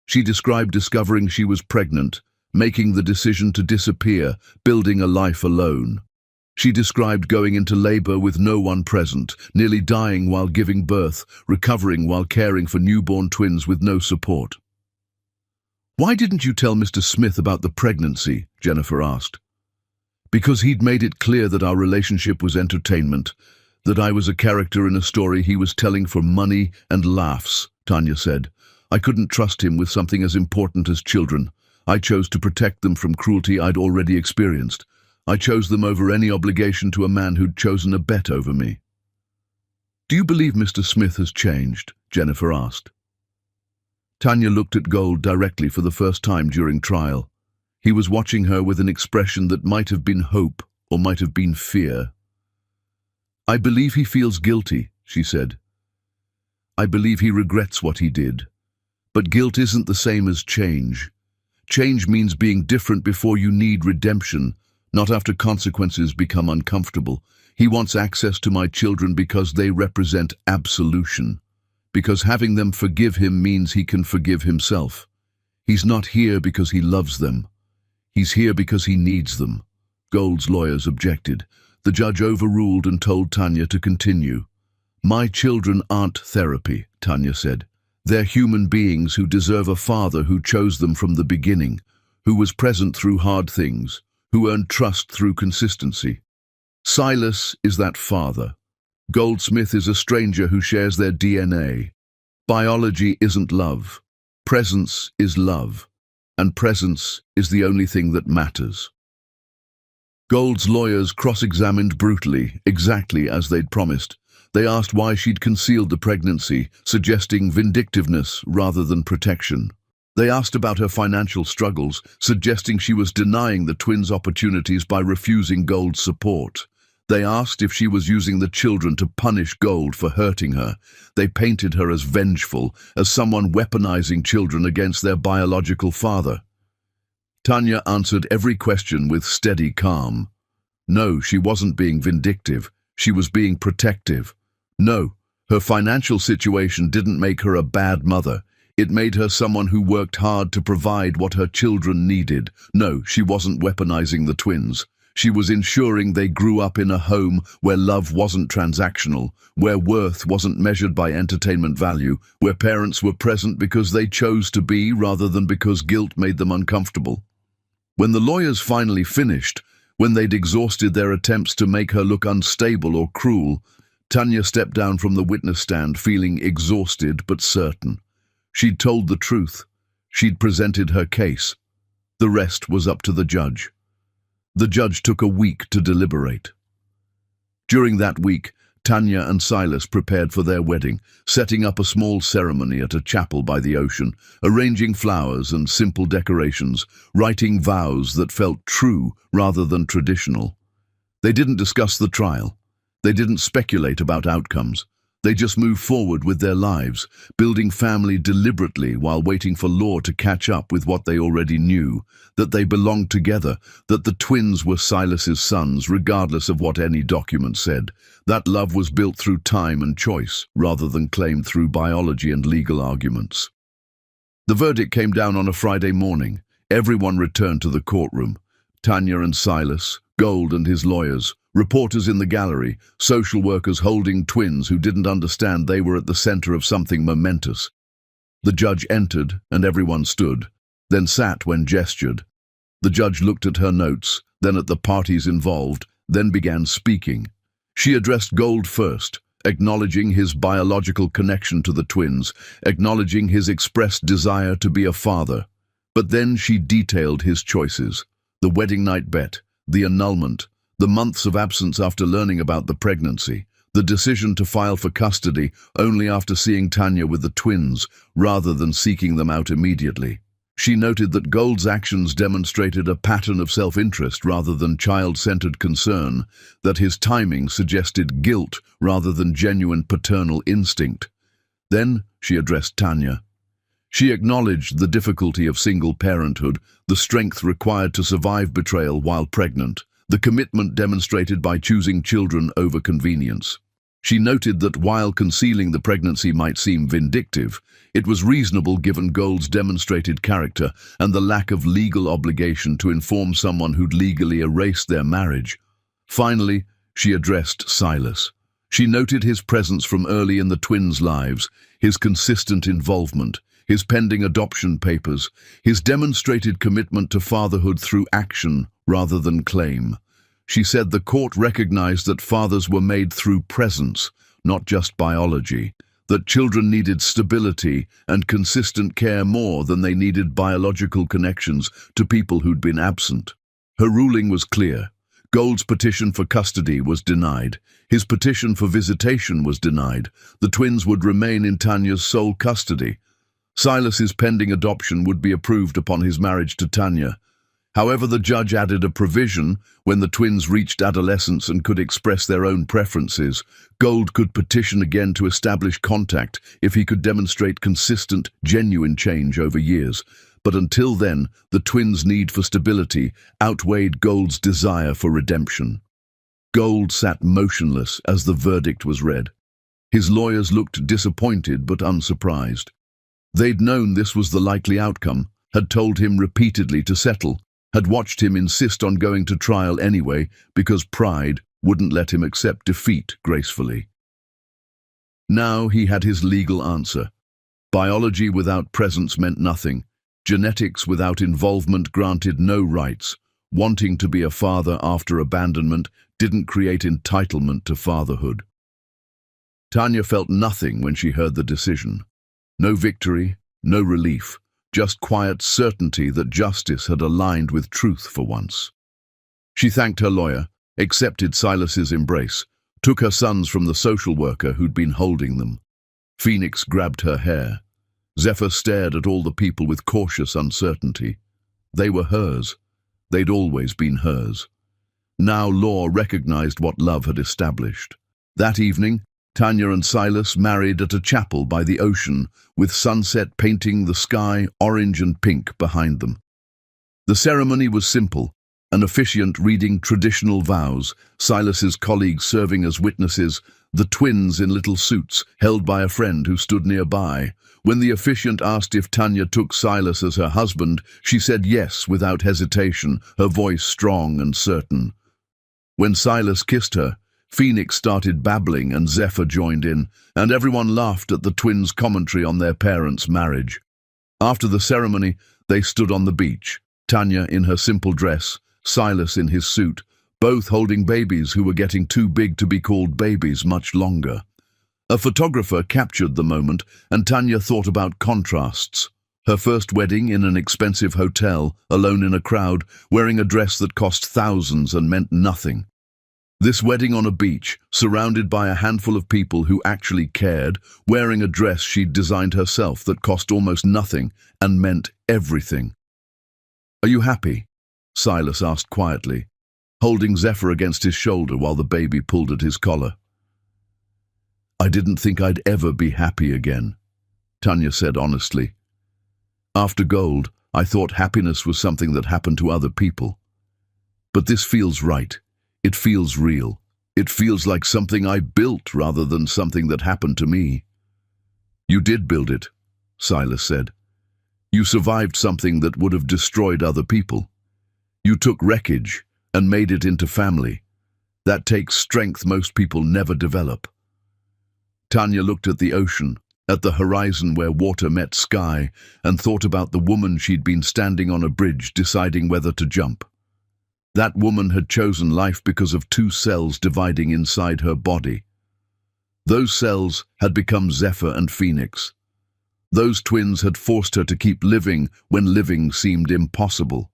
She described discovering she was pregnant, making the decision to disappear, building a life alone. She described going into labor with no one present, nearly dying while giving birth, recovering while caring for newborn twins with no support. "Why didn't you tell Mr. Smith about the pregnancy?" Jennifer asked. "Because he'd made it clear that our relationship was entertainment, that I was a character in a story he was telling for money and laughs," Tanya said. "I couldn't trust him with something as important as children. I chose to protect them from cruelty I'd already experienced. I chose them over any obligation to a man who'd chosen a bet over me." "Do you believe Mr. Smith has changed?" Jennifer asked. Tanya looked at Gold directly for the first time during trial. He was watching her with an expression that might have been hope or might have been fear. "I believe he feels guilty," she said. "I believe he regrets what he did. But guilt isn't the same as change. Change means being different before you need redemption, not after consequences become uncomfortable. He wants access to my children because they represent absolution. Because having them forgive him means he can forgive himself. He's not here because he loves them. He's here because he needs them." Gold's lawyers objected. The judge overruled and told Tanya to continue. "My children aren't therapy," Tanya said. "They're human beings who deserve a father who chose them from the beginning, who was present through hard things, who earned trust through consistency. Silas is that father. Goldsmith is a stranger who shares their DNA. Biology isn't love. Presence is love. And presence is the only thing that matters." Gold's lawyers cross-examined brutally, exactly as they'd promised. They asked why she'd concealed the pregnancy, suggesting vindictiveness rather than protection. They asked about her financial struggles, suggesting she was denying the twins' opportunities by refusing Gold's support. They asked if she was using the children to punish Gold for hurting her. They painted her as vengeful, as someone weaponizing children against their biological father. Tanya answered every question with steady calm. No, she wasn't being vindictive. She was being protective. No, her financial situation didn't make her a bad mother. It made her someone who worked hard to provide what her children needed. No, she wasn't weaponizing the twins. She was ensuring they grew up in a home where love wasn't transactional, where worth wasn't measured by entertainment value, where parents were present because they chose to be rather than because guilt made them uncomfortable. When the lawyers finally finished, when they'd exhausted their attempts to make her look unstable or cruel, Tanya stepped down from the witness stand feeling exhausted but certain. She'd told the truth. She'd presented her case. The rest was up to the judge. The judge took a week to deliberate. During that week, Tanya and Silas prepared for their wedding, setting up a small ceremony at a chapel by the ocean, arranging flowers and simple decorations, writing vows that felt true rather than traditional. They didn't discuss the trial. They didn't speculate about outcomes. They just moved forward with their lives, building family deliberately while waiting for law to catch up with what they already knew, that they belonged together, that the twins were Silas's sons regardless of what any document said. That love was built through time and choice, rather than claimed through biology and legal arguments. The verdict came down on a Friday morning. Everyone returned to the courtroom. Tanya and Silas, Gold and his lawyers, reporters in the gallery, social workers holding twins who didn't understand they were at the center of something momentous. The judge entered, and everyone stood, then sat when gestured. The judge looked at her notes, then at the parties involved, then began speaking. She addressed Gold first, acknowledging his biological connection to the twins, acknowledging his expressed desire to be a father. But then she detailed his choices: the wedding night bet, the annulment, the months of absence after learning about the pregnancy, the decision to file for custody only after seeing Tanya with the twins, rather than seeking them out immediately. She noted that Gold's actions demonstrated a pattern of self-interest rather than child-centered concern, that his timing suggested guilt rather than genuine paternal instinct. Then she addressed Tanya. She acknowledged the difficulty of single parenthood, the strength required to survive betrayal while pregnant, the commitment demonstrated by choosing children over convenience. She noted that while concealing the pregnancy might seem vindictive, it was reasonable given Gold's demonstrated character and the lack of legal obligation to inform someone who'd legally erased their marriage. Finally, she addressed Silas. She noted his presence from early in the twins' lives, his consistent involvement, his pending adoption papers, his demonstrated commitment to fatherhood through action rather than claim. She said the court recognized that fathers were made through presence, not just biology, that children needed stability and consistent care more than they needed biological connections to people who'd been absent. Her ruling was clear. Gold's petition for custody was denied. His petition for visitation was denied. The twins would remain in Tanya's sole custody. Silas's pending adoption would be approved upon his marriage to Tanya. However, the judge added a provision: when the twins reached adolescence and could express their own preferences, Gold could petition again to establish contact if he could demonstrate consistent, genuine change over years. But until then, the twins' need for stability outweighed Gold's desire for redemption. Gold sat motionless as the verdict was read. His lawyers looked disappointed but unsurprised. They'd known this was the likely outcome, had told him repeatedly to settle, had watched him insist on going to trial anyway because pride wouldn't let him accept defeat gracefully. Now he had his legal answer. Biology without presence meant nothing. Genetics without involvement granted no rights. Wanting to be a father after abandonment didn't create entitlement to fatherhood. Tanya felt nothing when she heard the decision. No victory, no relief, just quiet certainty that justice had aligned with truth for once. She thanked her lawyer, accepted Silas's embrace, took her sons from the social worker who'd been holding them. Phoenix grabbed her hair. Zephyr stared at all the people with cautious uncertainty. They were hers. They'd always been hers. Now law recognized what love had established. That evening, Tanya and Silas married at a chapel by the ocean, with sunset painting the sky orange and pink behind them. The ceremony was simple: an officiant reading traditional vows, Silas's colleagues serving as witnesses, the twins in little suits held by a friend who stood nearby. When the officiant asked if Tanya took Silas as her husband, she said yes without hesitation, her voice strong and certain. When Silas kissed her, Phoenix started babbling and Zephyr joined in, and everyone laughed at the twins' commentary on their parents' marriage. After the ceremony, they stood on the beach, Tanya in her simple dress, Silas in his suit, both holding babies who were getting too big to be called babies much longer. A photographer captured the moment, and Tanya thought about contrasts. Her first wedding in an expensive hotel, alone in a crowd, wearing a dress that cost thousands and meant nothing. This wedding on a beach, surrounded by a handful of people who actually cared, wearing a dress she'd designed herself that cost almost nothing and meant everything. "Are you happy?" Silas asked quietly, holding Zephyr against his shoulder while the baby pulled at his collar. "I didn't think I'd ever be happy again," Tanya said honestly. "After Gold, I thought happiness was something that happened to other people. But this feels right. It feels real. It feels like something I built rather than something that happened to me." "You did build it," Silas said. "You survived something that would have destroyed other people. You took wreckage and made it into family. That takes strength most people never develop." Tanya looked at the ocean, at the horizon where water met sky, and thought about the woman she'd been standing on a bridge deciding whether to jump. That woman had chosen life because of two cells dividing inside her body. Those cells had become Zephyr and Phoenix. Those twins had forced her to keep living when living seemed impossible.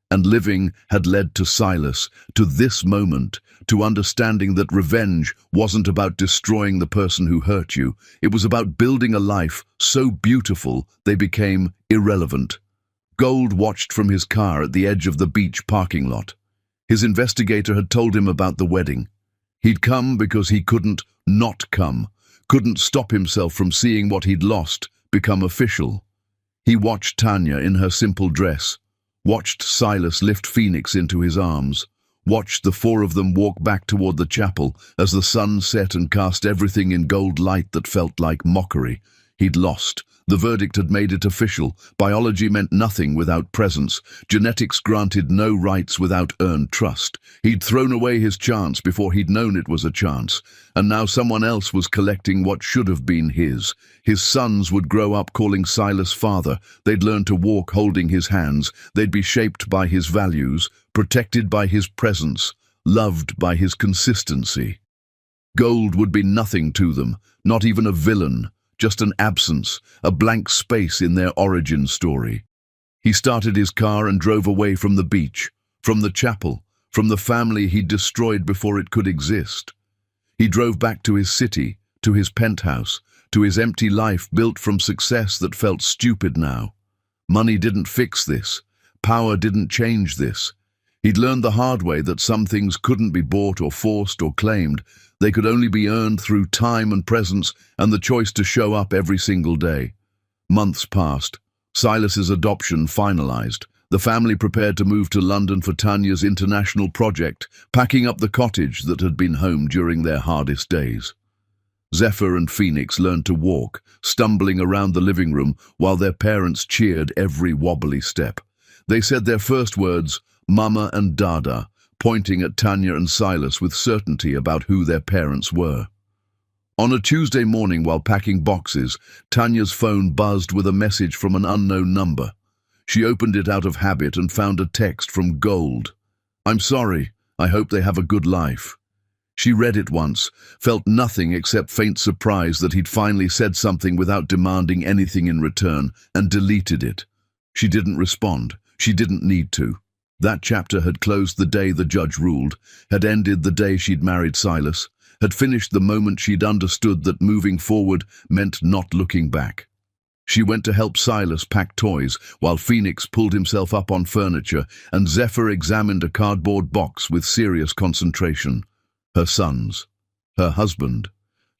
And living had led to Silas, to this moment, to understanding that revenge wasn't about destroying the person who hurt you. It was about building a life so beautiful they became irrelevant. Gold watched from his car at the edge of the beach parking lot. His investigator had told him about the wedding. He'd come because he couldn't not come, couldn't stop himself from seeing what he'd lost become official. He watched Tanya in her simple dress, watched Silas lift Phoenix into his arms, watched the four of them walk back toward the chapel as the sun set and cast everything in gold light that felt like mockery. He'd lost. The verdict had made it official. Biology meant nothing without presence. Genetics granted no rights without earned trust. He'd thrown away his chance before he'd known it was a chance, and now someone else was collecting what should have been his. His sons would grow up calling Silas father. They'd learn to walk holding his hands. They'd be shaped by his values, protected by his presence, loved by his consistency. Gold would be nothing to them, not even a villain. Just an absence, a blank space in their origin story. He started his car and drove away from the beach, from the chapel, from the family he'd destroyed before it could exist. He drove back to his city, to his penthouse, to his empty life built from success that felt stupid now. Money didn't fix this. Power didn't change this. He'd learned the hard way that some things couldn't be bought or forced or claimed. They could only be earned through time and presence and the choice to show up every single day. Months passed. Silas's adoption finalized. The family prepared to move to London for Tanya's international project, packing up the cottage that had been home during their hardest days. Zephyr and Phoenix learned to walk, stumbling around the living room while their parents cheered every wobbly step. They said their first words, Mama and Dada, pointing at Tanya and Silas with certainty about who their parents were. On a Tuesday morning while packing boxes, Tanya's phone buzzed with a message from an unknown number. She opened it out of habit and found a text from Gold. "I'm sorry. I hope they have a good life." She read it once, felt nothing except faint surprise that he'd finally said something without demanding anything in return, and deleted it. She didn't respond. She didn't need to. That chapter had closed the day the judge ruled, had ended the day she'd married Silas, had finished the moment she'd understood that moving forward meant not looking back. She went to help Silas pack toys while Phoenix pulled himself up on furniture and Zephyr examined a cardboard box with serious concentration. Her sons, her husband,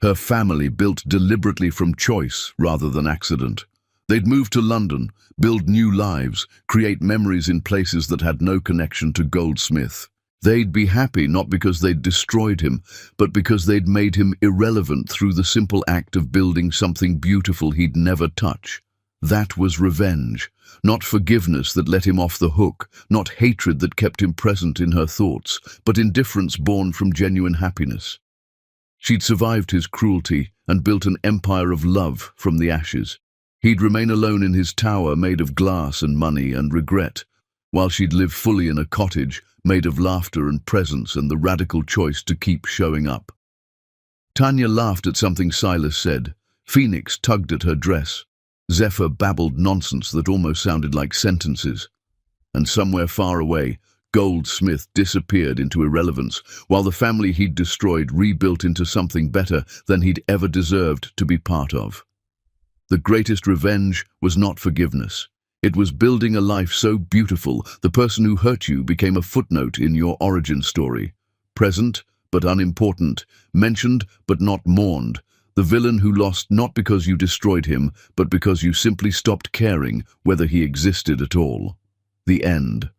her family built deliberately from choice rather than accident. They'd move to London, build new lives, create memories in places that had no connection to Goldsmith. They'd be happy not because they'd destroyed him, but because they'd made him irrelevant through the simple act of building something beautiful he'd never touch. That was revenge, not forgiveness that let him off the hook, not hatred that kept him present in her thoughts, but indifference born from genuine happiness. She'd survived his cruelty and built an empire of love from the ashes. He'd remain alone in his tower made of glass and money and regret, while she'd live fully in a cottage made of laughter and presence and the radical choice to keep showing up. Tanya laughed at something Silas said. Phoenix tugged at her dress. Zephyr babbled nonsense that almost sounded like sentences. And somewhere far away, Goldsmith disappeared into irrelevance, while the family he'd destroyed rebuilt into something better than he'd ever deserved to be part of. The greatest revenge was not forgiveness. It was building a life so beautiful, the person who hurt you became a footnote in your origin story. Present, but unimportant. Mentioned, but not mourned. The villain who lost not because you destroyed him, but because you simply stopped caring whether he existed at all. The end.